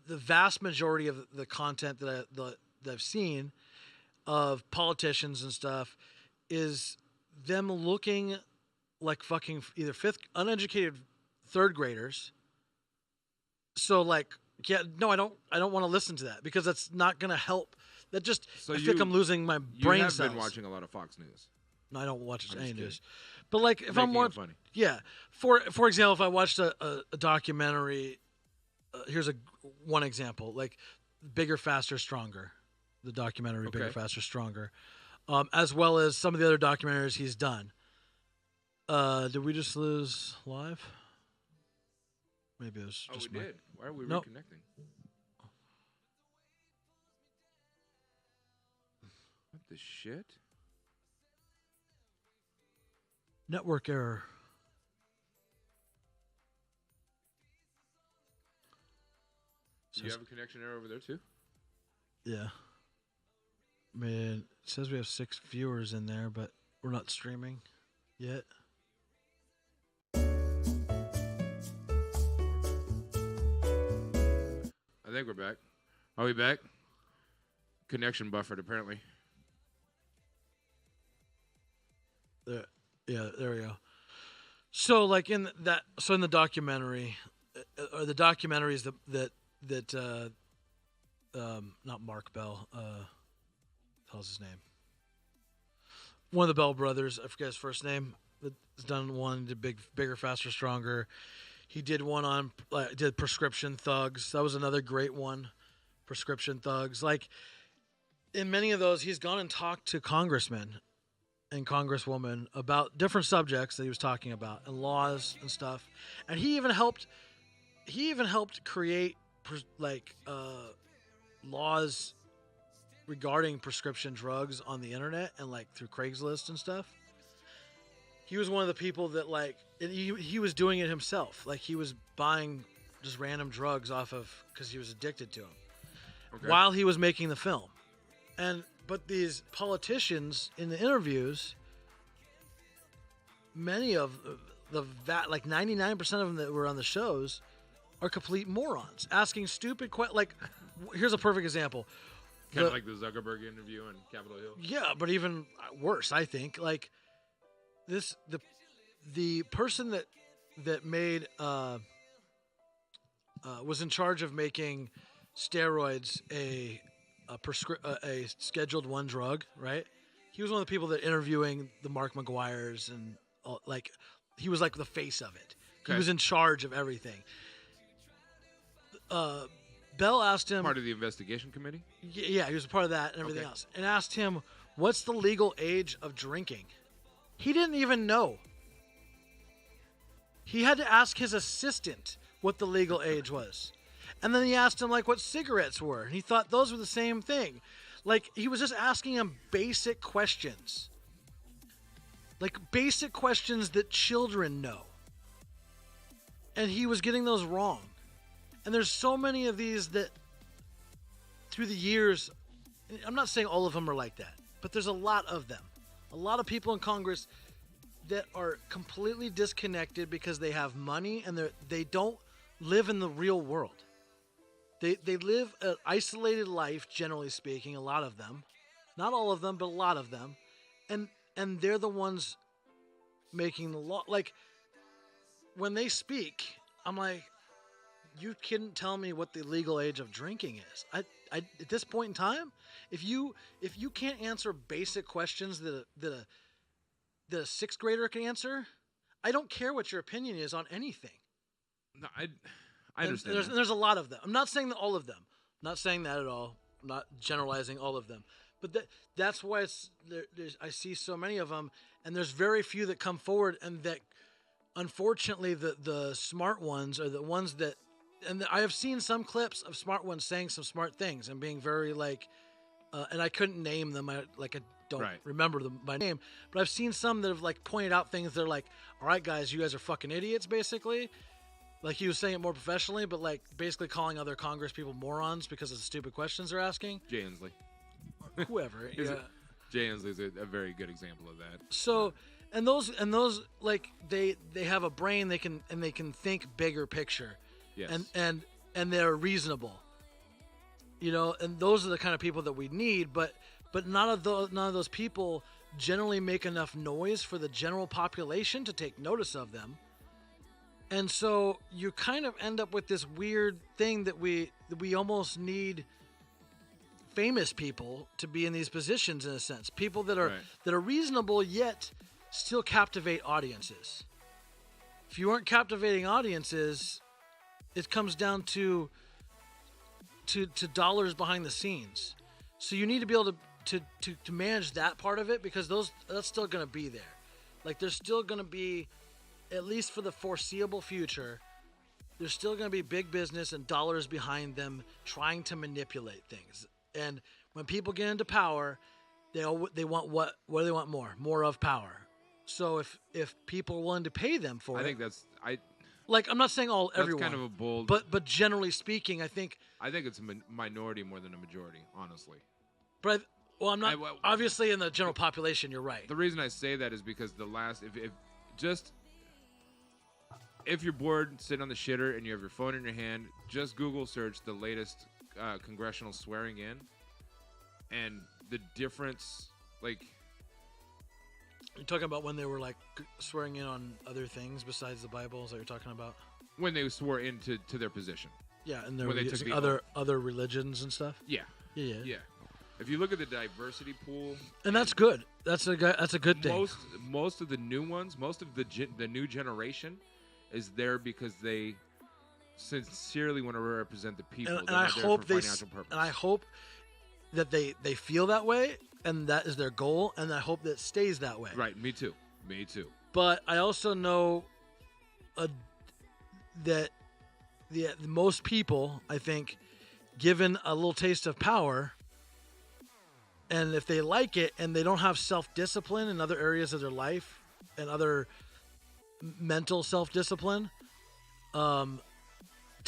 the vast majority of the content that I've seen of politicians and stuff is them looking like fucking either uneducated third graders. So, like, yeah, no, I don't want to listen to that because that's not going to help. That just, I think I'm losing my brain cells. You have been watching a lot of Fox News. No, I don't watch any news. But, like, if I'm watching, funny. Yeah. For example, if I watched a documentary, here's one example, like Bigger, Faster, Stronger, the documentary Bigger, Faster, Stronger, as well as some of the other documentaries he's done. Did we just lose live? Maybe it was just we did. Why are we Nope. reconnecting? What the shit? Network error. Do you have a connection error over there too? Yeah. Man, it says we have 6 viewers in there, but we're not streaming yet. I think we're back. Are we back? Connection buffered, apparently. Yeah, there we go. So, like, in the documentary, or the documentaries that not Mark Bell, how's his name? One of the Bell brothers, I forget his first name, has done one, did Bigger, Faster, Stronger. He did one on, did Prescription Thugs. That was another great one, Prescription Thugs. Like, in many of those, he's gone and talked to congressmen and congresswomen about different subjects that he was talking about and laws and stuff. And he even helped create laws regarding prescription drugs on the internet and, like, through Craigslist and stuff. He was one of the people that, like, and he was doing it himself. Like, he was buying just random drugs off of, because he was addicted to them while he was making the film. But these politicians in the interviews, many of like 99% of them that were on the shows are complete morons, asking stupid questions. Like, here's a perfect example. Kind of like the Zuckerberg interview on Capitol Hill. Yeah, but even worse, I think. Like, the person that made was in charge of making steroids a Scheduled 1 drug, right? He was one of the people that interviewing the Mark McGuires and like, he was like the face of it. Okay. He was in charge of everything. Bell asked him, part of the investigation committee. Yeah, he was a part of that and everything else, and asked him, "What's the legal age of drinking?" He didn't even know. He had to ask his assistant, what the legal age was. And then he asked him like what cigarettes were, and he thought those were the same thing. Like he was just asking him basic questions. Like basic questions that children know. And he was getting those wrong. And there's so many of these that through the years, I'm not saying all of them are like that, but there's a lot of them. A lot of people in Congress that are completely disconnected because they have money and they don't live in the real world. They live an isolated life, generally speaking, a lot of them. Not all of them, but a lot of them. And they're the ones making the law. Like, when they speak, I'm like, you couldn't tell me what the legal age of drinking is. I at this point in time, if you can't answer basic questions that a sixth grader can answer, I don't care what your opinion is on anything. No, I understand. There's a lot of them. I'm not saying that all of them. I'm not saying that at all. I'm not generalizing all of them. But that's why I see so many of them, and there's very few that come forward, and that unfortunately the smart ones are the ones that, and I have seen some clips of smart ones saying some smart things and being very like, and I couldn't name them. I don't remember them by name, but I've seen some that have like pointed out things that are like, all right, guys, you guys are fucking idiots, basically. Like he was saying it more professionally, but like basically calling other Congress people morons because of the stupid questions they're asking. Jay Inslee. Whoever. Yeah. Jay Inslee is a very good example of that. So, and those like they have a brain, they can think bigger picture. Yes. And they're reasonable. You know, and those are the kind of people that we need, but none of those people generally make enough noise for the general population to take notice of them. And so you kind of end up with this weird thing that we almost need famous people to be in these positions, in a sense. People that are reasonable yet still captivate audiences. If you aren't captivating audiences, it comes down to dollars behind the scenes. So you need to be able to manage that part of it, because that's still going to be there. Like there's still going to be, at least for the foreseeable future, there's still going to be big business and dollars behind them trying to manipulate things. And when people get into power, they want what do they want more? More of power. So if people are willing to pay them for it, I think that's like, I'm not saying everyone. That's kind of a bold. But generally speaking, I think it's a minority more than a majority, honestly. But I'm not obviously in the general population. You're right. The reason I say that is because if you're bored sitting on the shitter and you have your phone in your hand, just Google search the latest congressional swearing in, and the difference, like. You're talking about when they were like swearing in on other things besides the Bible? Is that you're talking about? When they swore into their position. Yeah, and they were using other religions and stuff. Yeah. Yeah. If you look at the diversity pool, and that's good. That's a good thing. Most of the new ones, most of the new generation, is there because they sincerely want to represent the people. And I hope I hope that they feel that way. And that is their goal, and I hope that it stays that way. Right, me too. But I also know that most people, I think, given a little taste of power, and if they like it and they don't have self-discipline in other areas of their life and other mental self-discipline to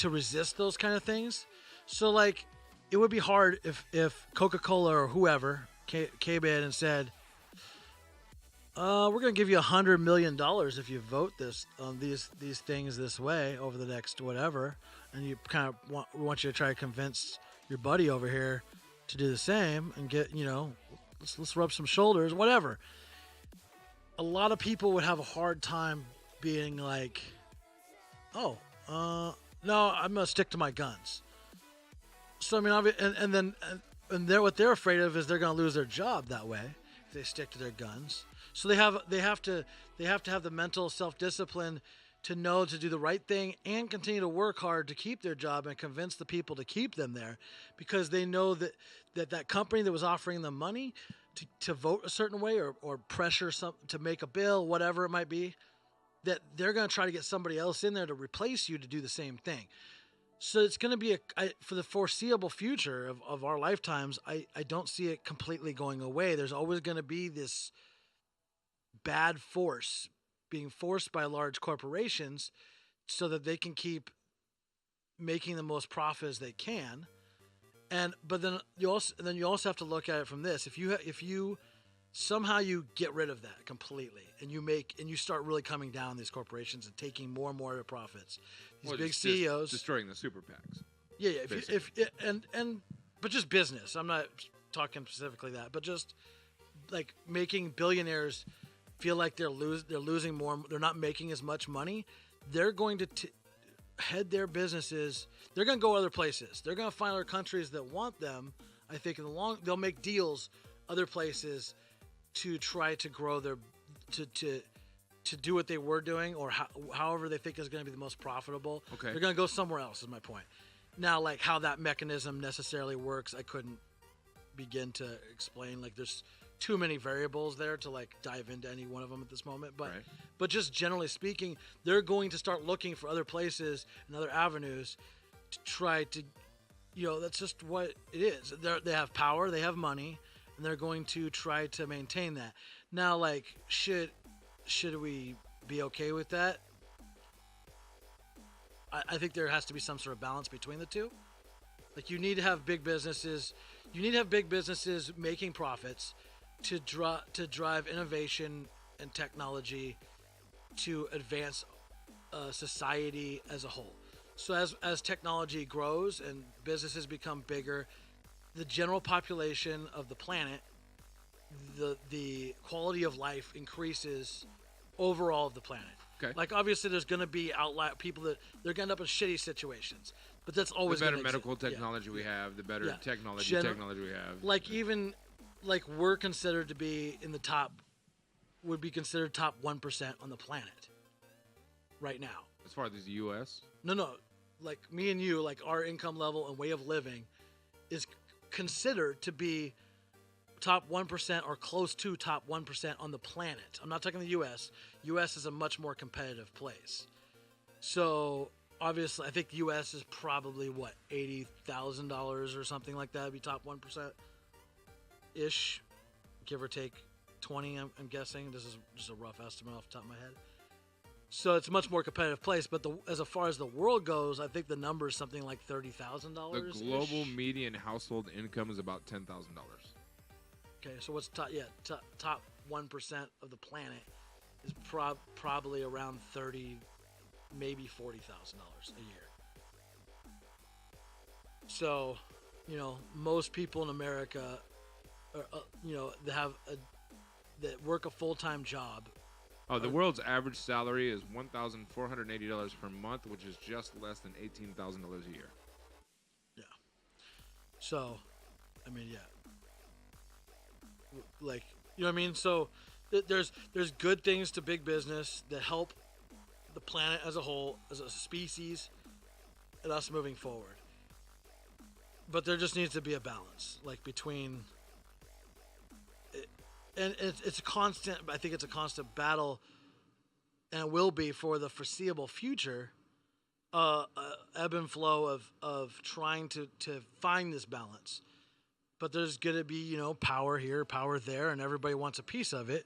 resist those kind of things. So, like, it would be hard if Coca-Cola or whoever came in and said, we're going to give you $100 million if you vote this on these things this way over the next whatever, and you kind of want you to try to convince your buddy over here to do the same and get, let's rub some shoulders, whatever. A lot of people would have a hard time being like, no, I'm going to stick to my guns. So, I mean, and what they're afraid of is they're going to lose their job that way if they stick to their guns. So they have to have the mental self-discipline to know to do the right thing and continue to work hard to keep their job and convince the people to keep them there, because they know that company that was offering them money to vote a certain way or pressure some to make a bill, whatever it might be, that they're going to try to get somebody else in there to replace you to do the same thing. So it's going to be for the foreseeable future of our lifetimes. I don't see it completely going away. There's always going to be this bad force being forced by large corporations so that they can keep making the most profit as they can. But then you also have to look at it from this. If you somehow you get rid of that completely and you start really coming down on these corporations and taking more and more of their profits, these big CEOs destroying the super PACs. Yeah. But just business. I'm not talking specifically that, but just like making billionaires feel like they're losing more. They're not making as much money. They're going to head their businesses. They're going to go other places. They're going to find other countries that want them. I think they'll make deals other places to try to grow their to do what they were doing, or however they think is going to be the most profitable. Okay. They're going to go somewhere else, is my point. Now, like how that mechanism necessarily works, I couldn't begin to explain. Like there's too many variables there to like dive into any one of them at this moment. But just generally speaking, they're going to start looking for other places and other avenues to try to, that's just what it is. They have power, they have money, and they're going to try to maintain that. Now, like, should we be okay with that? I think there has to be some sort of balance between the two. Like, you need to have big businesses. You need to have big businesses making profits to drive innovation and technology to advance society as a whole. So as technology grows and businesses become bigger, the general population of the planet, the quality of life increases overall of the planet. Okay. Like obviously there's going to be people that they're going to end up in shitty situations, but that's always the better gonna medical exist. technology we have, the better technology we have. Like even like we're considered to be in the top, would be considered top 1% on the planet right now. As far as the U.S.? No. Like me and you, like our income level and way of living is considered to be top 1% or close to top 1% on the planet. I'm not talking the U.S. U.S. is a much more competitive place. So obviously, I think the U.S. is probably what, $80,000 or something like that. It'd be top 1%-ish, give or take 20. I'm guessing. This is just a rough estimate off the top of my head. So it's a much more competitive place. But as far as the world goes, I think the number is something like $30,000. The global median household income is about $10,000. Okay, so what's top 1% of the planet is probably around $30,000, maybe $40,000 a year. So, most people in America, that work a full-time job. Oh, the world's average salary is $1,480 per month, which is just less than $18,000 a year. Yeah. So, I mean, yeah. Like, you know what I mean? So there's good things to big business that help the planet as a whole, as a species, and us moving forward. But there just needs to be a balance, like between it, and it's a constant. I think it's a constant battle, and it will be for the foreseeable future. Ebb and flow of trying to find this balance. But there's going to be, power here, power there, and everybody wants a piece of it.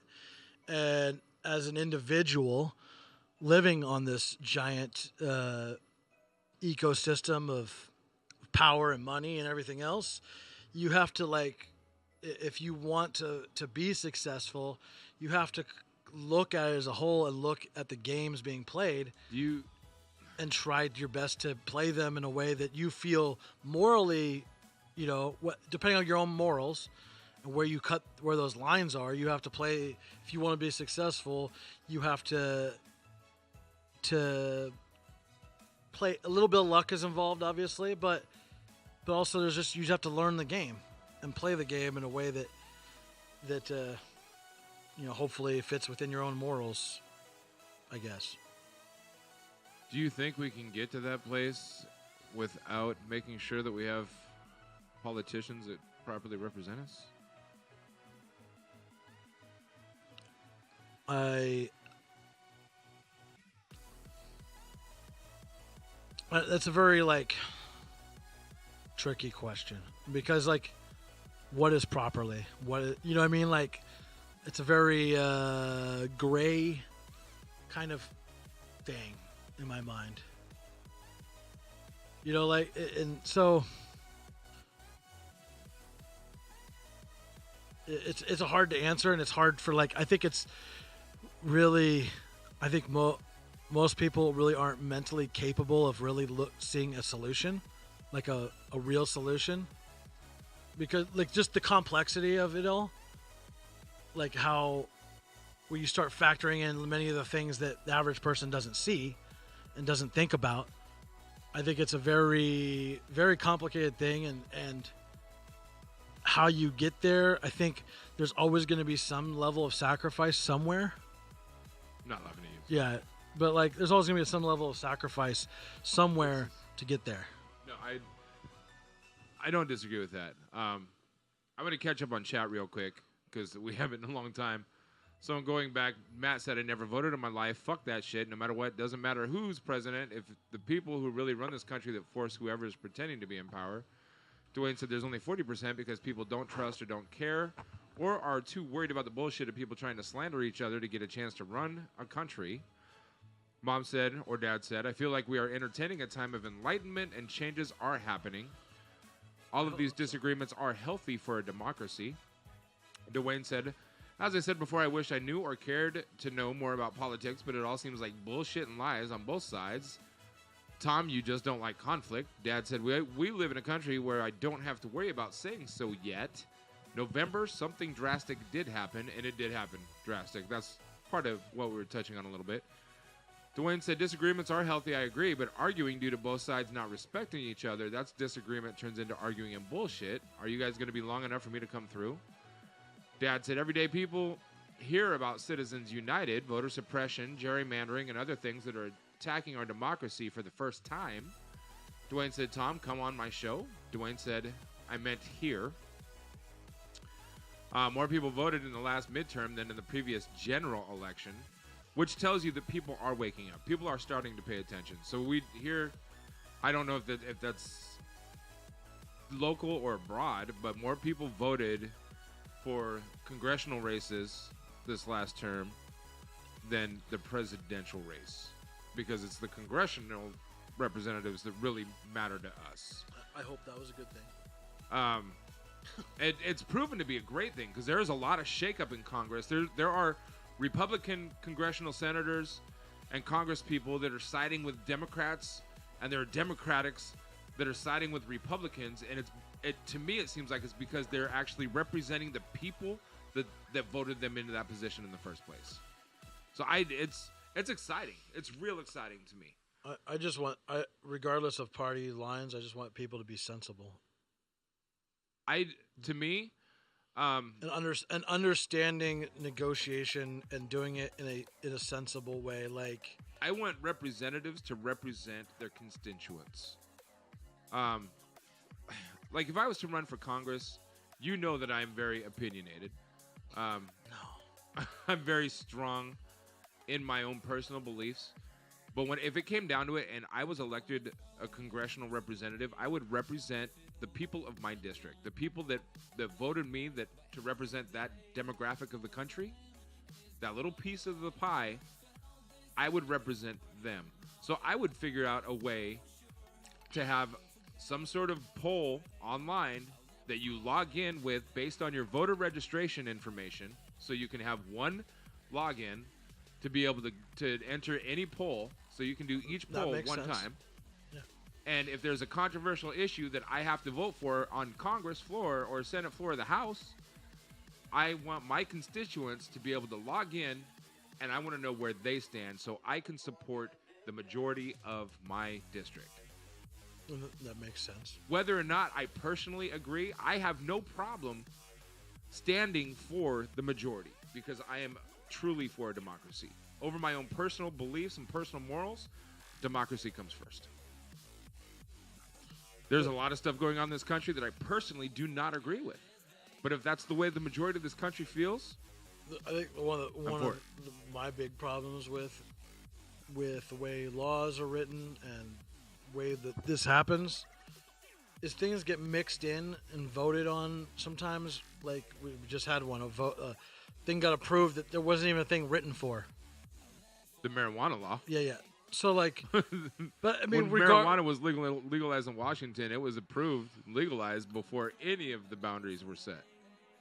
And as an individual living on this giant ecosystem of power and money and everything else, you have to, like, if you want to be successful, you have to look at it as a whole and look at the games being played. And try your best to play them in a way that you feel morally, depending on your own morals and where those lines are, you have to play. If you want to be successful, you have to play. A little bit of luck is involved, obviously, but also you just have to learn the game and play the game in a way that hopefully fits within your own morals, I guess. Do you think we can get to that place without making sure that we have politicians that properly represent us? That's a very like tricky question because like, what is properly? What is, you know what I mean? Like, it's a very gray kind of thing in my mind. You know, like, and so it's hard to answer, and it's hard for like I think it's really I think most people really aren't mentally capable of really seeing a solution, like a real solution, because like just the complexity of it all, like how when you start factoring in many of the things that the average person doesn't see and doesn't think about. I think it's a very, very complicated thing, and how you get there, I think there's always going to be some level of sacrifice somewhere. Not laughing at you. Yeah, but like there's always going to be some level of sacrifice somewhere to get there. No, I don't disagree with that. I'm going to catch up on chat real quick because we haven't in a long time. So I'm going back. Matt said, I never voted in my life. Fuck that shit. No matter what. Doesn't matter who's president. If the people who really run this country that force whoever is pretending to be in power. Duane said there's only 40% because people don't trust or don't care or are too worried about the bullshit of people trying to slander each other to get a chance to run a country. Mom said, or Dad said, I feel like we are entertaining a time of enlightenment and changes are happening. All of these disagreements are healthy for a democracy. Duane said, as I said before, I wish I knew or cared to know more about politics, but it all seems like bullshit and lies on both sides. Tom, you just don't like conflict. Dad said, we live in a country where I don't have to worry about saying so yet. November, something drastic did happen, and it did happen drastic. That's part of what we were touching on a little bit. Duane said, disagreements are healthy, I agree, but arguing due to both sides not respecting each other, that's disagreement turns into arguing and bullshit. Are you guys going to be long enough for me to come through? Dad said, everyday people hear about Citizens United, voter suppression, gerrymandering, and other things that are attacking our democracy for the first time. Duane said, Tom, come on my show. Duane said, I meant here. More people voted in the last midterm than in the previous general election, which tells you that people are waking up. People are starting to pay attention. So we hear, I don't know if that's local or abroad, but more people voted for congressional races this last term than the presidential race, because it's the congressional representatives that really matter to us. I hope that was a good thing. It's proven to be a great thing because there's a lot of shakeup in Congress. There are Republican congressional senators and Congress people that are siding with Democrats, and there are Democrats that are siding with Republicans, and to me it seems like it's because they're actually representing the people that voted them into that position in the first place. So it's exciting. It's real exciting to me. I just want, regardless of party lines, I just want people to be sensible. To me, and understanding negotiation and doing it in a sensible way. Like, I want representatives to represent their constituents. Like if I was to run for Congress, you know that I'm very opinionated. No, I'm very strong in my own personal beliefs. But if it came down to it and I was elected a congressional representative, I would represent the people of my district, the people that voted me to represent that demographic of the country, that little piece of the pie. I would represent them. So I would figure out a way to have some sort of poll online that you log in with based on your voter registration information, so you can have one login to be able to enter any poll, so you can do each poll one time. Yeah. And if there's a controversial issue that I have to vote for on Congress floor or Senate floor of the House, I want my constituents to be able to log in, and I want to know where they stand so I can support the majority of my district. That makes sense. Whether or not I personally agree, I have no problem standing for the majority because I am truly for a democracy. Over my own personal beliefs and personal morals, democracy comes first. There's a lot of stuff going on in this country that I personally do not agree with. But if that's the way the majority of this country feels, I think one of my big problems with the way laws are written and way that this happens is things get mixed in and voted on sometimes. Like we just had one, a thing got approved that there wasn't even a thing written for. The marijuana law. Yeah. So like, but I mean, when marijuana was legalized in Washington, it was approved, legalized before any of the boundaries were set.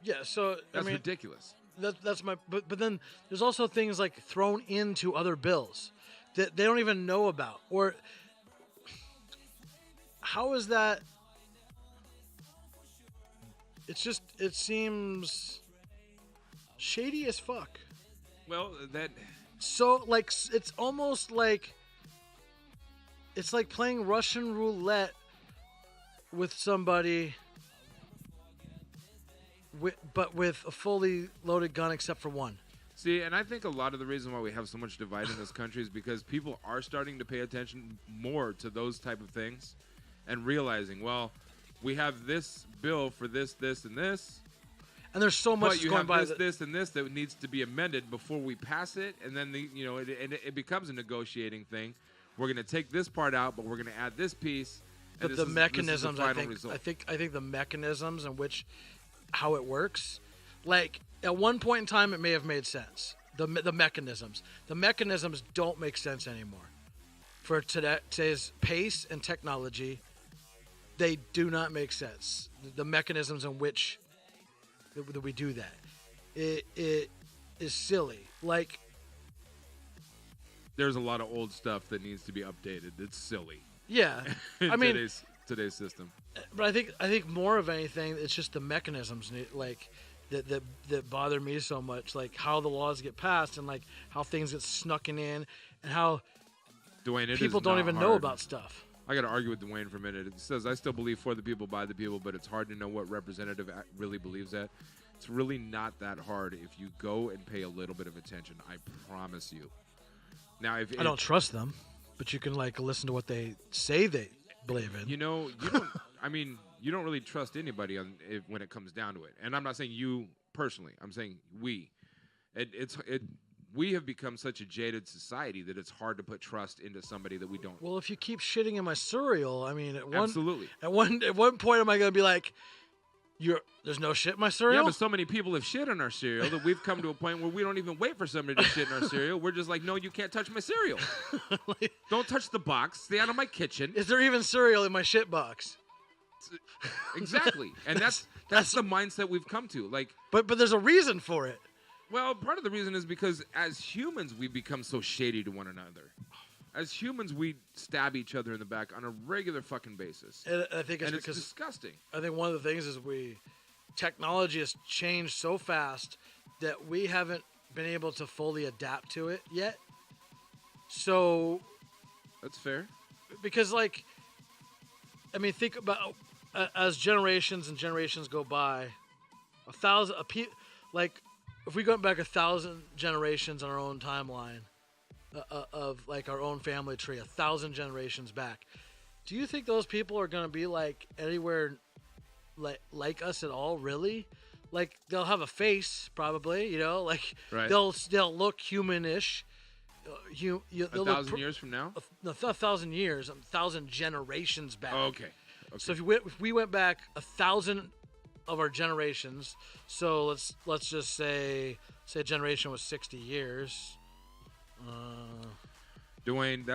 Yeah, so That's I mean, ridiculous. That's my. But then there's also things like thrown into other bills that they don't even know about, or how is that? It seems shady as fuck. Well, that. So like it's almost like it's like playing Russian roulette with somebody, but with a fully loaded gun except for one. See, and I think a lot of the reason why we have so much divide in this country is because people are starting to pay attention more to those type of things and realizing, well, we have this bill for this, and this. And there's so much but you going have by this, and this that needs to be amended before we pass it, and then it becomes a negotiating thing. We're going to take this part out, but we're going to add this piece. But the mechanisms, I think the mechanisms in which how it works, like at one point in time, it may have made sense. The mechanisms don't make sense anymore. For today's pace and technology, they do not make sense. The mechanisms in which that we do that, it is silly. Like, there's a lot of old stuff that needs to be updated. It's silly. Yeah, I mean today's system. But I think more of anything, it's just the mechanisms like that bother me so much. Like how the laws get passed and like how things get snucken in and how Duane, people don't even know about stuff. I got to argue with Duane for a minute. It says, I still believe for the people, by the people, but it's hard to know what representative really believes that. It's really not that hard if you go and pay a little bit of attention. I promise you. Now, I don't trust them, but you can like listen to what they say they believe in. You know, you don't. I mean, you don't really trust anybody when it comes down to it. And I'm not saying you personally. I'm saying we. We have become such a jaded society that it's hard to put trust into somebody that we don't. Well, if you keep shitting in my cereal, I mean, absolutely. At one point, am I going to be like, there's no shit in my cereal? Yeah, but so many people have shit in our cereal that we've come to a point where we don't even wait for somebody to shit in our cereal. We're just like, no, you can't touch my cereal. Don't touch the box. Stay out of my kitchen. Is there even cereal in my shit box? Exactly, and that's the mindset we've come to. Like, but there's a reason for it. Well, part of the reason is because as humans, we become so shady to one another. As humans, we stab each other in the back on a regular fucking basis. And I think it's because disgusting. I think one of the things is technology has changed so fast that we haven't been able to fully adapt to it yet. So that's fair. Because, like, I mean, think about as generations and generations go by, if we go back 1,000 generations on our own timeline of like our own family tree, 1,000 generations back, do you think those people are going to be like anywhere like us at all? Really? Like they'll have a face, probably. You know, like right. They'll look humanish. 1,000 years from now? No, 1,000 years, 1,000 generations back. Oh, okay. So if we went back 1,000 of our generations, so let's just say a generation was 60 years. Duane,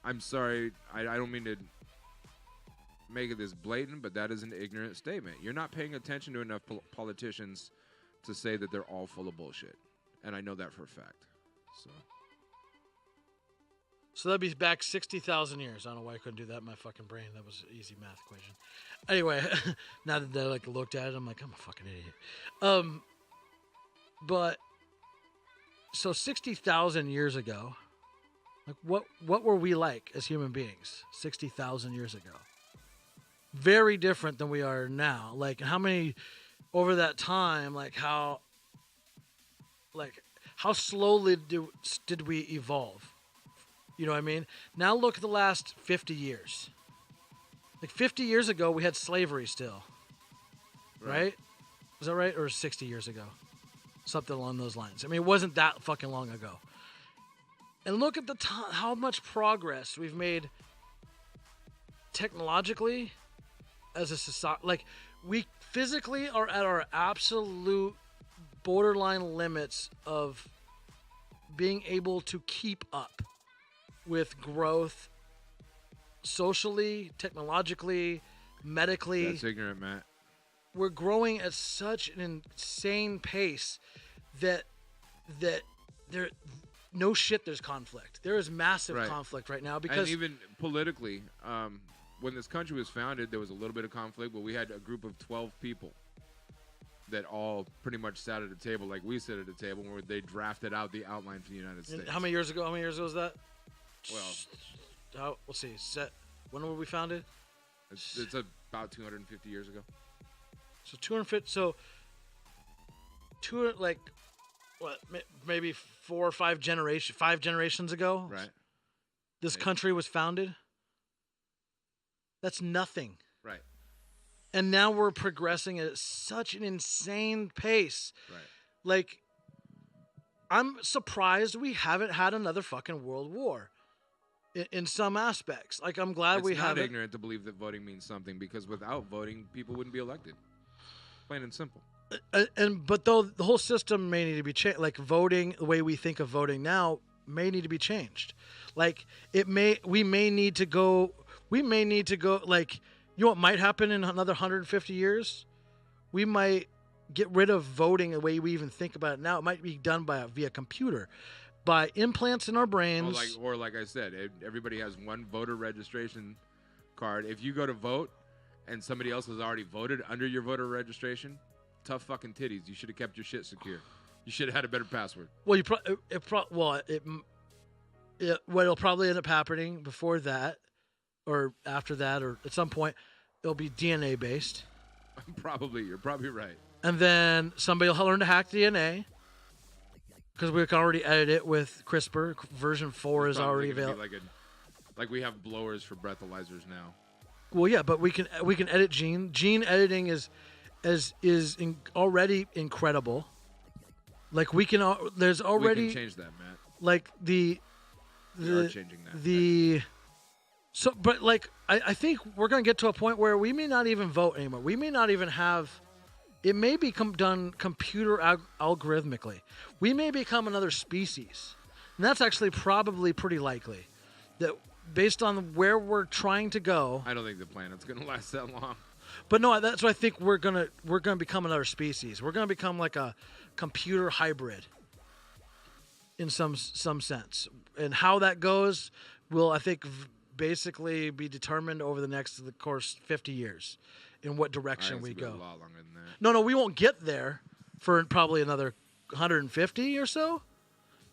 I'm sorry, I don't mean to make it this blatant, but that is an ignorant statement. You're not paying attention to enough politicians to say that they're all full of bullshit, and I know that for a fact. So that'd be back 60,000 years. I don't know why I couldn't do that in my fucking brain. That was an easy math equation. Anyway, now that I like looked at it, I'm like, I'm a fucking idiot. But so 60,000 years ago, like what were we like as human beings 60,000 years ago? Very different than we are now. Like how many over that time? Like how slowly did we evolve? You know what I mean? Now look at the last 50 years. Like 50 years ago, we had slavery still. Right? Is that right? Or 60 years ago? Something along those lines. I mean, it wasn't that fucking long ago. And look at how much progress we've made technologically, as a society, like we physically are at our absolute borderline limits of being able to keep up with growth socially, technologically, medically. That's ignorant, Matt. We're growing at such an insane pace that there no shit there's conflict. There is massive conflict right now because and even politically, when this country was founded, there was a little bit of conflict, but we had a group of 12 people that all pretty much sat at a table like we sit at a table where they drafted out the outline for the United States. How many years ago was that? Well, let's see. When were we founded? It's about 250 years ago. So 250. So maybe 4 or 5 generations ago. Right. This country was founded. That's nothing. Right. And now we're progressing at such an insane pace. Right. Like, I'm surprised we haven't had another fucking world war in some aspects. Like, I'm glad we haven't. It's not ignorant to believe that voting means something, because without voting, people wouldn't be elected. Plain and simple. But though the whole system may need to be changed, like voting, the way we think of voting now may need to be changed. Like we may need to go, like, you know what might happen in another 150 years? We might get rid of voting the way we even think about it now. It might be done via computer, by implants in our brains. Or like I said, everybody has one voter registration card. If you go to vote and somebody else has already voted under your voter registration, tough fucking titties. You should have kept your shit secure. You should have had a better password. Well, what'll probably end up happening before that, or after that, or at some point, it'll be DNA based. You're probably right. And then somebody will learn to hack DNA, because we can already edit it with CRISPR. Version 4 is already available. Like we have blowers for breathalyzers now. Well, yeah, but we can edit gene. Gene editing is already incredible. Like we can, there's already. We can change that, Matt. Like we are changing that. But like I think we're gonna get to a point where we may not even vote anymore. We may not even have. It may become done computer algorithmically. We may become another species, and that's actually probably pretty likely. That based on where we're trying to go. I don't think the planet's gonna last that long. But no, that's what I think we're gonna become another species. We're gonna become like a computer hybrid in some sense, and how that goes will, I think, basically be determined over the course 50 years, in what direction we go. A lot longer than that. No, we won't get there for probably another 150 or so,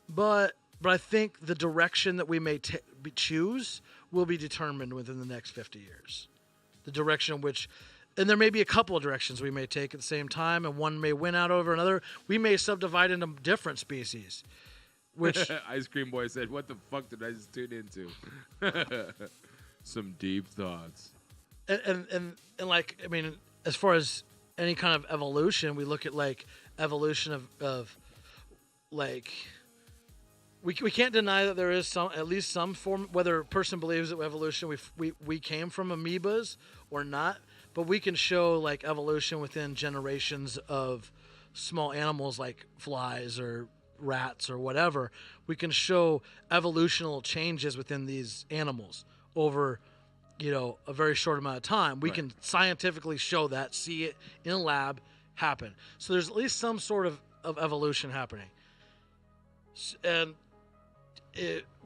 but I think the direction that we may choose will be determined within the next 50 years. The direction which, and there may be a couple of directions we may take at the same time, and one may win out over another. We may subdivide into different species, which Ice Cream Boy said, "What the fuck did I just tune into?" Some deep thoughts. And like, I mean, as far as any kind of evolution, we look at like evolution of like. We can't deny that there is at least some form, whether a person believes that evolution we came from amoebas or not, but we can show like evolution within generations of small animals like flies or rats or whatever. We can show evolutional changes within these animals over, a very short amount of time. We can scientifically show that, see it in a lab happen. So there's at least some sort of evolution happening. And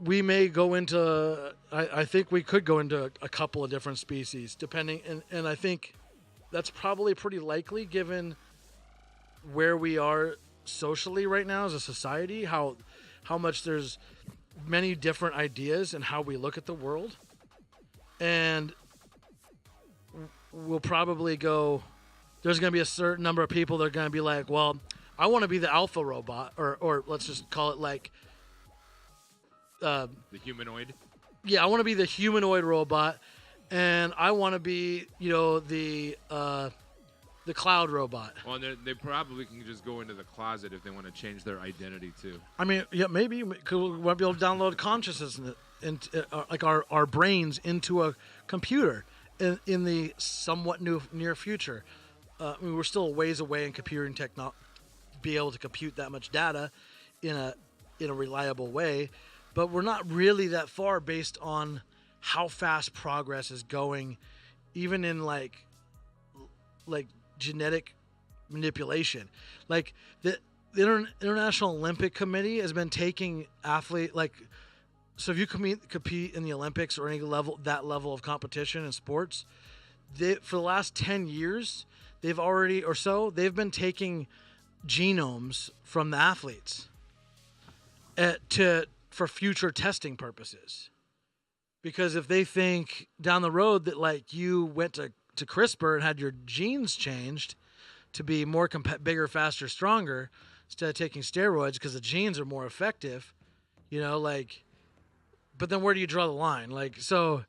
we may go into, I think we could go into a couple of different species, depending, and I think that's probably pretty likely given where we are socially right now as a society, how much there's many different ideas and how we look at the world. And we'll probably go, there's going to be a certain number of people that are going to be like, well, I want to be the alpha robot, or let's just call it like, the humanoid. Yeah, I want to be the humanoid robot, and I want to be, the the cloud robot. Well, and they probably can just go into the closet if they want to change their identity too. I mean, yeah, maybe we might be able to download consciousness like our brains into a computer in the somewhat near future. I mean, we're still a ways away in computing technology, be able to compute that much data in a reliable way, but we're not really that far based on how fast progress is going, even in like genetic manipulation. Like the International Olympic Committee has been taking so if you compete in the Olympics or any level of competition in sports, for the last 10 years they've been taking genomes from the athletes for future testing purposes. Because if they think down the road that like you went to CRISPR and had your genes changed to be more bigger, faster, stronger, instead of taking steroids because the genes are more effective, but then where do you draw the line? Like, so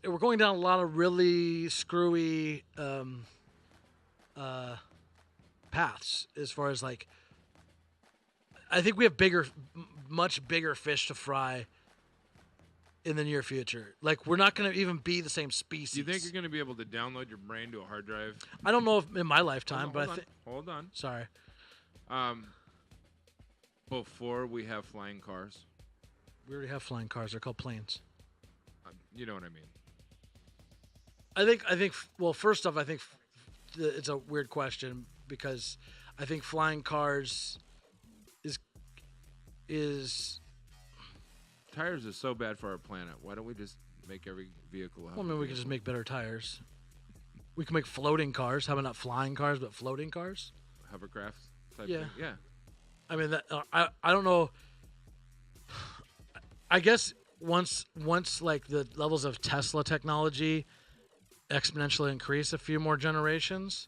we're going down a lot of really screwy paths as far as like, I think we have much bigger fish to fry in the near future. Like, we're not going to even be the same species. Do you think you're going to be able to download your brain to a hard drive? I don't know if in my lifetime, Hold on. Sorry. Before we have flying cars. We already have flying cars. They're called planes. You know what I mean? I think. Well, first off, I think it's a weird question because I think flying cars is tires are so bad for our planet. Why don't we just make every vehicle? Well, I mean, we could just make better tires. We can make floating cars. How about not flying cars, but floating cars? Hovercraft type Yeah. thing. Yeah. I mean, I don't know. I guess once like the levels of Tesla technology exponentially increase a few more generations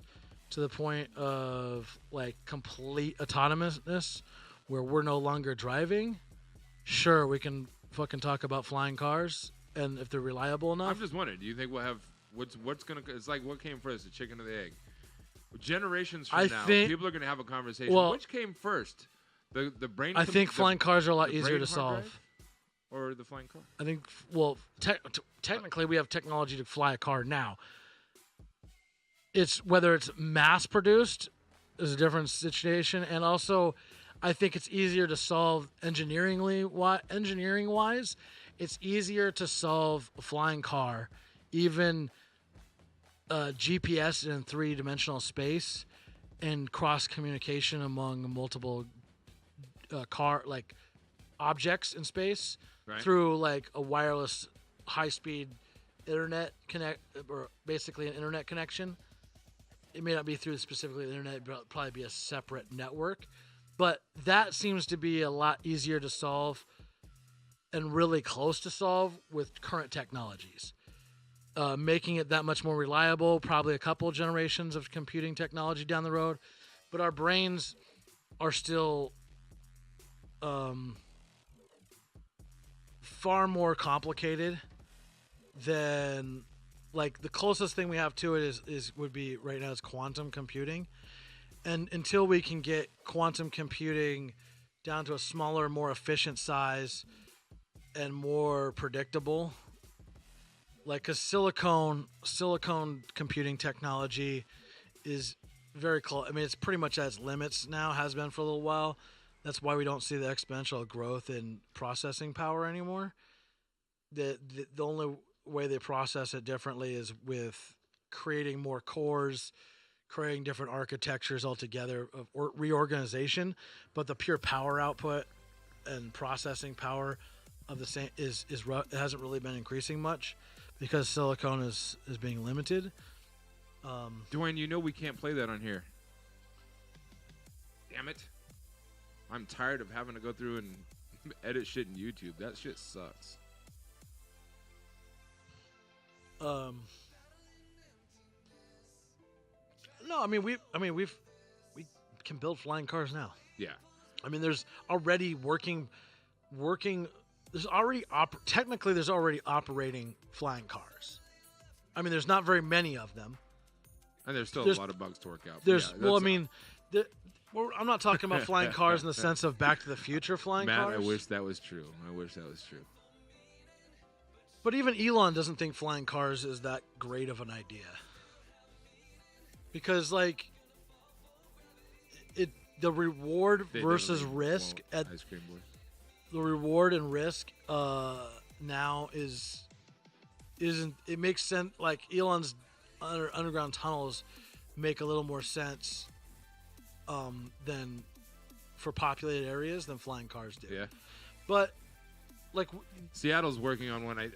to the point of like complete autonomousness where we're no longer driving, sure, we can fucking talk about flying cars and if they're reliable enough. I'm just wondering, do you think we'll have what's gonna? It's like what came first, the chicken or the egg? Generations from now, people are gonna have a conversation. Which came first? The brain. I think flying cars are a lot easier to solve. Or the flying car? I think, technically we have technology to fly a car now. It's whether it's mass produced is a different situation, and also I think it's easier to solve engineering wise. It's easier to solve a flying car, even GPS in 3-dimensional space, and cross communication among multiple objects in space. Right. Through like a wireless high-speed internet or basically an internet connection. It may not be through specifically the internet, but it'll probably be a separate network. But that seems to be a lot easier to solve and really close to solve with current technologies. Making it that much more reliable, probably a couple generations of computing technology down the road. But our brains are still far more complicated than, like, the closest thing we have to it would be right now is quantum computing. And until we can get quantum computing down to a smaller, more efficient size and more predictable, like, because silicone computing technology is very close. I mean, it's pretty much at its limits now, has been for a little while. That's why we don't see the exponential growth in processing power anymore. The only way they process it differently is with creating more cores, creating different architectures altogether, or reorganization. But the pure power output and processing power of the same it hasn't really been increasing much because silicone is being limited. Duane, we can't play that on here. Damn it. I'm tired of having to go through and edit shit in YouTube. That shit sucks. No, I mean we can build flying cars now. Yeah. I mean, there's already technically there's already operating flying cars. I mean, there's not very many of them. And there's still There's- a lot of bugs to work out. but There's yeah, well, I that's- mean, I'm not talking about flying cars in the sense of Back to the Future flying Matt, cars. I wish that was true. I wish that was true. But even Elon doesn't think flying cars is that great of an idea. Because like the reward They versus definitely risk won't at ice cream boy. the reward and risk now isn't it makes sense. Like Elon's underground tunnels make a little more sense than for populated areas than flying cars do. Yeah. But like Seattle's working on one. I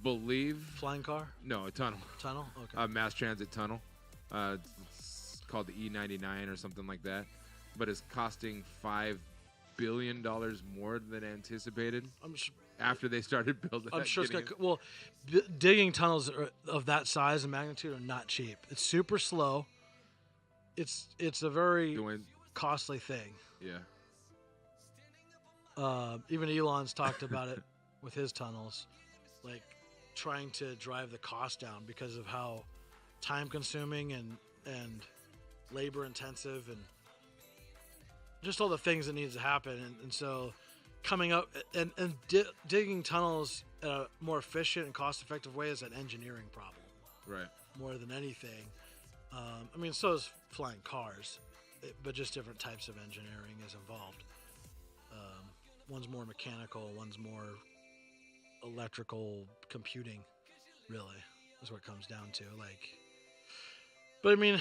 believe. flying car No, a tunnel. tunnel. Okay. Mass transit tunnel. It's called the E99 or something like that, but it's costing $5 billion more than anticipated after they started building. I'm sure it's gonna. Well, digging tunnels of that size and magnitude are not cheap. It's super slow. It's a very Doing, costly thing. yeah. Even Elon's talked about it with his tunnels, like trying to drive the cost down because of how time consuming and labor intensive and just all the things that needs to happen. And so coming up and digging tunnels in a more efficient and cost effective way is an engineering problem Right. more than anything. I mean, so is flying cars, but just different types of engineering is involved. One's more mechanical, one's more electrical computing, really, is what it comes down to. Like, but I mean,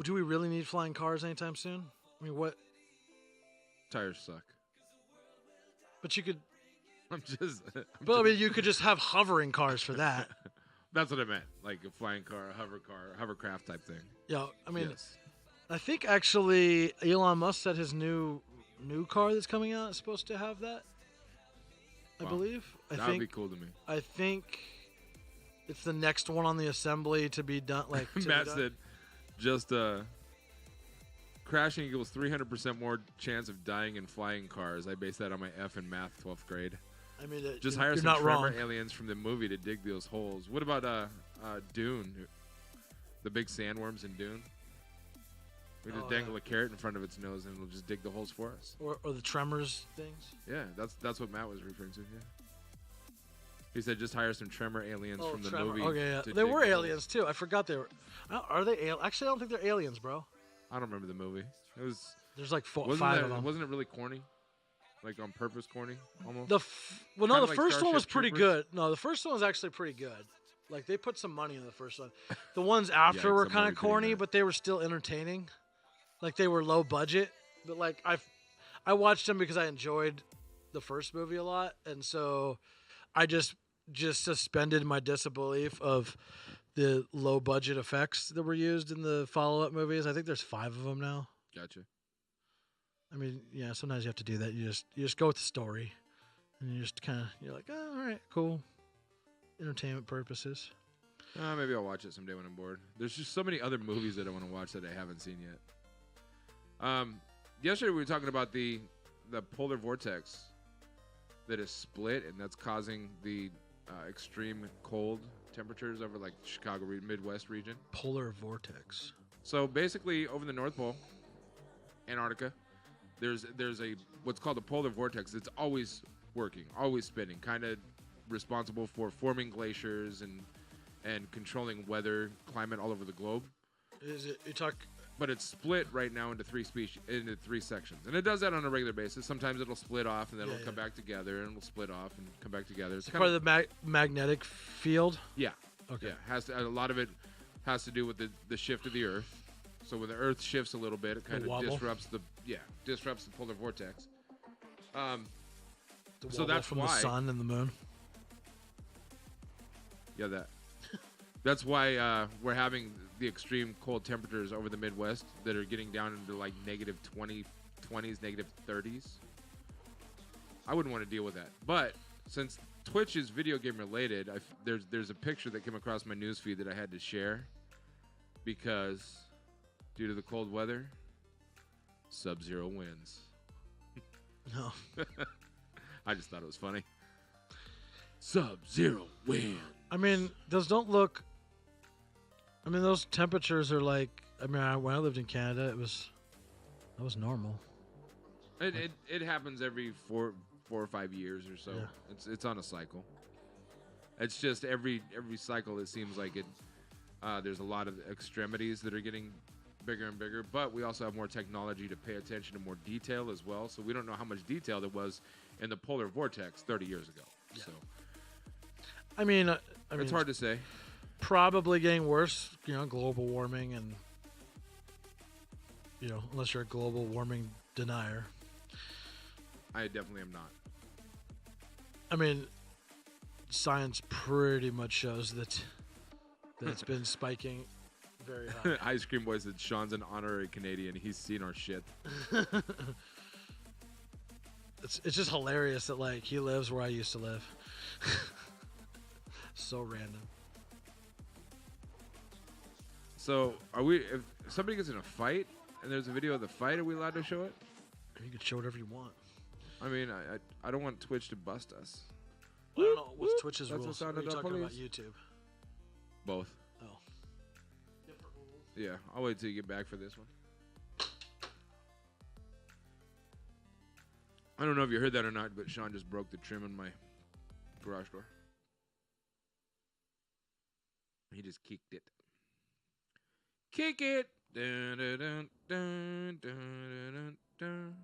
do we really need flying cars anytime soon? I mean, what? Tires suck. But you could. I'm just. But I mean, you could just have hovering cars for that. That's what I meant. Like a flying car, a hovercraft type thing. Yeah, I mean, Yes. I think actually Elon Musk said his new car that's coming out is supposed to have that. I Wow. believe. That would be cool to me. I think it's the next one on the assembly to be done. Like to Matt be done. said, just crashing equals 300% more chance of dying in flying cars. I base that on my F in math 12th grade. I mean, Just you're hire some not Tremor wrong. aliens from the movie to dig those holes. What about Dune? The big sandworms in Dune? We just Oh, dangle yeah. a carrot in front of its nose and it'll just dig the holes for us. Or the Tremors things. Yeah, that's what Matt was referring to. Yeah. He said just hire some Tremor aliens from the Tremor. movie. Okay, yeah. to They dig were the aliens too. I forgot they were. Are they? Actually, I don't think they're aliens, bro. holes. I don't remember the movie. It was There's like wasn't five of them. Wasn't it really corny? Like on purpose corny almost. Well, no, Kinda the like first one was Starship pretty Troopers? good. No, the first one was actually pretty good. Like they put some money in the first one. The ones after Yikes, were I'm kind already of pretty corny, mad. but they were still entertaining. Like they were low budget, but like I watched them because I enjoyed the first movie a lot, and so I just suspended my disbelief of the low budget effects that were used in the follow up movies. I think there's 5 of them now. Gotcha. I mean, yeah, sometimes you have to do that. You just go with the story, and you just you're like, oh, all right, cool, entertainment purposes. Maybe I'll watch it someday when I'm bored. There's just so many other movies that I want to watch that I haven't seen yet. Yesterday we were talking about the polar vortex that is split, and that's causing the extreme cold temperatures over like Chicago Midwest region. Polar vortex. So basically, over the North Pole, Antarctica, there's a what's called a polar vortex. It's always working, always spinning, kind of responsible for forming glaciers and controlling weather, climate all over the globe. Is it you talk? But it's split right now into three sections, and it does that on a regular basis. Sometimes it'll split off, and then it'll come back together, and it'll split off and come back together. It's Part of the magnetic field. yeah, Okay. yeah. A lot of it has to do with the shift of the Earth. So when the Earth shifts a little bit, it kind of wobble. disrupts the polar vortex. The So wobble that's from why. the sun and the moon. Yeah, that's why we're having the extreme cold temperatures over the Midwest that are getting down into like negative 20s, negative 30s. I wouldn't want to deal with that. But since Twitch is video game related, there's a picture that came across my news feed that I had to share because due to the cold weather, Sub-Zero wins. No. I just thought it was funny. Sub-Zero wins. I mean, those don't look I mean, those temperatures are like. I mean, when I lived in Canada, that was normal. It happens every 4 or 5 years or so. Yeah. It's on a cycle. It's just every cycle it seems like it. There's a lot of extremities that are getting bigger and bigger, but we also have more technology to pay attention to more detail as well. So we don't know how much detail there was in the polar vortex 30 years ago. Yeah. So I mean, it's hard to say. Probably getting worse. Global warming and unless you're a global warming denier. I definitely am not. I mean, science pretty much shows that it's been spiking very high. Ice Cream Boy said Shawn's an honorary Canadian. He's seen our shit. It's just hilarious that like he lives where I used to live. So random. So if somebody gets in a fight and there's a video of the fight, are we allowed to show it? You can show whatever you want. I mean, I don't want Twitch to bust us. I don't know what's Twitch's That's rules. what Are you sounded talking up, about please. YouTube? Both. Oh. Yeah, I'll wait till you get back for this one. I don't know if you heard that or not, but Shawn just broke the trim in my garage door. He just kicked it. Kick it! Dun, dun, dun, dun, dun, dun, dun.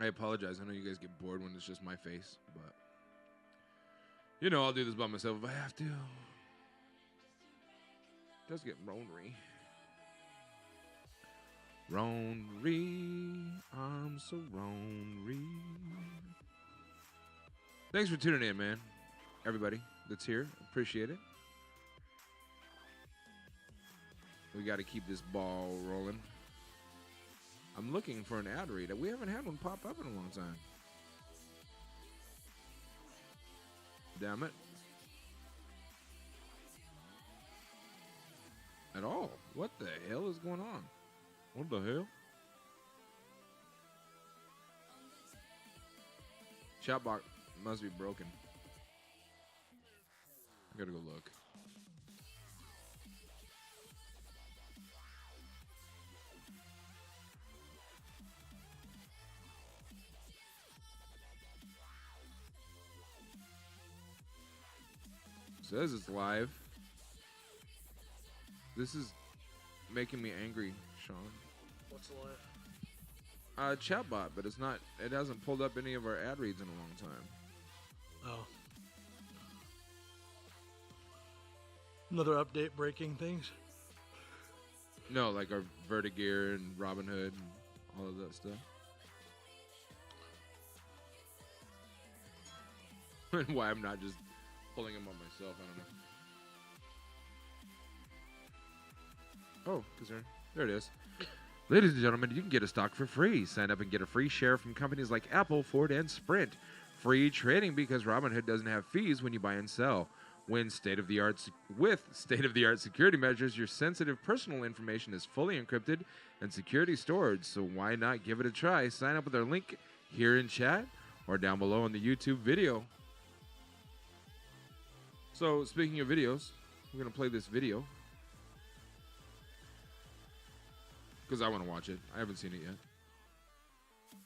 I apologize. I know you guys get bored when it's just my face, but I'll do this by myself if I have to. It does get ronery. Ronery, I'm so ronery. Thanks for tuning in, man. Everybody that's here, appreciate it. We got to keep this ball rolling. I'm looking for an ad read. We haven't had one pop up in a long time. Damn it. At all. What the hell is going on? What the hell? Chatbot must be broken. I gotta go look. Says it's live. This is making me angry, Shawn. What's the live? Chatbot, but it's not. It hasn't pulled up any of our ad reads in a long time. Oh. Another update breaking things? No, like our Vertigear and Robinhood and all of that stuff. And why I'm not just pulling them on myself, I don't know. Oh, because there it is. Ladies and gentlemen, you can get a stock for free. Sign up and get a free share from companies like Apple, Ford, and Sprint. Free trading because Robinhood doesn't have fees when you buy and sell. With state-of-the-art security measures, your sensitive personal information is fully encrypted and security stored. So why not give it a try? Sign up with our link here in chat or down below in the YouTube video. So speaking of videos, we're going to play this video. Because I want to watch it. I haven't seen it yet.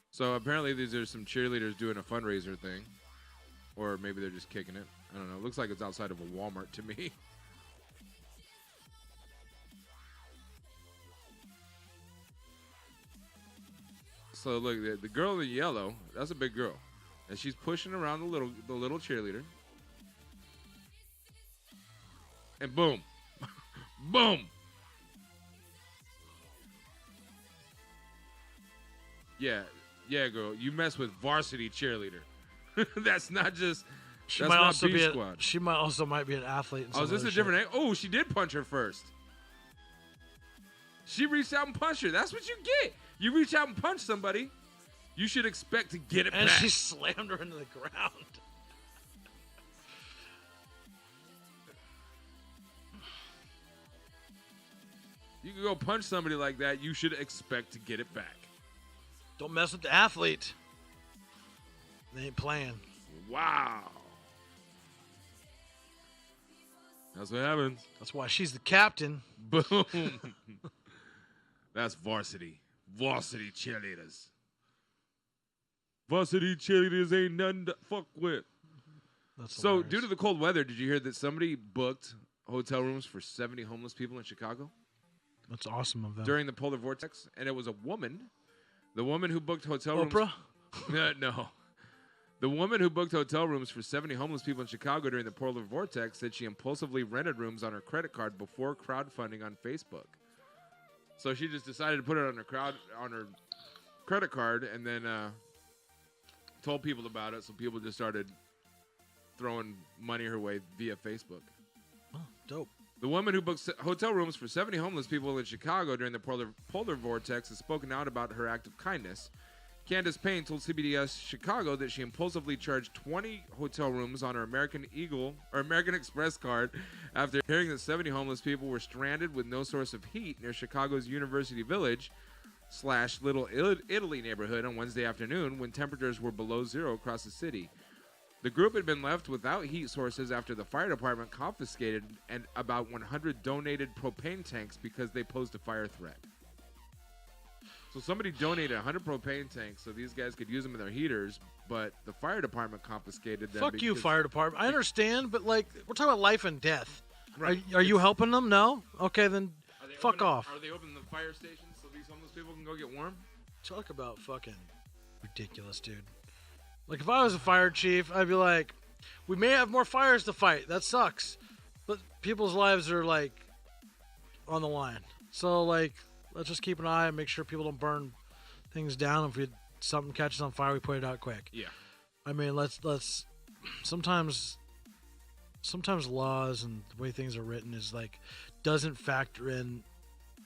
So apparently these are some cheerleaders doing a fundraiser thing. Or maybe they're just kicking it. I don't know. It looks like it's outside of a Walmart to me. So look, the girl in yellow, that's a big girl. And she's pushing around the little cheerleader. And boom. Boom. Yeah, girl. You mess with varsity cheerleader. That's not just. She that's might not also B be squad. she might also might be an athlete. Oh, is this a different angle? Oh, she did punch her first. She reached out and punched her. That's what you get. You reach out and punch somebody, you should expect to get it and back. she slammed her into the ground. You can go punch somebody like that, you should expect to get it back. Don't mess with the athlete. They ain't playing. Wow. That's what happens. That's why she's the captain. Boom. That's varsity. Varsity cheerleaders. Varsity cheerleaders ain't nothing to fuck with. That's So, hilarious. due to the cold weather, did you hear that somebody booked hotel rooms for 70 homeless people in Chicago That's awesome of them. during the polar vortex? And it was a woman. The woman who booked hotel rooms. Oprah? No. The woman who booked hotel rooms for 70 homeless people in Chicago during the polar vortex said she impulsively rented rooms on her credit card before crowdfunding on Facebook. So she just decided to put it on her credit card and then told people about it. So people just started throwing money her way via Facebook. Oh, dope. The woman who booked hotel rooms for 70 homeless people in Chicago during the polar vortex has spoken out about her act of kindness. Candace Payne told CBS Chicago that she impulsively charged 20 hotel rooms on her American Express card after hearing that 70 homeless people were stranded with no source of heat near Chicago's University Village / Little Italy neighborhood on Wednesday afternoon when temperatures were below zero across the city. The group had been left without heat sources after the fire department confiscated and about 100 donated propane tanks because they posed a fire threat. So somebody donated 100 propane tanks so these guys could use them in their heaters, but the fire department confiscated them. Fuck you, fire department. I understand, but like we're talking about life and death. Right. Are you helping them? No? Okay, then fuck off. Are they opening the fire stations so these homeless people can go get warm? Talk about fucking ridiculous, dude. Like if I was a fire chief, I'd be like, we may have more fires to fight. That sucks. But people's lives are like on the line. So like let's just keep an eye and make sure people don't burn things down. If something catches on fire, we put it out quick. Yeah. I mean, let's sometimes laws and the way things are written is like doesn't factor in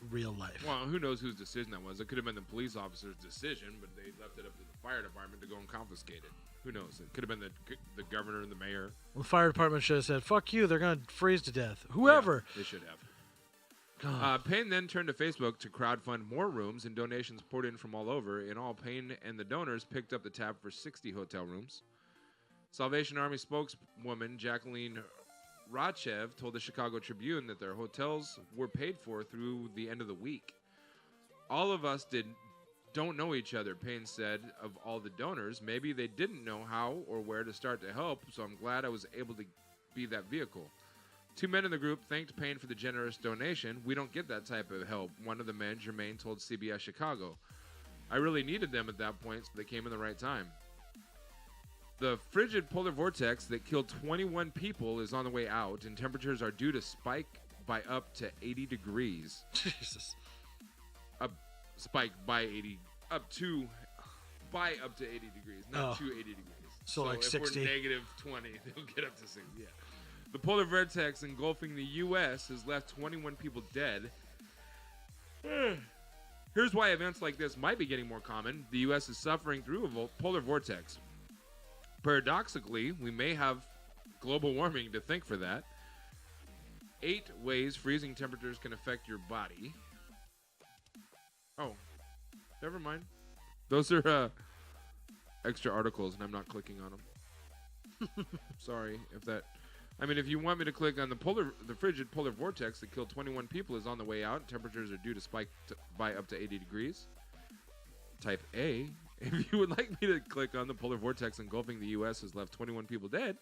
real life. Well, who knows whose decision that was? It could have been the police officer's decision, but they left it up to the fire department to go and confiscate it. Who knows? It could have been the governor and the mayor. Well, the fire department should have said, "Fuck you! They're gonna freeze to death." Whoever. Yeah, they should have. God. Payne then turned to Facebook to crowdfund more rooms, and donations poured in from all over. In all, Payne and the donors picked up the tab for 60 hotel rooms. Salvation Army spokeswoman Jacqueline Rachev told the Chicago Tribune that their hotels were paid for through the end of the week. All of us don't know each other, Payne said of all the donors. Maybe they didn't know how or where to start to help, so I'm glad I was able to be that vehicle. Two men in the group thanked Payne for the generous donation. We don't get that type of help, one of the men, Jermaine, told CBS Chicago. I really needed them at that point, so they came in the right time. The frigid polar vortex that killed 21 people is on the way out, and temperatures are due to spike by up to 80 degrees. Jesus. Spike by 80, up to 80 degrees, not to 80 degrees. So like if 60. we're negative 20, they'll get up to 60, yeah. The polar vortex engulfing the U.S. has left 21 people dead. Here's why events like this might be getting more common. The U.S. is suffering through a polar vortex. Paradoxically, we may have global warming to thank for that. 8 ways freezing temperatures can affect your body. Oh, never mind. Those are extra articles, and I'm not clicking on them. Sorry if that... I mean, if you want me to click on the frigid polar vortex that killed 21 people is on the way out, temperatures are due to spike by up to 80 degrees. Type A. If you would like me to click on the polar vortex engulfing the U.S. has left 21 people dead,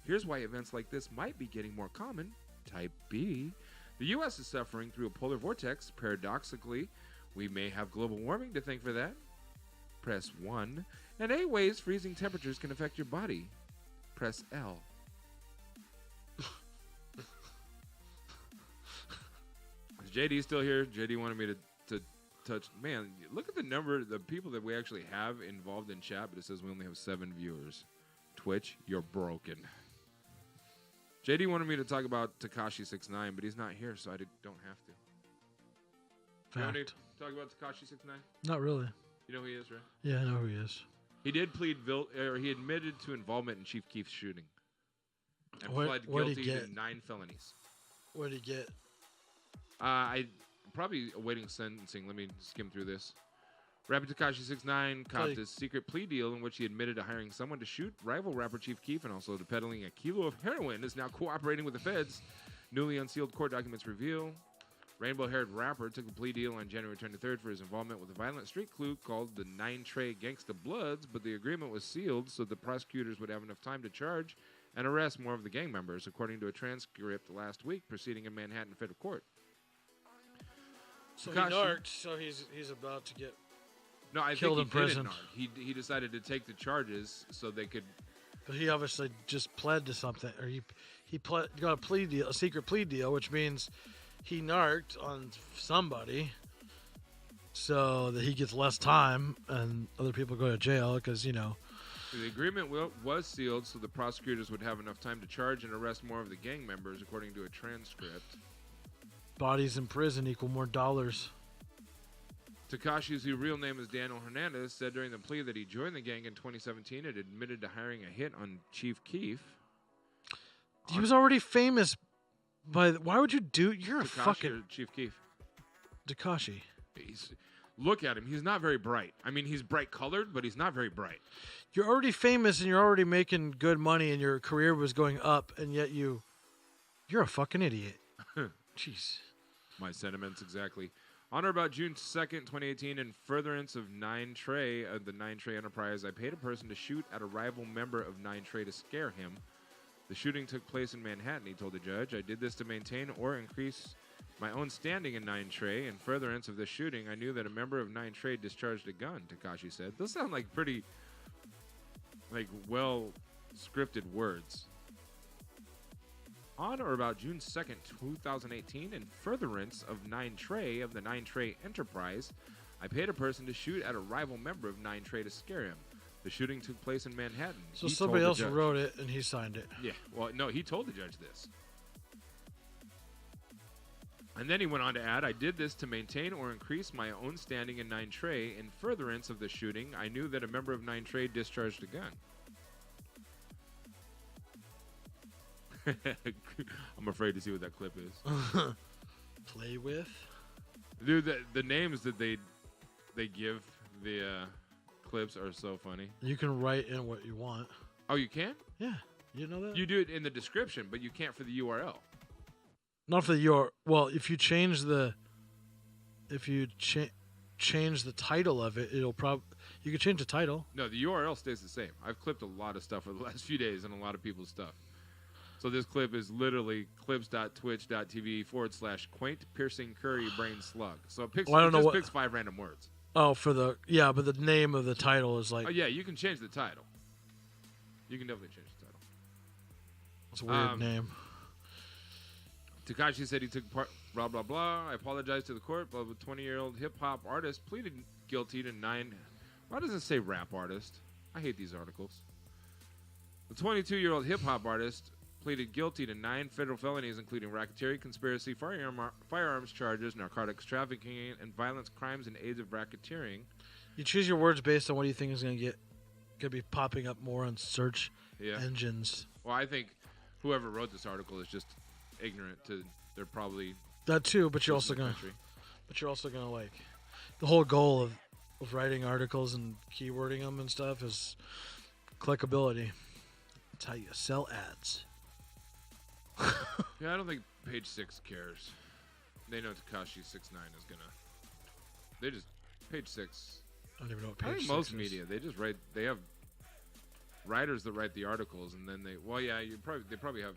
here's why events like this might be getting more common. Type B. The U.S. is suffering through a polar vortex. Paradoxically, we may have global warming to thank for that. Press 1. And 8 ways freezing temperatures can affect your body. Press L. Is JD still here? JD wanted me to touch. Man, look at the number, the people that we actually have involved in chat, but it says we only have 7 viewers. Twitch, you're broken. JD wanted me to talk about Tekashi 6ix9ine, but he's not here, so I don't have to. You want me to talk about Tekashi 6ix9ine? Not really. You know who he is, right? Yeah, I know who he is. He did he admitted to involvement in Chief Keef's shooting. And pled guilty to 9 felonies. What did he get? I probably awaiting sentencing. Let me skim through this. Rapper Tekashi 6ix9ine copped a secret plea deal in which he admitted to hiring someone to shoot rival rapper Chief Keef and also to peddling a kilo of heroin. Is now cooperating with the feds. Newly unsealed court documents reveal rainbow-haired rapper took a plea deal on January 23rd for his involvement with a violent street crew called the 9 Trey Gangsta Bloods, but the agreement was sealed so the prosecutors would have enough time to charge and arrest more of the gang members, according to a transcript last week proceeding in Manhattan Federal Court. So he narked, so he's about to get no, I killed think in he prison. Didn't narc. He decided to take the charges so they could. But he obviously just pled to something, or he got a plea deal, a secret plea deal, which means he narked on somebody, so that he gets less time and other people go to jail because The agreement was sealed so the prosecutors would have enough time to charge and arrest more of the gang members, according to a transcript. Bodies in prison equal more dollars. Tekashi's real name is Daniel Hernandez, said during the plea that he joined the gang in 2017 and admitted to hiring a hit on Chief Keef. He was already famous. Why would you do? You're a Tekashi fucking or Chief Keef. Tekashi. Look at him. He's not very bright. I mean, he's bright colored, but he's not very bright. You're already famous and you're already making good money and your career was going up, and yet you're a fucking idiot. Jeez. My sentiments exactly. On or about June 2nd, 2018, in furtherance of 9 Trey of the 9 Trey Enterprise, I paid a person to shoot at a rival member of 9 Trey to scare him. The shooting took place in Manhattan, he told the judge. I did this to maintain or increase my own standing in 9 Trey. In furtherance of the shooting, I knew that a member of 9 Trey discharged a gun, Tekashi said. Those sound like pretty, well-scripted words. On or about June 2nd, 2018, in furtherance of 9 Trey of the 9 Trey Enterprise, I paid a person to shoot at a rival member of 9 Trey to scare him. The shooting took place in Manhattan. So somebody else wrote it and he signed it. Yeah. Well, no, he told the judge this. And then he went on to add, I did this to maintain or increase my own standing in 9 Trey. In furtherance of the shooting, I knew that a member of 9 Trey discharged a gun. I'm afraid to see what that clip is. Play with? Dude, the names that they give the clips are so funny. You can write in what you want. Oh, you can? Yeah. You know that? You do it in the description, but you can't for the URL. Not for the URL. Well, if you change the change the title of it, it'll you can change the title. No, the URL stays the same. I've clipped a lot of stuff for the last few days and a lot of people's stuff. So this clip is literally clips.twitch.tv/quaint piercing curry brain slug. So it picks, picks 5 random words. Oh, but the name of the title is like. Oh yeah, you can change the title. You can definitely change the title. It's a weird name. Tekashi said he took part. Blah blah blah. I apologize to the court. But the 20-year-old hip hop artist pleaded guilty to 9. Why does it say rap artist? I hate these articles. The 22-year-old hip hop artist pleaded guilty to 9 federal felonies, including racketeering, conspiracy, firearms charges, narcotics trafficking, and violence crimes and aids of racketeering. You choose your words based on what you think is going to be popping up more on search engines. Well, I think whoever wrote this article is just ignorant to. They're probably that too, but you're also gonna like the whole goal of writing articles and keywording them and stuff is clickability. It's how you sell ads. Yeah, I don't think Page 6 cares. They know Tekashi 6ix9ine is gonna. They just Page 6. I don't even know what Page 6 is. Most media they just write. They have writers that write the articles, and then they. Well, yeah, they probably have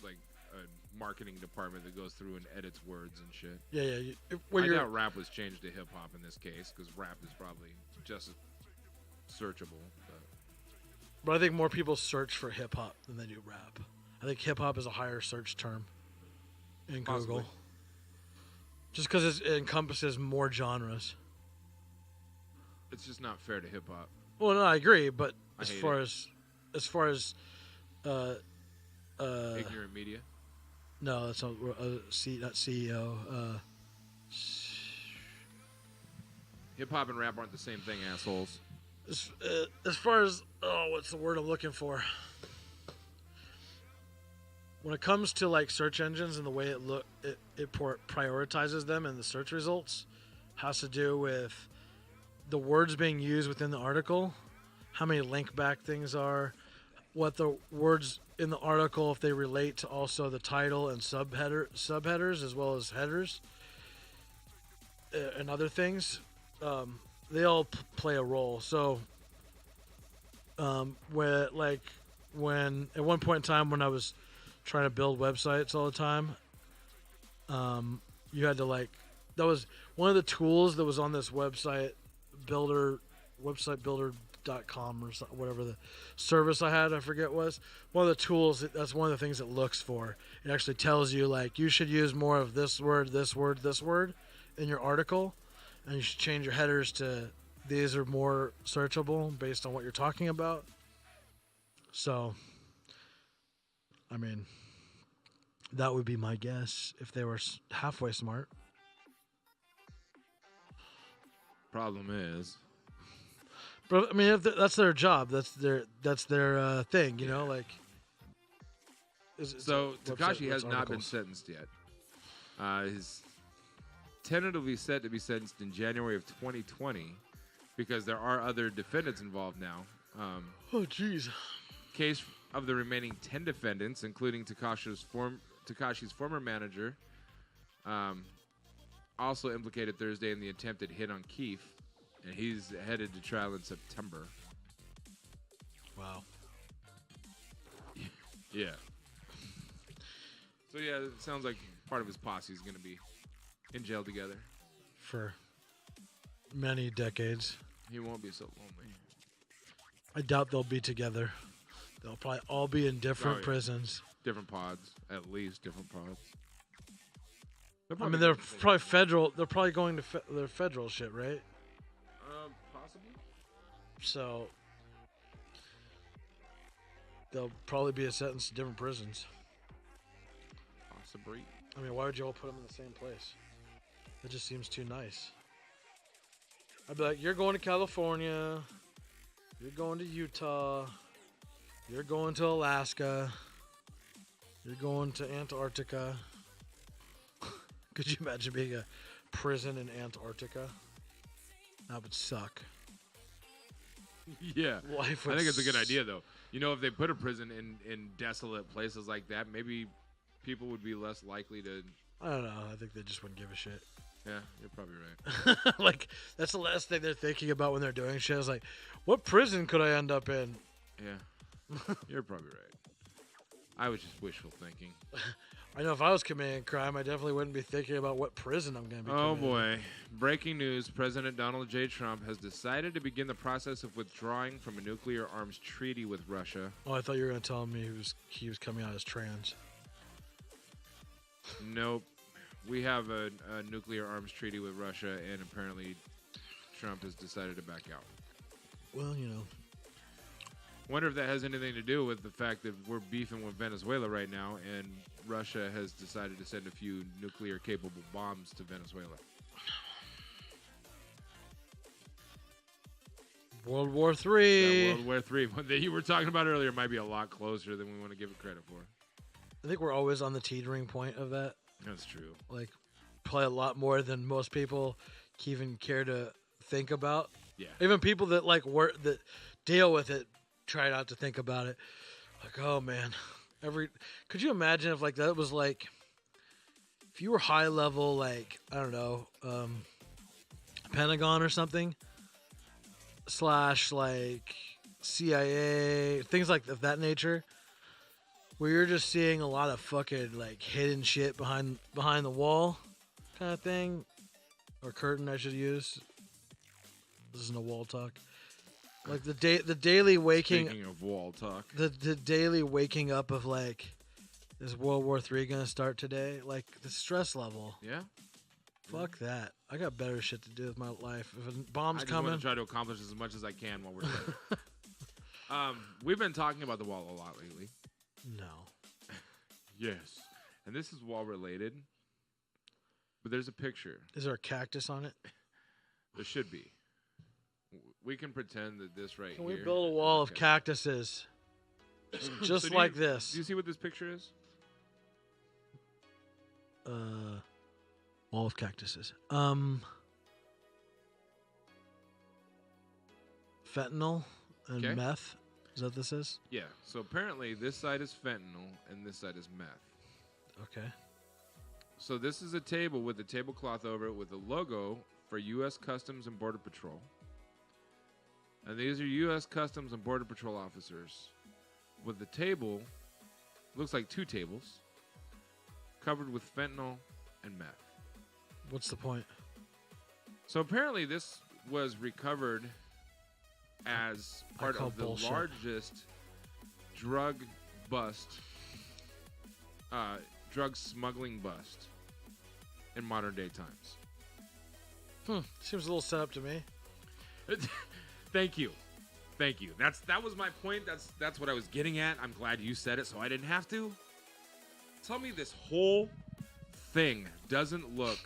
like a marketing department that goes through and edits words and shit. Yeah. I doubt rap was changed to hip hop in this case because rap is probably just as searchable. But I think more people search for hip hop than they do rap. I think hip hop is a higher search term in Google. Just because it encompasses more genres. It's just not fair to hip hop. Well, no, I agree, but as far as ignorant media. No, that's not CEO. Hip hop and rap aren't the same thing, assholes. As far as what's the word I'm looking for? When it comes to like search engines and the way it prioritizes them in the search results, has to do with the words being used within the article, how many link back things are, what the words in the article, if they relate to also the title and subheaders as well as headers and other things. They all play a role. So, when at one point in time when I was trying to build websites all the time, you had to that was one of the tools that was on this website builder, websitebuilder.com or whatever the service I had, I forget was. One of the tools, that's one of the things it looks for. It actually tells you, you should use more of this word, this word, this word in your article. And you should change your headers to these are more searchable based on what you're talking about. So, I mean, that would be my guess if they were halfway smart. Problem is, but I mean, if that's their job, that's their thing, you know. So Tekashi has not been sentenced yet. He's tentatively set to be sentenced in January of 2020 because there are other defendants involved now. Oh, jeez. Case of the remaining 10 defendants, including Tekashi's former manager, also implicated Thursday in the attempted hit on Keefe, and he's headed to trial in September. Wow. Yeah. So, yeah, it sounds like part of his posse is going to be in jail together. For many decades. He won't be so lonely. I doubt they'll be together. They'll probably all be in different prisons. Different pods, at least different pods. I mean, they're probably federal. They're probably going to their federal shit, right? Possibly. So they'll probably be sentenced to different prisons. Possibly. I mean, why would you all put them in the same place? It just seems too nice. I'd be like, you're going to California. You're going to Utah. You're going to Alaska. You're going to Antarctica. Could you imagine being a prison in Antarctica? That would suck. Yeah. Life I think it's a good idea, though. You know, if they put a prison in desolate places like that, maybe people would be less likely to... I don't know. I think they just wouldn't give a shit. Yeah, you're probably right. That's the last thing they're thinking about when they're doing shit. It's like, what prison could I end up in? Yeah. You're probably right. I was just wishful thinking. I know if I was committing a crime, I definitely wouldn't be thinking about what prison I'm going to be Oh, committing. boy. Breaking news. President Donald J. Trump has decided to begin the process of withdrawing from a nuclear arms treaty with Russia. Oh, I thought you were going to tell me he was coming out as trans. Nope. We have a nuclear arms treaty with Russia, and apparently Trump has decided to back out. Well, you know. Wonder if that has anything to do with the fact that we're beefing with Venezuela right now, and Russia has decided to send a few nuclear-capable bombs to Venezuela. World War III. Yeah, World War III. What you were talking about earlier might be a lot closer than we want to give it credit for. I think we're always on the teetering point of that. That's true. Probably a lot more than most people even care to think about. Yeah. Even people that that deal with it try not to think about it. Oh man, could you imagine if that was if you were high level I don't know, Pentagon or something / CIA, things of that nature, where you're just seeing a lot of fucking hidden shit behind the wall kind of thing, or curtain I should use. This isn't a wall talk. The daily waking. Speaking of wall talk, the daily waking up of is World War III gonna start today? The stress level. Yeah. Fuck that. I got better shit to do with my life. If a bomb's I just coming, want to try to accomplish as much as I can while we're there. We've been talking about the wall a lot lately. No. Yes, and this is wall related, but there's a picture. Is there a cactus on it? There should be. We can pretend that this right Can here. we build a wall of cactuses? Just So like this. Do you see what this picture is? Wall of cactuses. Fentanyl and Okay. meth. Is that what this is? Yeah. So apparently this side is fentanyl and this side is meth. Okay. So this is a table with a tablecloth over it with a logo for U.S. Customs and Border Patrol. And these are U.S. Customs and Border Patrol officers with the table, looks like 2 tables, covered with fentanyl and meth. What's the point? So apparently this was recovered as part of the bullshit. largest drug bust, drug smuggling bust in modern day times. Seems a little set up to me. Thank you. That was my point. That's what I was getting at. I'm glad you said it so I didn't have to. Tell me this whole thing doesn't look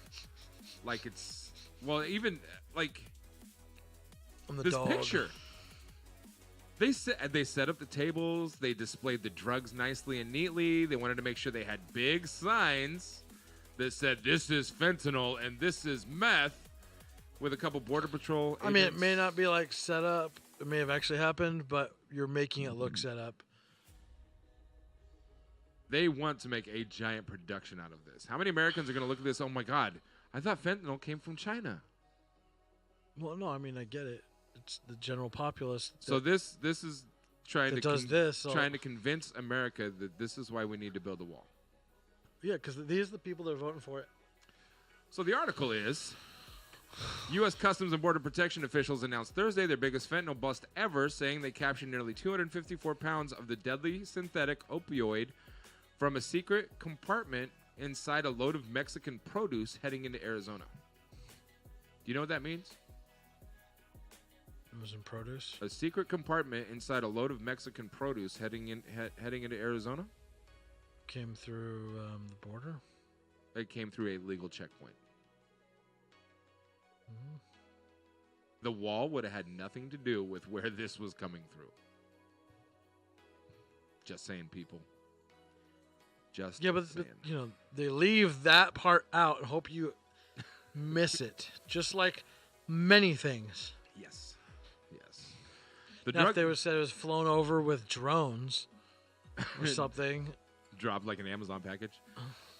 like it's, well, even like On the this dog. picture. They set up the tables. They displayed the drugs nicely and neatly. They wanted to make sure they had big signs that said this is fentanyl and this is meth, with a couple Border Patrol agents. I mean, it may not be like set up. It may have actually happened, but you're making it look set up. They want to make a giant production out of this. How many Americans are going to look at this? Oh my God, I thought fentanyl came from China. Well, no, I mean, I get it. It's the general populace. So this is trying that to does this, so- trying to convince America that this is why we need to build a wall. Yeah, because these are the people that are voting for it. So the article is, U.S. Customs and Border Protection officials announced Thursday their biggest fentanyl bust ever, saying they captured nearly 254 pounds of the deadly synthetic opioid from a secret compartment inside a load of Mexican produce heading into Arizona. Do you know what that means? It was in produce. A secret compartment inside a load of Mexican produce heading into Arizona? Came through the border. It came through a legal checkpoint. Mhm. The wall would have had nothing to do with where this was coming through. Just saying, people. Just Yeah, but saying. they leave that part out and hope you miss it. Just like many things. Yes. Now, if they would said it was flown over with drones or something. dropped like an Amazon package.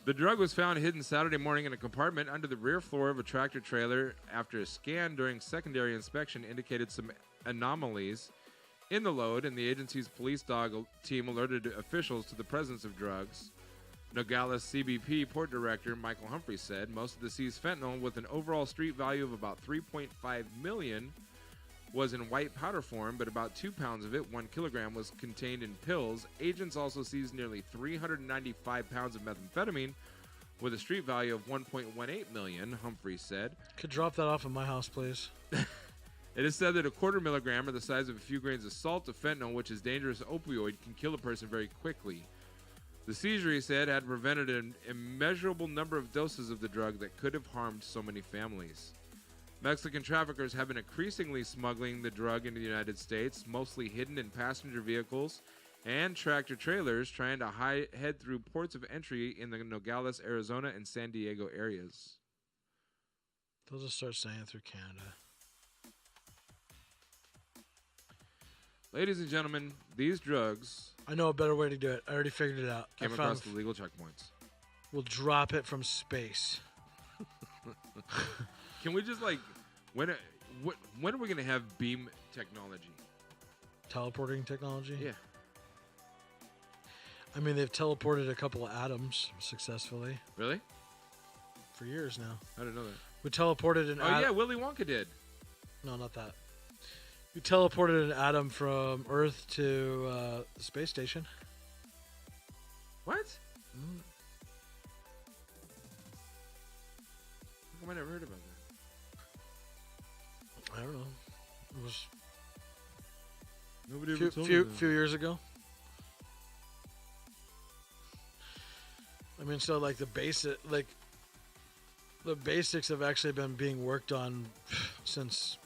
The drug was found hidden Saturday morning in a compartment under the rear floor of a tractor trailer after a scan during secondary inspection indicated some anomalies in the load, and the agency's police dog team alerted officials to the presence of drugs. Nogales CBP Port Director Michael Humphrey said most of the seized fentanyl, with an overall street value of about $3.5 million, was in white powder form, but about 2 pounds of it, 1 kilogram, was contained in pills. Agents also seized nearly 395 pounds of methamphetamine with a street value of $1.18 million, Humphrey said. Could drop that off at my house, please. It is said that a quarter milligram, or the size of a few grains of salt, of fentanyl, which is dangerous opioid, can kill a person very quickly. The seizure, he said, had prevented an immeasurable number of doses of the drug that could have harmed so many families. Mexican traffickers have been increasingly smuggling the drug into the United States, mostly hidden in passenger vehicles and tractor trailers, trying to head through ports of entry in the Nogales, Arizona, and San Diego areas. They'll just start saying through Canada. Ladies and gentlemen, these drugs I know a better way to do it. I already figured it out. came across the legal checkpoints. We'll drop it from space. Can we just when are we gonna have beam technology? Teleporting technology? Yeah. I mean, they've teleported a couple of atoms successfully Really? for years now. I didn't know that. We teleported an Oh atom. yeah, Willy Wonka did. No, not that. We teleported an atom from Earth to the space station. What? How come I never heard about that? I don't know. It was Nobody a few years ago. I mean, so like the basics have actually been being worked on since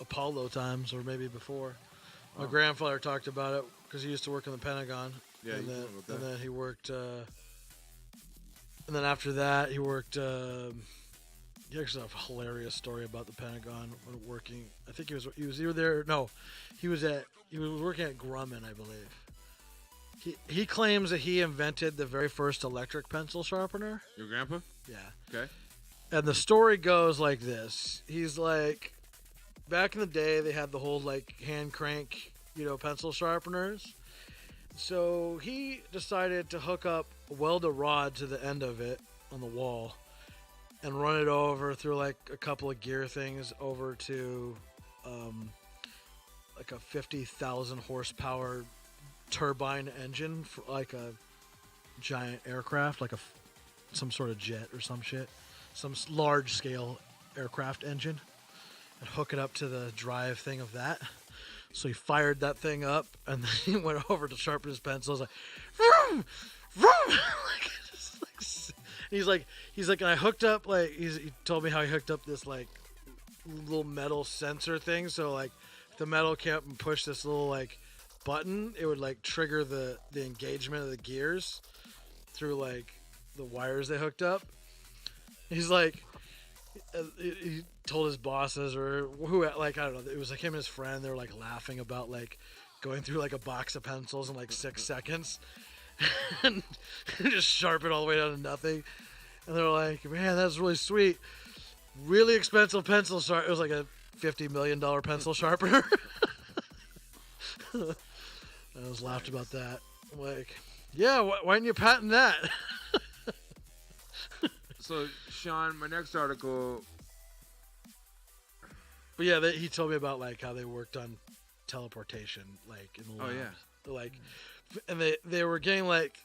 Apollo times, or maybe before. My grandfather talked about it because he used to work in the Pentagon. Yeah, and you then, told me about and that. then he worked. And then after that, he worked He actually has a hilarious story about the Pentagon working. I think he was either there. No, he was working at Grumman, I believe. He claims that he invented the very first electric pencil sharpener. Your grandpa? Yeah. Okay. And the story goes like this. He's like, back in the day, they had the whole like hand crank, pencil sharpeners. So he decided to hook up, weld a rod to the end of it on the wall and run it over through like a couple of gear things over to like a 50,000 horsepower turbine engine for like a giant aircraft, like some sort of jet or some shit, some large scale aircraft engine, and hook it up to the drive thing of that. So he fired that thing up, and then he went over to sharpen his pencils, like, vroom, vroom. He's like, and I hooked up, like, he told me how he hooked up this, like, little metal sensor thing. So, like, if the metal came up and pushed this little, like, button, it would, like, trigger the engagement of the gears through, like, the wires they hooked up. He's like, he told his bosses or who, like, I don't know, it was like him and his friend, they were like laughing about like going through like a box of pencils in like 6 seconds and just sharpen all the way down to nothing. And they were like, man, that's really sweet. Really expensive pencil sharpener. It was like a $50 million pencil sharpener. I was laughed about that. I'm like, yeah, why didn't you patent that? So, Shawn, my next article. But yeah, he told me about like how they worked on teleportation, like in the lab. Oh yeah. Like, and they were getting like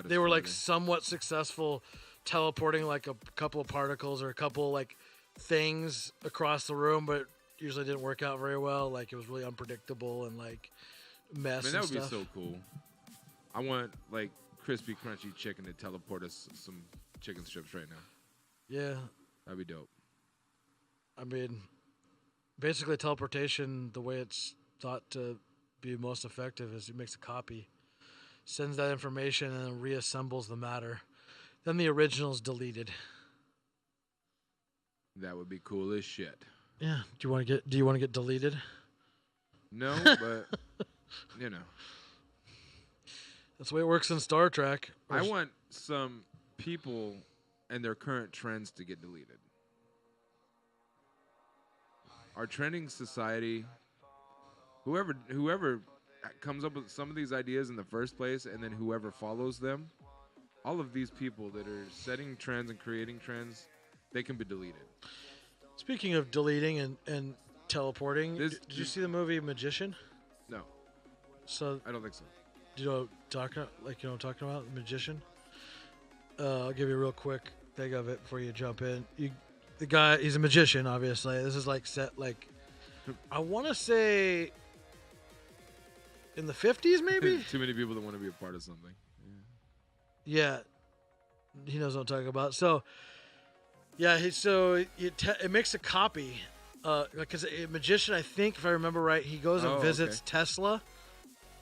they were like somewhat successful teleporting like a couple of particles or a couple like things across the room, but usually didn't work out very well. Like it was really unpredictable and like mess. Man, that would stuff. be so cool. I want like crispy, crunchy chicken to teleport us some chicken strips right now. Yeah, that'd be dope. I mean, basically teleportation, the way it's thought to be most effective is it makes a copy, sends that information, and then reassembles the matter. Then the original is deleted. That would be cool as shit. Yeah. Do you want to get deleted? No, but you know. That's the way it works in Star Trek. I want some people and their current trends to get deleted. Our trending society, whoever comes up with some of these ideas in the first place, and then whoever follows them, all of these people that are setting trends and creating trends, they can be deleted. Speaking of deleting and teleporting, did you see the movie Magician? No. So I don't think so. Do you know what I'm talking about? The Magician? I'll give you a real quick thing of it before you jump in. The guy, he's a magician, obviously. This is like set like, I want to say in the 50s, maybe? Too many people that want to be a part of something. Yeah. He knows what I'm talking about. So, yeah, it makes a copy. Because a magician, I think, if I remember right, he goes and visits Tesla,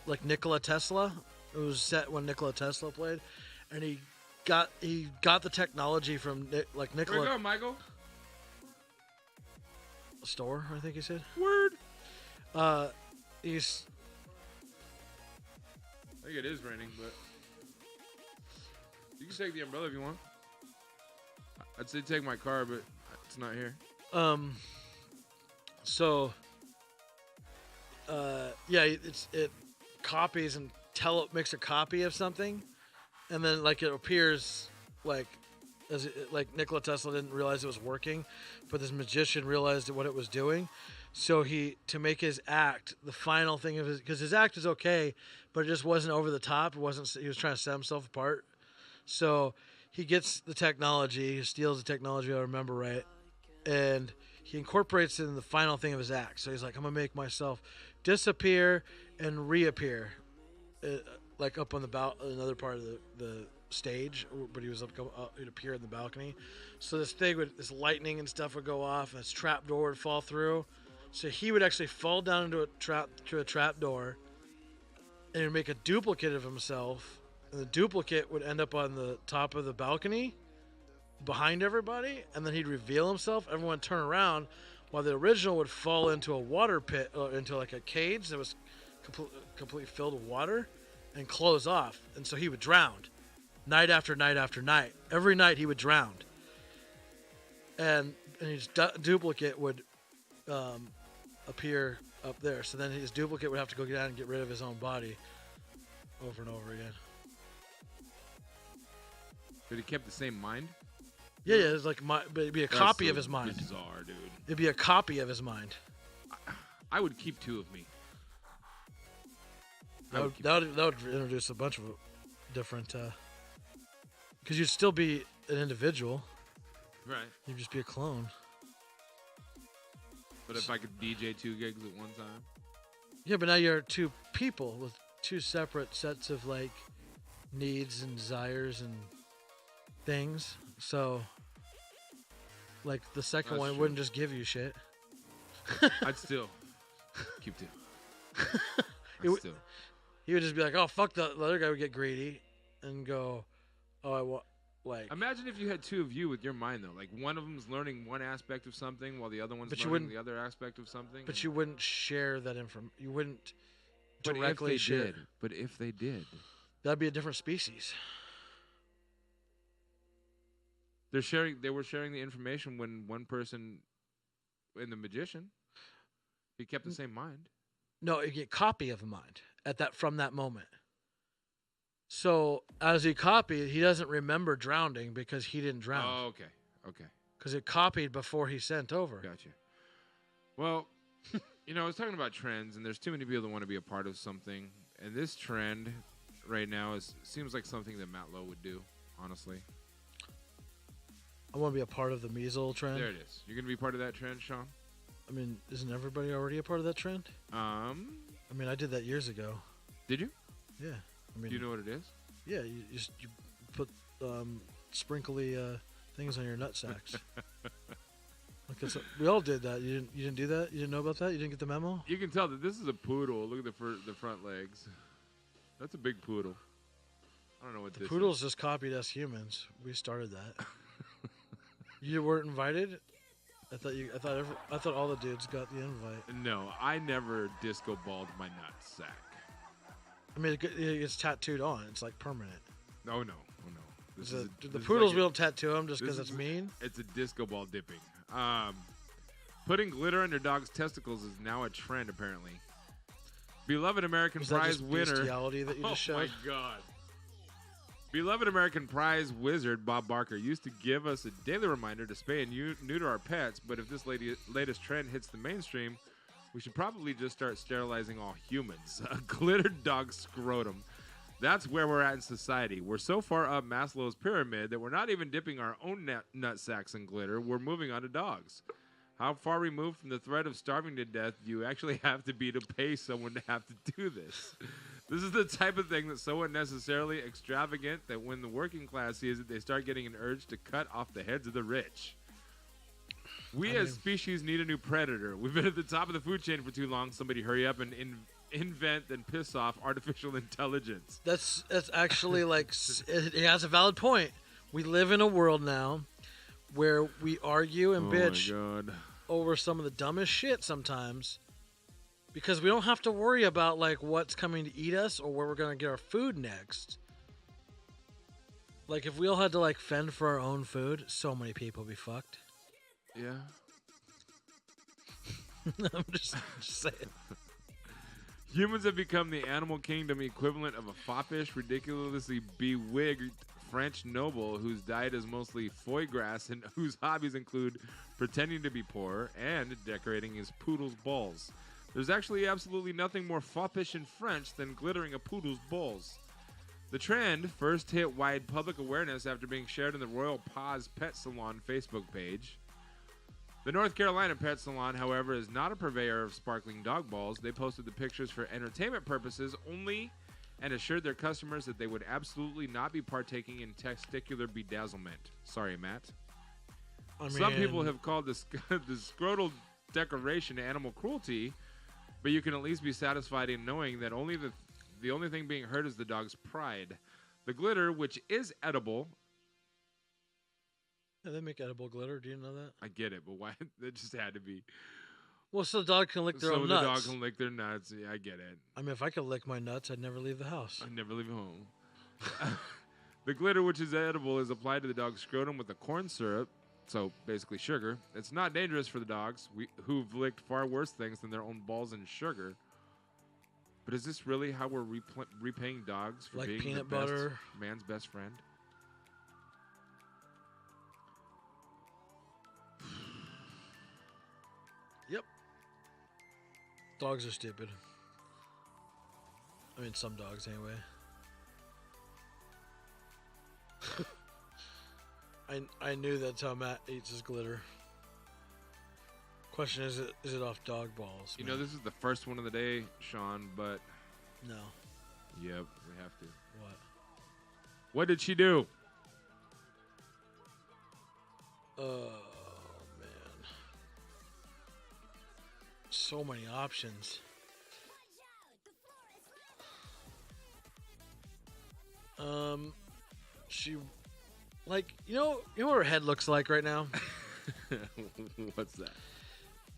like Nikola Tesla. It was set when Nikola Tesla played. And he got the technology from like Nikola. Where you go, Michael? Store, I think he said. Word. I think it is raining, but you can take the umbrella if you want. I'd say take my car, but it's not here. So. Yeah, it copies and makes a copy of something, and then like it appears like. Like Nikola Tesla didn't realize it was working, but this magician realized what it was doing. So to make his act, the final thing of because his act is okay, but it just wasn't over the top. He was trying to set himself apart. So he gets the technology, he steals the technology, if I remember right, and he incorporates it in the final thing of his act. So he's like, I'm gonna make myself disappear and reappear, like up on another part of the stage, but he was he'd appear in the balcony. So this lightning and stuff would go off, and this trap door would fall through. So he would actually fall down into a trap door, and he'd make a duplicate of himself, and the duplicate would end up on the top of the balcony, behind everybody, and then he'd reveal himself. Everyone would turn around, while the original would fall into a water pit, or into like a cage that was completely filled with water, and close off. And so he would drown, night after night after night. Every night he would drown, and his duplicate would appear up there. So then his duplicate would have to go down and get rid of his own body over and over again. But he kept the same mind? Yeah, it's like but it'd be a copy of his mind. Bizarre, dude. It'd be a copy of his mind. I would keep 2 of me. That would introduce a bunch of different. Because you'd still be an individual. Right. You'd just be a clone. But if I could DJ 2 gigs at one time? Yeah, but now you're 2 people with 2 separate sets of like needs and desires and things. So, like the second That's one true. wouldn't just give you shit. I'd still keep 2. He would just be like, "Oh fuck," the other guy would get greedy and go, "Oh, I want like." Imagine if you had 2 of you with your mind though. Like one of them's learning one aspect of something while the other one's learning the other aspect of something. But you wouldn't share that information. You wouldn't But directly if they share. did. But if they did, That'd be a different species. they were sharing the information when one person, in the magician, he kept the same mind. No, you get a copy of a mind from that moment. So as he copied, he doesn't remember drowning because he didn't drown. Oh, okay. Because it copied before he sent over. Gotcha. Well, I was talking about trends, and there's too many people that want to be a part of something. And this trend right now seems like something that Matt Lowe would do, honestly. I want to be a part of the measles trend. There it is. You're going to be part of that trend, Shawn? I mean, isn't everybody already a part of that trend? I mean, I did that years ago. Did you? Yeah. I mean, Do you know what it is? Yeah, you put sprinkly things on your nut sacks. We all did that. You didn't do that? You didn't know about that? You didn't get the memo? You can tell that this is a poodle. Look at the front legs. That's a big poodle. I don't know what this is. Poodles just copied us humans. We started that. You weren't invited? I thought all the dudes got the invite. No, I never disco balled my nut sack. I mean, it gets tattooed on. It's like permanent. Oh no. The poodles, we don't tattoo them just because it's mean. It's a disco ball dipping. Putting glitter on your dog's testicles is now a trend, apparently. Beloved American Prize winner. Bestiality that you just showed? Oh my God. Beloved American Prize wizard Bob Barker used to give us a daily reminder to spay and neuter our pets, but if this latest trend hits the mainstream, we should probably just start sterilizing all humans. A glittered dog scrotum. That's where we're at in society. We're so far up Maslow's pyramid that we're not even dipping our own nut sacks in glitter. We're moving on to dogs. How far removed from the threat of starving to death do you actually have to be to pay someone to have to do this? This is the type of thing that's so unnecessarily extravagant that when the working class sees it, they start getting an urge to cut off the heads of the rich. We as species need a new predator. We've been at the top of the food chain for too long. Somebody hurry up and invent and piss off artificial intelligence. That's actually like, it has a valid point. We live in a world now where we argue and bitch over some of the dumbest shit sometimes because we don't have to worry about like what's coming to eat us or where we're going to get our food next. Like if we all had to like fend for our own food, so many people would be fucked. Yeah. I'm just saying. Humans have become the animal kingdom equivalent of a foppish, ridiculously bewigged French noble whose diet is mostly foie gras and whose hobbies include pretending to be poor and decorating his poodle's balls. There's actually absolutely nothing more foppish in French than glittering a poodle's balls. The trend first hit wide public awareness after being shared in the Royal Paws Pet Salon Facebook page. The North Carolina Pet Salon, however, is not a purveyor of sparkling dog balls. They posted the pictures for entertainment purposes only and assured their customers that they would absolutely not be partaking in testicular bedazzlement. Sorry, Matt. Some people have called the scrotal decoration animal cruelty, but you can at least be satisfied in knowing that the only thing being hurt is the dog's pride. The glitter, which is edible, Yeah, they make edible glitter. Do you know that? I get it, but why? That just had to be. Well, so the dog can lick their So own the nuts. dog can lick their nuts. Yeah, I get it. I mean, if I could lick my nuts, I'd never leave the house. I never leave home. The glitter, which is edible, is applied to the dog's scrotum with a corn syrup, so basically sugar. It's not dangerous for the dogs who've licked far worse things than their own balls and sugar. But is this really how we're repaying dogs for Like being peanut the best butter. man's best friend? Yep. Dogs are stupid. I mean, some dogs anyway. I knew that's how Matt eats his glitter. Question is it off dog balls? You know, this is the first one of the day, Shawn, but No. yep, we have to. What? What did she do? Oh man. So many options. She like you know what her head looks like right now? What's that?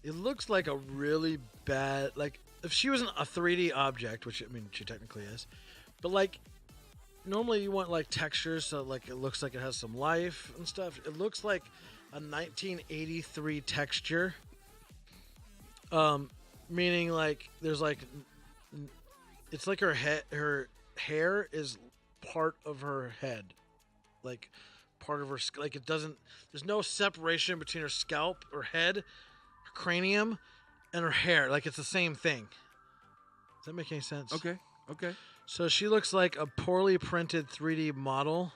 It looks like a really bad, like, if she wasn't a 3D object, which, I mean, she technically is, but, like, normally you want, like, textures so, like, it looks like it has some life and stuff. It looks like a 1983 texture, meaning, like, there's, like, it's like her hair is part of her head, like, part of her, like, it doesn't, there's no separation between her scalp or head, cranium, and her hair. Like, it's the same thing. Does that make any sense? Okay. So she looks like a poorly printed 3D model,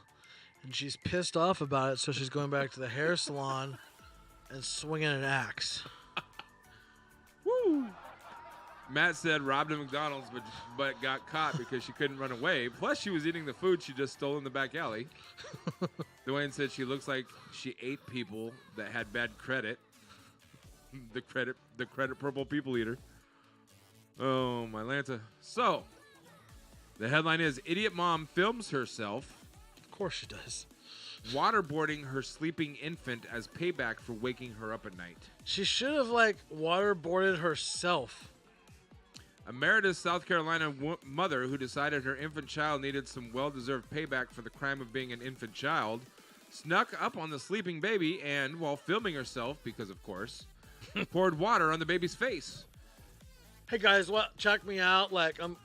and she's pissed off about it, so she's going back to the hair salon and swinging an axe. Woo! Matt said robbed a McDonald's, but got caught because she couldn't run away. Plus, she was eating the food she just stole in the back alley. Duane said she looks like she ate people that had bad credit. The credit purple people eater. Oh, my Lanta. So, the headline is Idiot Mom Films Herself Of course she does. waterboarding her sleeping infant as payback for waking her up at night. She should have, like, waterboarded herself. A Meredith, South Carolina mother who decided her infant child needed some well-deserved payback for the crime of being an infant child snuck up on the sleeping baby and, while filming herself, because of course, poured water on the baby's face. Hey guys, what? Check me out. Like, I'm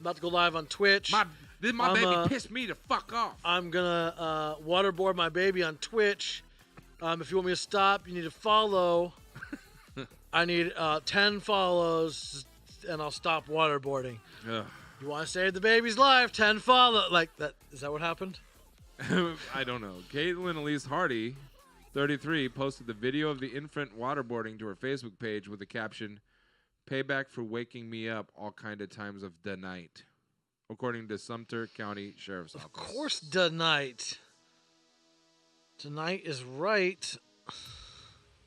about to go live on Twitch. My baby I'm, pissed me to fuck off. I'm gonna waterboard my baby on Twitch. If you want me to stop, you need to follow. I need 10 follows, and I'll stop waterboarding. Ugh. You want to save the baby's life? 10 follow. Like that. Is that what happened? I don't know. Caitlin Elise Hardy, 33, posted the video of the infant waterboarding to her Facebook page with the caption, "Payback for waking me up all kind of times of the night," according to Sumter County Sheriff's Office. Of course, tonight. Tonight is right.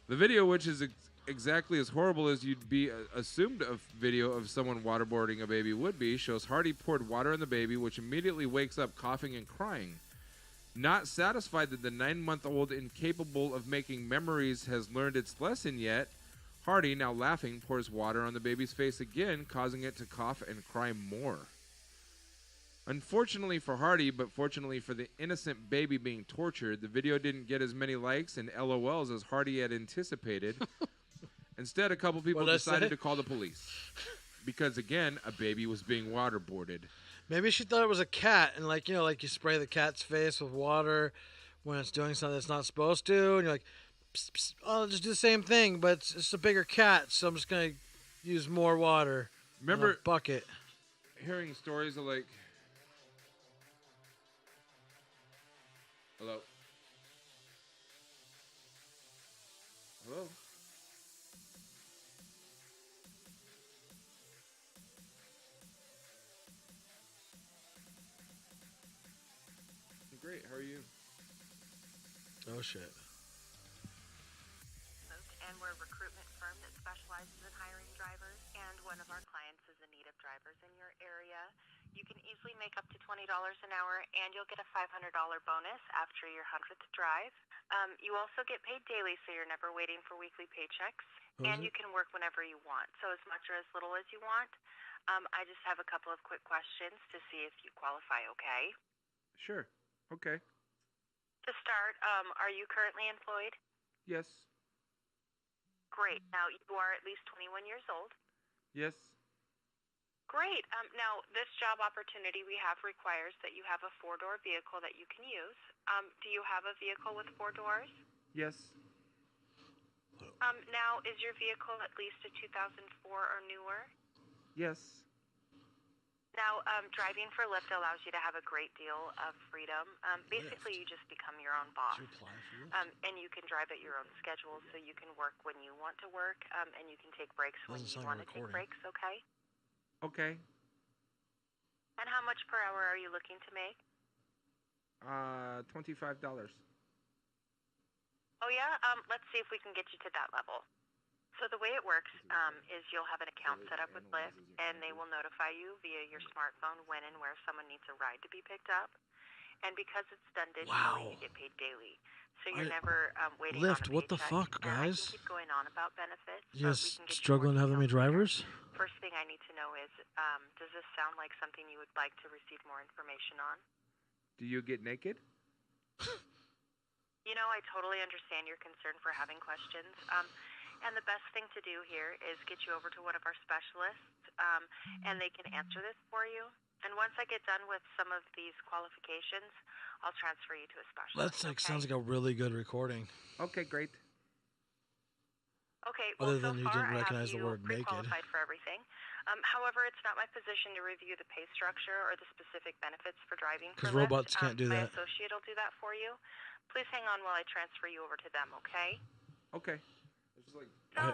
The video, which is exactly as horrible as you'd be assumed a video of someone waterboarding a baby would be, shows Hardy poured water on the baby, which immediately wakes up coughing and crying. Not satisfied that the 9-month-old incapable of making memories has learned its lesson yet, Hardy, now laughing, pours water on the baby's face again, causing it to cough and cry more. Unfortunately for Hardy, but fortunately for the innocent baby being tortured, the video didn't get as many likes and LOLs as Hardy had anticipated. Instead, a couple people decided to call the police. Because, again, a baby was being waterboarded. Maybe she thought it was a cat, and like you spray the cat's face with water when it's doing something it's not supposed to, and you're like, psst, psst, I'll just do the same thing, but it's a bigger cat, so I'm just gonna use more water. Remember in a bucket. Hearing stories of like, hello. Great, how are you? Oh shit. And we're a recruitment firm that specializes in hiring drivers, and one of our clients is in need of drivers in your area. You can easily make up to $20 an hour, and you'll get a $500 bonus after your 100th drive. You also get paid daily, so you're never waiting for weekly paychecks. And you can work whenever you want, so as much or as little as you want. I just have a couple of quick questions to see if you qualify, okay? Sure. Okay. To start, are you currently employed? Yes. Great. Now, you are at least 21 years old. Yes. Great. Now, this job opportunity we have requires that you have a four-door vehicle that you can use. Do you have a vehicle with four doors? Yes. Now, is your vehicle at least a 2004 or newer? Yes. Now, driving for Lyft allows you to have a great deal of freedom. Basically, you just become your own boss. And you can drive at your own schedule, so you can work when you want to work, and you can take breaks when you want to take breaks, okay? Okay. And how much per hour are you looking to make? $25. Oh, yeah? Let's see if we can get you to that level. So the way it works is you'll have an account set up with Lyft, and they will notify you via your smartphone when and where someone needs a ride to be picked up. And because it's done digitally, you get paid daily. So you're never waiting Lyft, on a what the paycheck. fuck, And I guys? can keep going on about benefits. Yes, but we can get you struggling more having any details later. drivers? First thing I need to know is, does this sound like something you would like to receive more information on? Do you get naked? You know, I totally understand your concern for having questions. And the best thing to do here is get you over to one of our specialists, and they can answer this for you. And once I get done with some of these qualifications, I'll transfer you to a specialist. That sounds like a really good recording. Okay, great. Okay, well, Other so than you far didn't recognize I the have word you naked. pre-qualified for everything. However, it's not my position to review the pay structure or the specific benefits for driving for Because Lyft. robots can't do My that. associate will do that for you. Please hang on while I transfer you over to them, okay? Okay. It's like, So,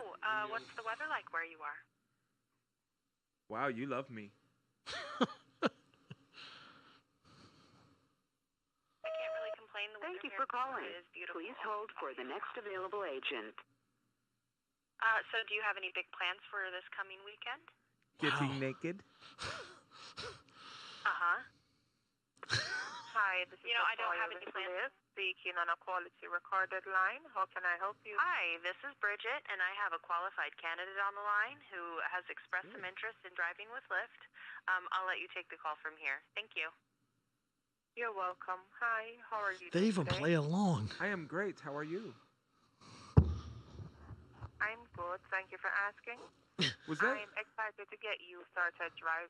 what's the weather like where you are? wow, you love me. I can't really complain. The Thank weather you here for calling. is beautiful. Please hold for the next available agent. So do you have any big plans for this coming weekend? Getting naked? Uh-huh. Hi, this is I don't have any plans. Speaking on a quality recorded line. How can I help you? Hi, this is Bridget, and I have a qualified candidate on the line who has expressed some interest in driving with Lyft. I'll let you take the call from here. Thank you. You're welcome. Hi, how are you They doing even today? play along. I am great. How are you? I'm good. Thank you for asking. Was that? I'm excited to get you started drive.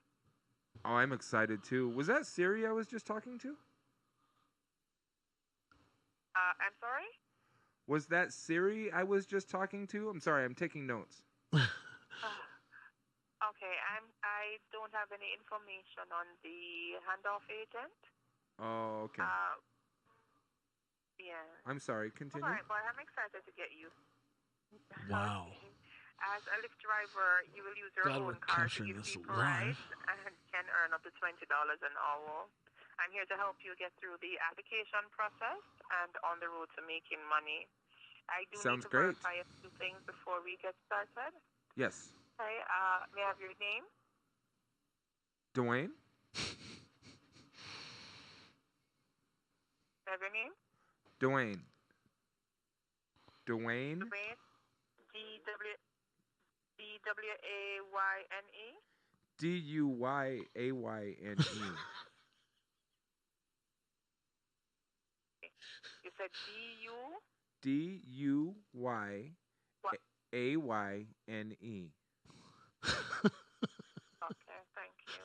Oh, I'm excited too. Was that Siri I was just talking to? I'm sorry? Was that Siri I was just talking to? I'm sorry. I'm taking notes. Okay, I don't have any information on the handoff agent. Oh, okay. Yeah. I'm sorry. Continue. All right, but I'm excited to get you. Wow. As a Lyft driver, you will use your Glad own we're car to capturing give this people live. rides and can earn up to $20 an hour. I'm here to help you get through the application process and on the road to making money. I do Sounds need to great. verify a few things before we get started. Yes. Okay, may I have your name? Duane? May I have your name? Duane. Duane? Dwayne? D-W-A-Y-N-E? Duayane. You said D-U? Duayane. Okay, thank you.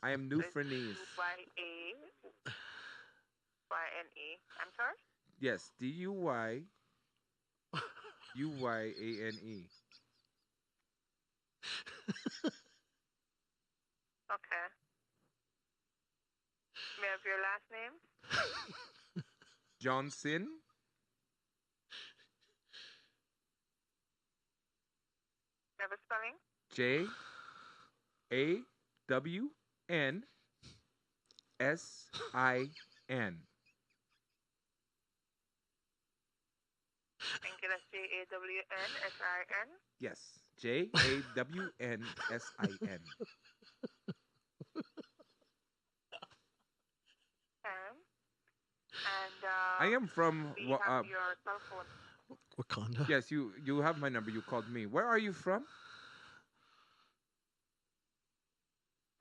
I am new for knees. Y-A-Y-N-E. I'm sorry? Yes, Duayane. Okay. May I have your last name? Johnson? Have a spelling? Jawnssin. Thank you. That's Jawnssin. Yes, Jawnssin. I am from. we have your cell phone. Wakanda. Yes, you have my number. You called me. Where are you from?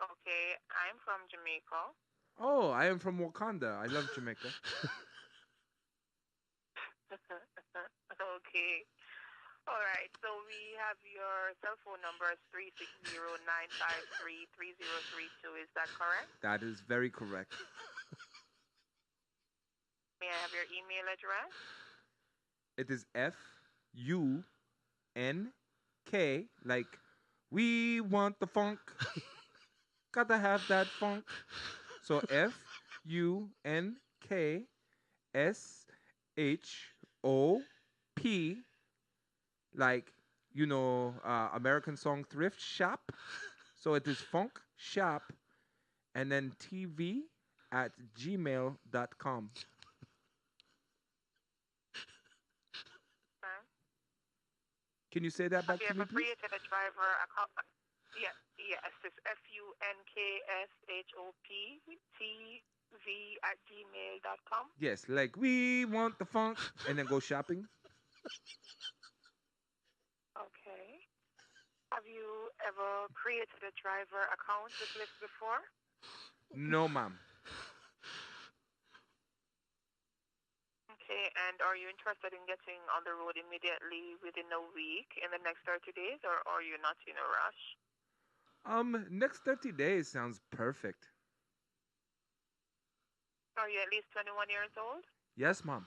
Okay, I'm from Jamaica. Oh, I am from Wakanda. I love Jamaica. Okay. All right. So we have your cell phone number is 360-953-3032. Is that correct? That is very correct. May I have your email address? It is FUNK, like we want the funk. Gotta have that funk. So FUNKSHOP, like American Song Thrift Shop. So it is Funk Shop, and then TV@gmail.com. Can you say that back to Have me, you ever please? created a driver account? Yes, it's FUNKSHOPTV@gmail.com. Yes, like we want the funk, and then go shopping. Okay. Have you ever created a driver account with Lyft before? No, ma'am. Okay, and are you interested in getting on the road immediately within a week in the next 30 days, or are you not in a rush? Next 30 days sounds perfect. Are you at least 21 years old? Yes, ma'am.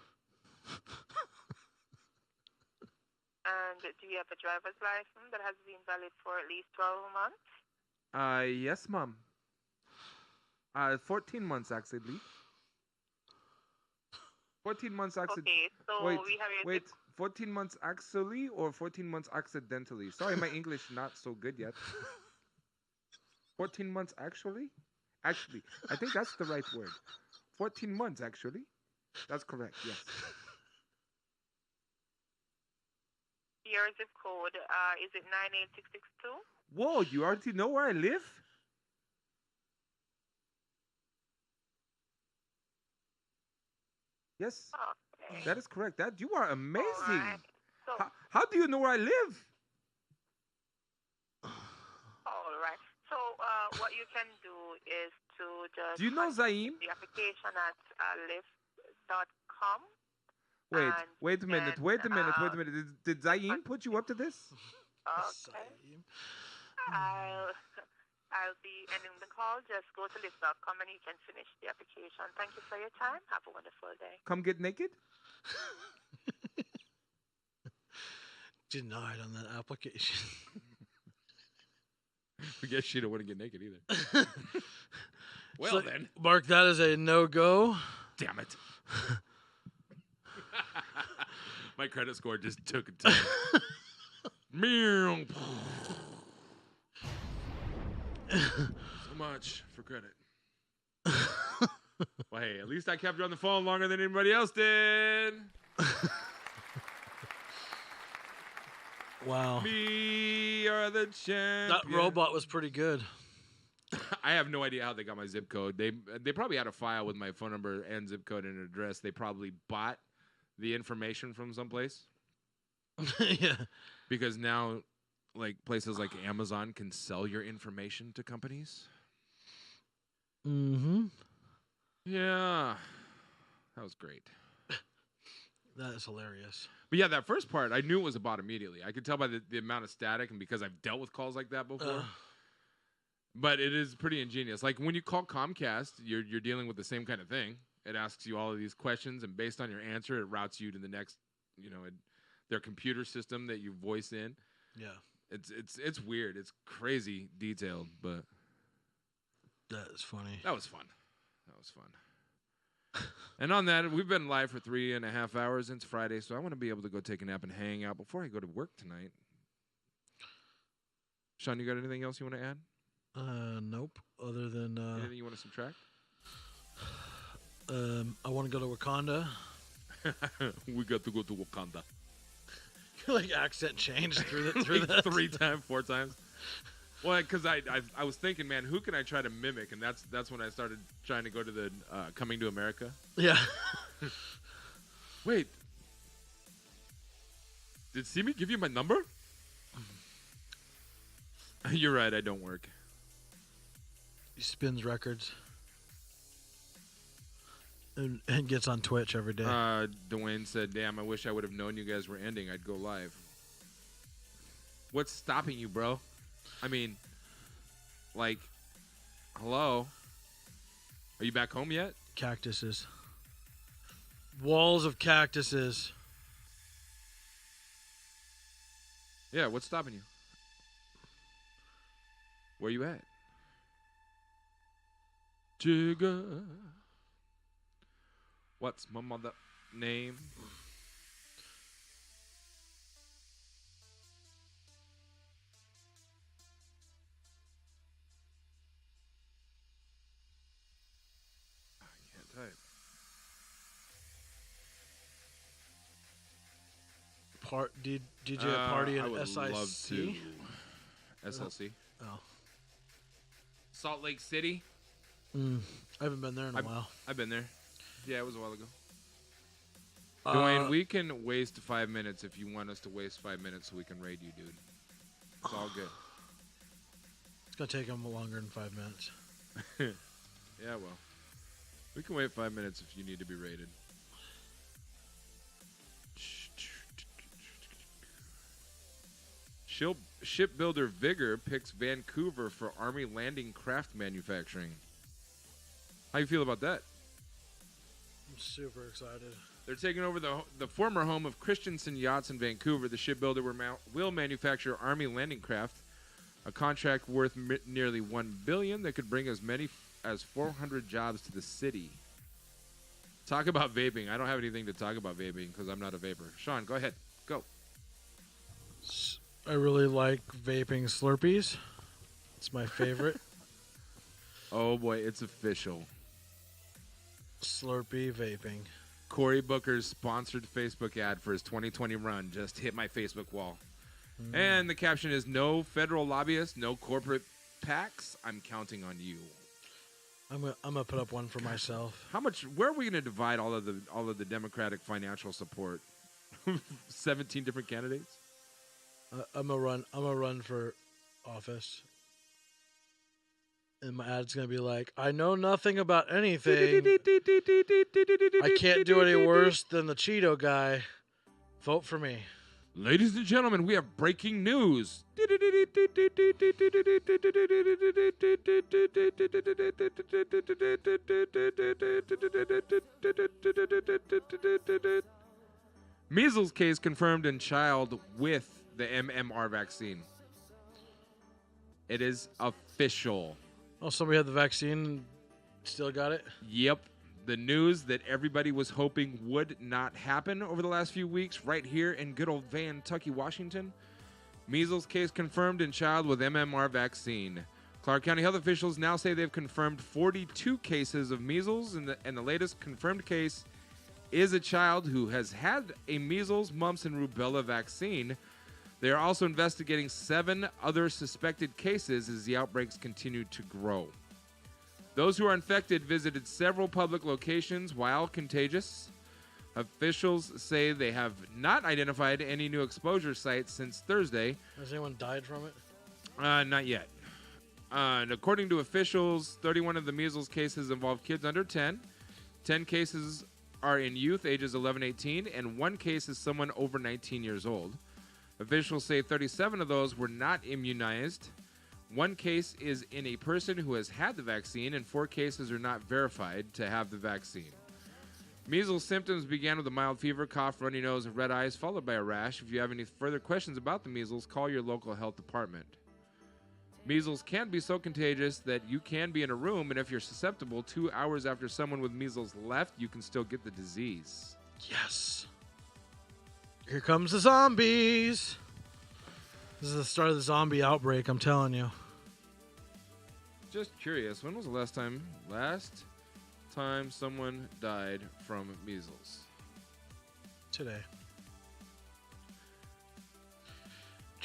And do you have a driver's license that has been valid for at least 12 months? Yes, ma'am. 14 months actually. 14 months actually. Okay, so Wait, we have your wait. 14 months actually or 14 months accidentally? Sorry, my English not so good yet. 14 months actually? Actually, I think that's the right word. 14 months actually. That's correct, yes. Your zip code, is it 98662? Whoa, you already know where I live? Yes, Okay. that is correct. That you are amazing. All right. So, How do you know where I live? all right. So, what you can do is to just Do you know complete Zaim? the application at lyft.com. Wait, and wait a minute, then, wait a minute, wait a minute. Did Zaim put you up to this? Okay. I'll be ending the call. Just go to lyft.com and you can finish the application. Thank you for your time. Have a wonderful day. Come get naked? Denied on that application. I guess she don't want to get naked either. So, Mark, that is a no-go. Damn it. My credit score just took a turn. Meow. So much for credit. Well, hey, at least I kept you on the phone longer than anybody else did. Wow. We are the champions. That robot was pretty good. I have no idea how they got my zip code. They probably had a file with my phone number and zip code and address. They probably bought the information from someplace. Yeah. Because now, like, places like Amazon can sell your information to companies. Mm-hmm. Yeah. That was great. That is hilarious. But yeah, that first part, I knew it was a bot immediately. I could tell by the amount of static and because I've dealt with calls like that before. But it is pretty ingenious. Like when you call Comcast, you're dealing with the same kind of thing. It asks you all of these questions, and based on your answer, it routes you to the next, their computer system that you voice in. Yeah. It's weird. It's crazy detailed, but that is funny. That was fun. And on that, we've been live for 3.5 hours. It's Friday, so I want to be able to go take a nap and hang out before I go to work tonight. Shawn, you got anything else you want to add? Nope. Other than anything you want to subtract? I want to go to Wakanda. We got to go to Wakanda. Like accent change through the 4 times. Well, because I was thinking, man, who can I try to mimic? And that's when I started trying to go to the Coming to America. Yeah. Wait. Did Simi give you my number? You're right, I don't work. He spins records. And gets on Twitch every day. Duane said, damn, I wish I would have known you guys were ending. I'd go live. What's stopping you, bro? I mean, like, hello? Are you back home yet? Cactuses. Walls of cactuses. Yeah, what's stopping you? Where you at? Jigga. What's my mother name? I can't type. DJ a party I in would SIC? love to. SLC. Oh. Salt Lake City. I haven't been there in a while. I've been there. Yeah, it was a while ago. Duane, we can waste 5 minutes if you want us to waste 5 minutes so we can raid you, dude. It's all good. It's going to take him longer than 5 minutes. Yeah, well. We can wait 5 minutes if you need to be raided. Shipbuilder Vigor picks Vancouver for Army landing craft manufacturing. How you feel about that? I'm super excited. They're taking over the former home of Christensen Yachts in Vancouver. The shipbuilder will manufacture Army landing craft, a contract worth nearly $1 billion that could bring as many as 400 jobs to the city. Talk about vaping. I don't have anything to talk about vaping because I'm not a vapor. Shawn, go ahead. Go. I really like vaping Slurpees. It's my favorite. Oh, boy. It's official. Slurpee vaping. Cory Booker's sponsored Facebook ad for his 2020 run just hit my Facebook wall. And the caption is, no federal lobbyists, no corporate PACs. I'm counting on you. I'm gonna put up one for myself. How much? Where are we gonna divide all of the Democratic financial support? 17 different candidates. I'm gonna run for office, and my ad's gonna be like, I know nothing about anything. I can't do any worse than the Cheeto guy. Vote for me. Ladies and gentlemen, we have breaking news. Measles case confirmed in child with the MMR vaccine. It is official. Oh, somebody had the vaccine and still got it? Yep. The news that everybody was hoping would not happen over the last few weeks right here in good old Kentucky, Washington. Measles case confirmed in child with MMR vaccine. Clark County health officials now say they've confirmed 42 cases of measles, and the latest confirmed case is a child who has had a measles, mumps, and rubella vaccine. They are also investigating 7 other suspected cases as the outbreaks continue to grow. Those who are infected visited several public locations while contagious. Officials say they have not identified any new exposure sites since Thursday. Has anyone died from it? Not yet. And according to officials, 31 of the measles cases involve kids under 10. 10 cases are in youth ages 11-18, and 1 case is someone over 19 years old. Officials say 37 of those were not immunized. 1 case is in a person who has had the vaccine, and 4 cases are not verified to have the vaccine. Measles symptoms began with a mild fever, cough, runny nose, and red eyes, followed by a rash. If you have any further questions about the measles, call your local health department. Measles can be so contagious that you can be in a room, and if you're susceptible, 2 hours after someone with measles left, you can still get the disease. Yes. Here comes the zombies. This is the start of the zombie outbreak, I'm telling you. Just curious, when was the last time someone died from measles? Today.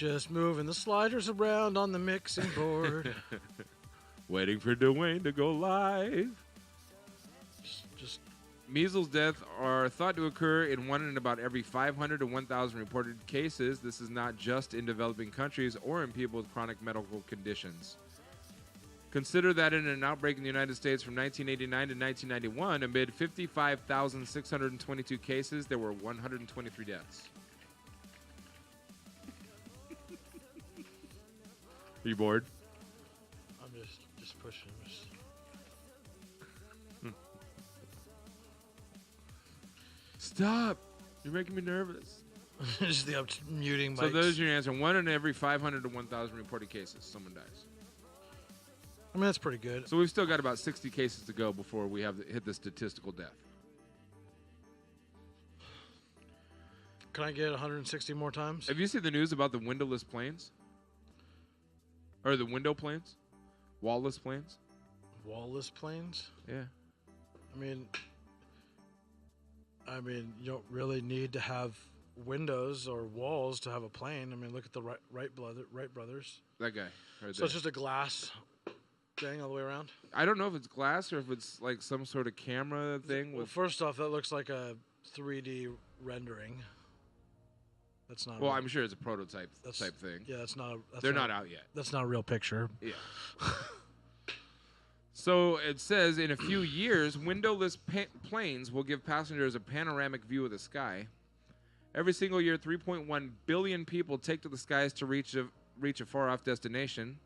Just moving the sliders around on the mixing board. Waiting for Duane to go live. Just Measles deaths are thought to occur in 1 in about every 500 to 1,000 reported cases. This is not just in developing countries or in people with chronic medical conditions. Consider that in an outbreak in the United States from 1989 to 1991, amid 55,622 cases, there were 123 deaths. Are you bored? I'm just pushing. Stop! You're making me nervous. Just the muting mics. So there's your answer. 1 in every 500 to 1,000 reported cases, someone dies. I mean, that's pretty good. So we've still got about 60 cases to go before we have hit the statistical death. Can I get 160 more times? Have you seen the news about the windowless planes? Or the window planes? Wall-less planes? Wall-less planes? Yeah. I mean, you don't really need to have windows or walls to have a plane. I mean, look at the Wright brothers. That guy right So there. it's just a glass thing all the way around? I don't know if it's glass or if it's like some sort of camera thing. Well, With, first off, that looks like a 3D rendering. That's not. well, real. I'm sure it's a prototype type thing. Yeah, that's not. They're not out yet. That's not a real picture. Yeah. So it says in a few years, windowless planes will give passengers a panoramic view of the sky. Every single year, 3.1 billion people take to the skies to reach a far-off destination.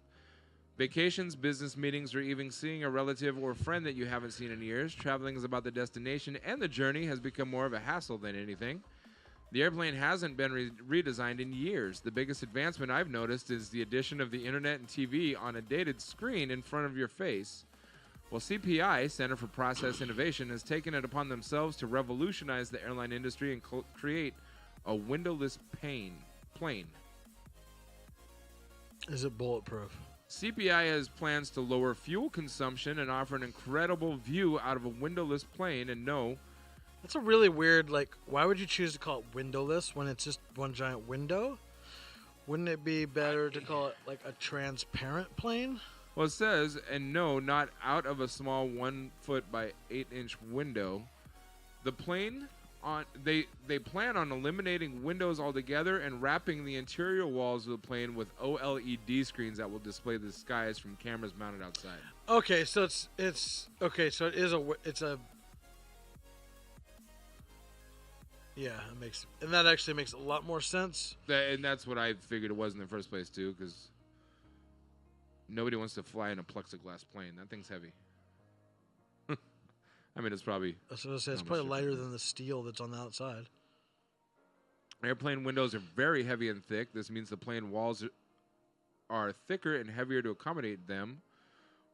Vacations, business meetings, or even seeing a relative or friend that you haven't seen in years. Traveling is about the destination, and the journey has become more of a hassle than anything. The airplane hasn't been redesigned in years. The biggest advancement I've noticed is the addition of the internet and TV on a dated screen in front of your face. Well, CPI, Center for Process Innovation, has taken it upon themselves to revolutionize the airline industry and create a windowless plane. Is it bulletproof? CPI has plans to lower fuel consumption and offer an incredible view out of a windowless plane. And no, That's a really weird, why would you choose to call it windowless when it's just one giant window? Wouldn't it be better to call it like a transparent plane? well, it says, and no, not out of a small 1 foot by 8 inch window. The plane they plan on eliminating windows altogether and wrapping the interior walls of the plane with OLED screens that will display the skies from cameras mounted outside. Okay, so it's okay, so it's a yeah, that actually makes a lot more sense. And that's what I figured it was in the first place too, because nobody wants to fly in a plexiglass plane. That thing's heavy. I mean, it's probably. That's what I was saying. It's probably lighter than the steel that's on the outside. Airplane windows are very heavy and thick. This means the plane walls are thicker and heavier to accommodate them.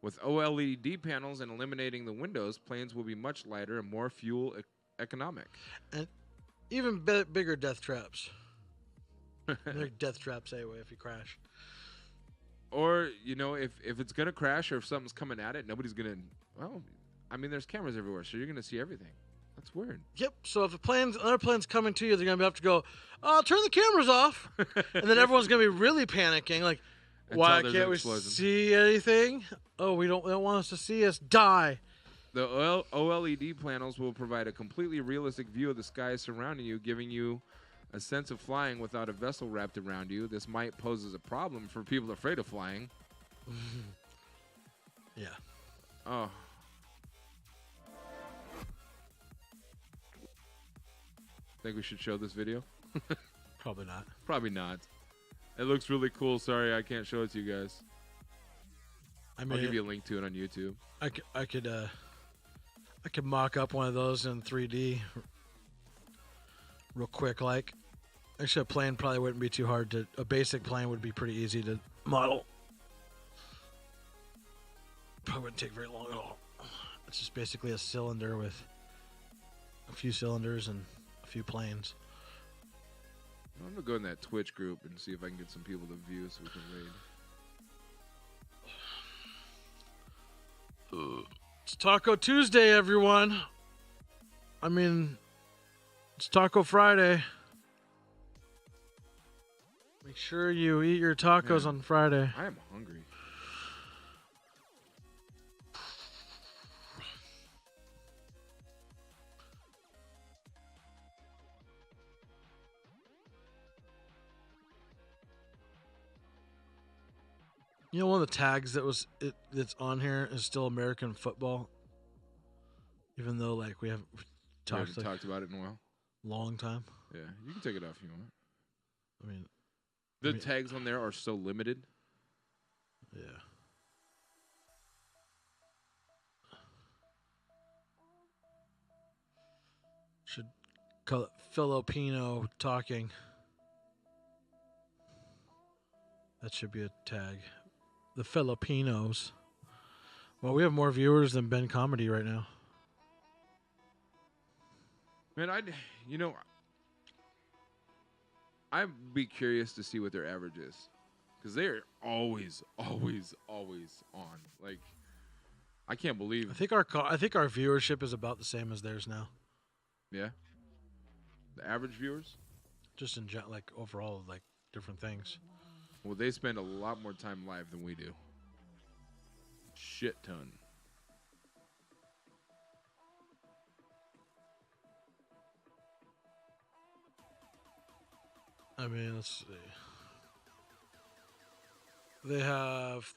With OLED panels and eliminating the windows, planes will be much lighter and more fuel economic. And even bigger death traps. They're death traps anyway if you crash. Or, if it's going to crash or if something's coming at it, nobody's going to. Well, I mean, there's cameras everywhere, so you're going to see everything. That's weird. Yep. So if another plane's coming to you, they're going to have to go, turn the cameras off. And then everyone's going to be really panicking. Like, why can't we see anything? Oh, they don't want us to see us die. The OLED panels will provide a completely realistic view of the sky surrounding you, giving you a sense of flying without a vessel wrapped around you. This might pose as a problem for people afraid of flying. Yeah. Oh. Think we should show this video? Probably not. Probably not. It looks really cool. Sorry, I can't show it to you guys. I'll give you a link to it on YouTube. I could mock up one of those in 3D real quick. Actually, a plane probably wouldn't be too hard a basic plane would be pretty easy to model. Probably wouldn't take very long at all. It's just basically a cylinder with a few cylinders and a few planes. I'm gonna go in that Twitch group and see if I can get some people to view so we can raid. It's Taco Tuesday, everyone. I mean, it's Taco Friday. Make sure you eat your tacos on Friday. I am hungry. You know, one of the tags that's on here is still American football, even though like we haven't We talked haven't talked about it in a while. long time. Yeah, you can take it off if you want. I mean, The tags on there are so limited. yeah. Should call it Filipino talking. That should be a tag. The Filipinos. Well, we have more viewers than Ben Comedy right now. Man, I'd be curious to see what their average is, because they're always on. Like, I can't believe. I think our viewership is about the same as theirs now. Yeah. The average viewers. Just in like overall, like different things. Well, they spend a lot more time live than we do. Shit ton. I mean, let's see. They have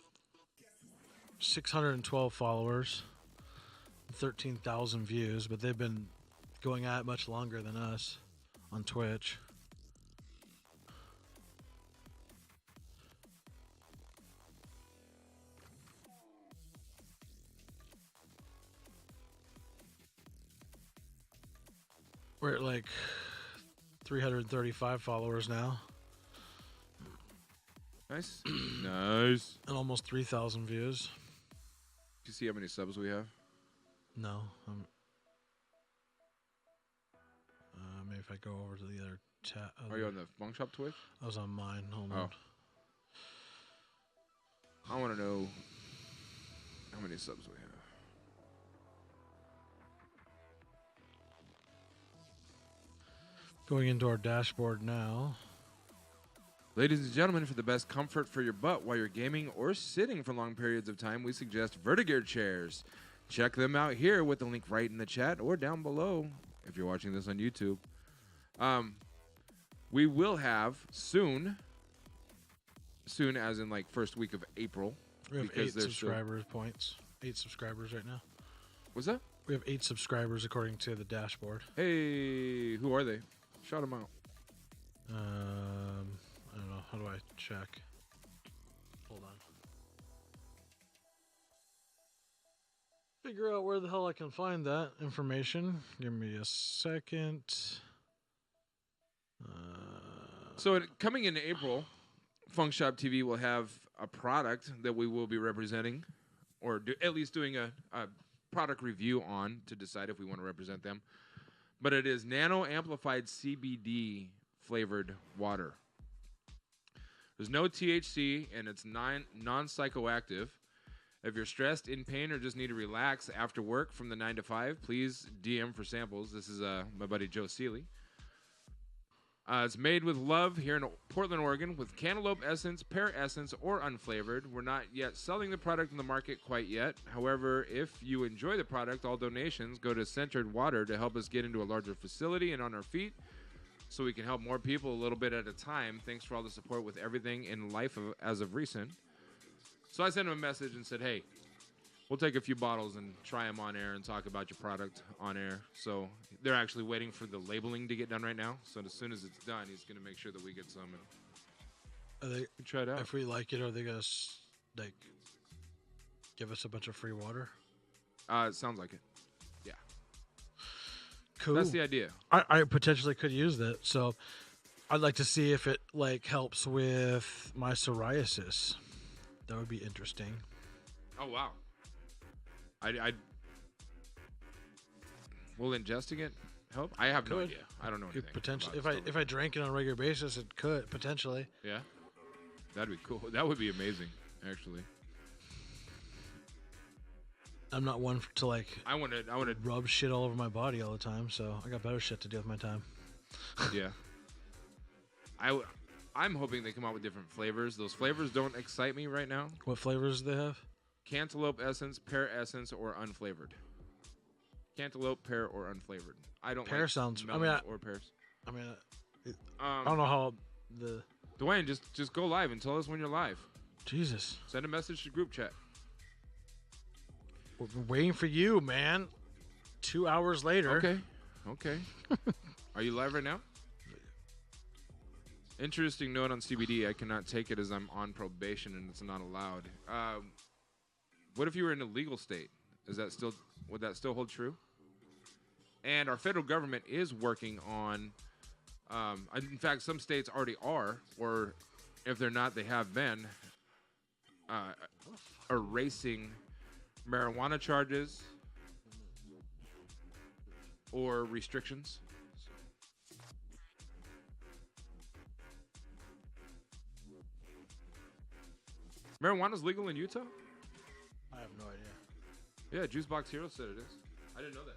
612 followers, 13,000 views, but they've been going at it much longer than us on Twitch. We're at like 335 followers now. Nice. Nice. And almost 3,000 views. Do you see how many subs we have? No. Maybe if I go over to the other chat. Are you on the FunkShop Twitch? I was on mine. Hold Oh. on. I want to know how many subs we have. Going into our dashboard now. Ladies and gentlemen, for the best comfort for your butt while you're gaming or sitting for long periods of time, we suggest Vertigear chairs. Check them out here with the link right in the chat or down below if you're watching this on YouTube. We will have soon as in like first week of April. We have because 8 there's subscribers points. 8 subscribers right now. What's that? We have 8 subscribers according to the dashboard. Hey, who are they? Shout them out. I don't know. How do I check? Hold on. Figure out where the hell I can find that information. Give me a second. So coming in April, FunkShop TV will have a product that we will be representing, or at least doing a product review on to decide if we want to represent them. But it is nano amplified CBD flavored water. There's no THC and it's non-psychoactive. If you're stressed, in pain, or just need to relax after work from the 9 to 5, please DM for samples. This is my buddy Joe Seeley. It's made with love here in Portland, Oregon, with cantaloupe essence, pear essence, or unflavored. We're not yet selling the product in the market quite yet. However, if you enjoy the product, all donations go to Centered Water to help us get into a larger facility and on our feet so we can help more people a little bit at a time. Thanks for all the support with everything in life as of recent. So I sent him a message and said, hey, we'll take a few bottles and try them on air and talk about your product on air. So they're actually waiting for the labeling to get done right now. So as soon as it's done, he's going to make sure that we get some and Are they, try it out. if we like it, are they going to like give us a bunch of free water? It sounds like it. Yeah. Cool. That's the idea. I potentially could use that. So I'd like to see if it like helps with my psoriasis. That would be interesting. Oh, wow. Will ingesting it help? I have no Could. idea. I don't know anything. Potentially, about if I drank it on a regular basis, it could potentially. Yeah, that'd be cool. That would be amazing, actually. I'm not one to like I want to. rub shit all over my body all the time, so I got better shit to do with my time. Yeah. I'm hoping they come out with different flavors. Those flavors don't excite me right now. What flavors do they have? Cantaloupe essence, pear essence, or unflavored. Cantaloupe, pear, or unflavored. I don't Pear like sounds. melons or pears. I mean, I don't know how the. Duane, just go live and tell us when you're live. Jesus. Send a message to group chat. We're waiting for you, man. 2 hours later. Okay. Are you live right now? Interesting note on CBD. I cannot take it as I'm on probation and it's not allowed. What if you were in a legal state? Would that still hold true? And our federal government is working on. In fact, some states already are, or if they're not, they have been erasing marijuana charges or restrictions. Marijuana's legal in Utah? I have no idea. Yeah, Juicebox Hero said it is. I didn't know that.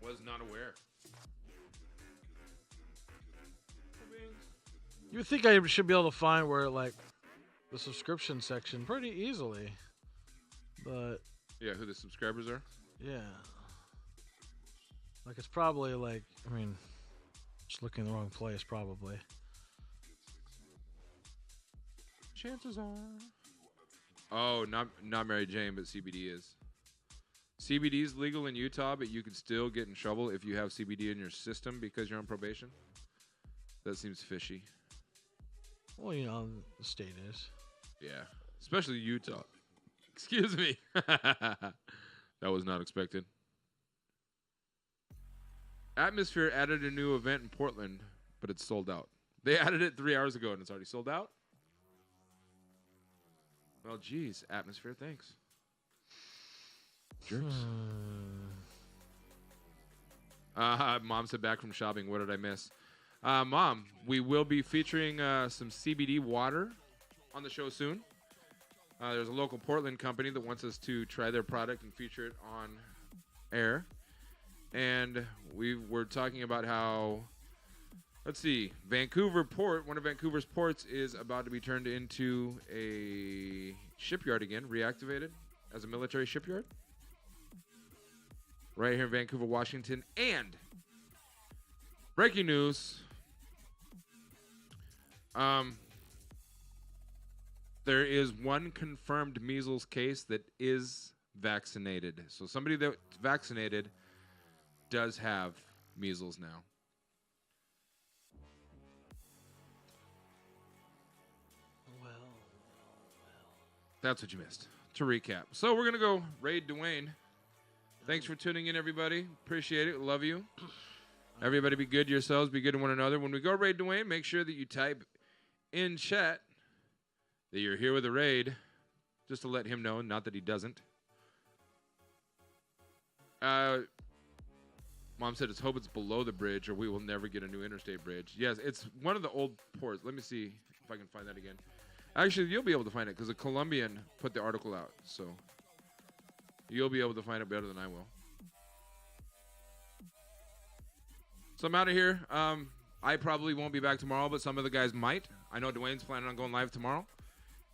Was not aware. You would think I should be able to find where, like, the subscription section pretty easily. But. Yeah, who the subscribers are? Yeah. Like, it's probably, like, I mean, just looking in the wrong place, probably. Chances are. Oh, not Mary Jane, but CBD is. CBD is legal in Utah, but you could still get in trouble if you have CBD in your system because you're on probation. That seems fishy. Well, you know, the state is. Yeah, especially Utah. Excuse me. That was not expected. Atmosphere added a new event in Portland, but it's sold out. They added it 3 hours ago, and it's already sold out? Well, geez, Atmosphere, thanks. Jerks. Mom said back from shopping. What did I miss? Mom, we will be featuring some CBD water on the show soon. There's a local Portland company that wants us to try their product and feature it on air. And we were talking about how, let's see, Vancouver Port, one of Vancouver's ports, is about to be turned into a shipyard again, reactivated as a military shipyard. Right here in Vancouver, Washington. And breaking news. There is one confirmed measles case that is vaccinated. So somebody that's vaccinated does have measles now. Well. That's what you missed. To recap. So we're going to go raid Duane. Thanks for tuning in, everybody. Appreciate it. Love you. Everybody be good to yourselves. Be good to one another. When we go raid Duane, make sure that you type in chat that you're here with a raid, just to let him know, not that he doesn't. Mom said, let's hope it's below the bridge or we will never get a new interstate bridge. Yes, it's one of the old ports. Let me see if I can find that again. Actually, you'll be able to find it because a Colombian put the article out. So you'll be able to find it better than I will. So I'm out of here. I probably won't be back tomorrow, but some of the guys might. I know Duane's planning on going live tomorrow.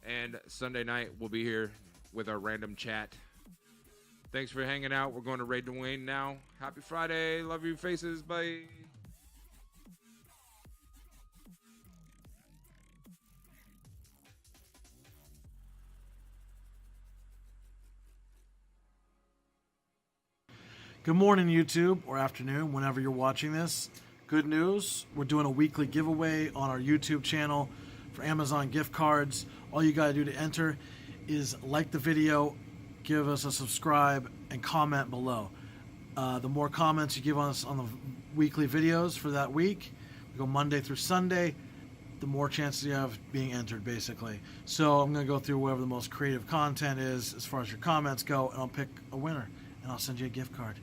And Sunday night, we'll be here with our random chat. Thanks for hanging out. We're going to raid Duane now. Happy Friday. Love you faces. Bye. Good morning, YouTube, or afternoon, whenever you're watching this. Good news, we're doing a weekly giveaway on our YouTube channel for Amazon gift cards. All you got to do to enter is like the video, give us a subscribe, and comment below. The more comments you give us on the weekly videos for that week, we go Monday through Sunday, the more chances you have being entered, basically. So I'm going to go through whatever the most creative content is as far as your comments go, and I'll pick a winner, and I'll send you a gift card.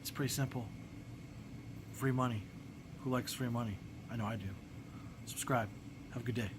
It's pretty simple. Free money. Who likes free money? I know I do. Subscribe. Have a good day.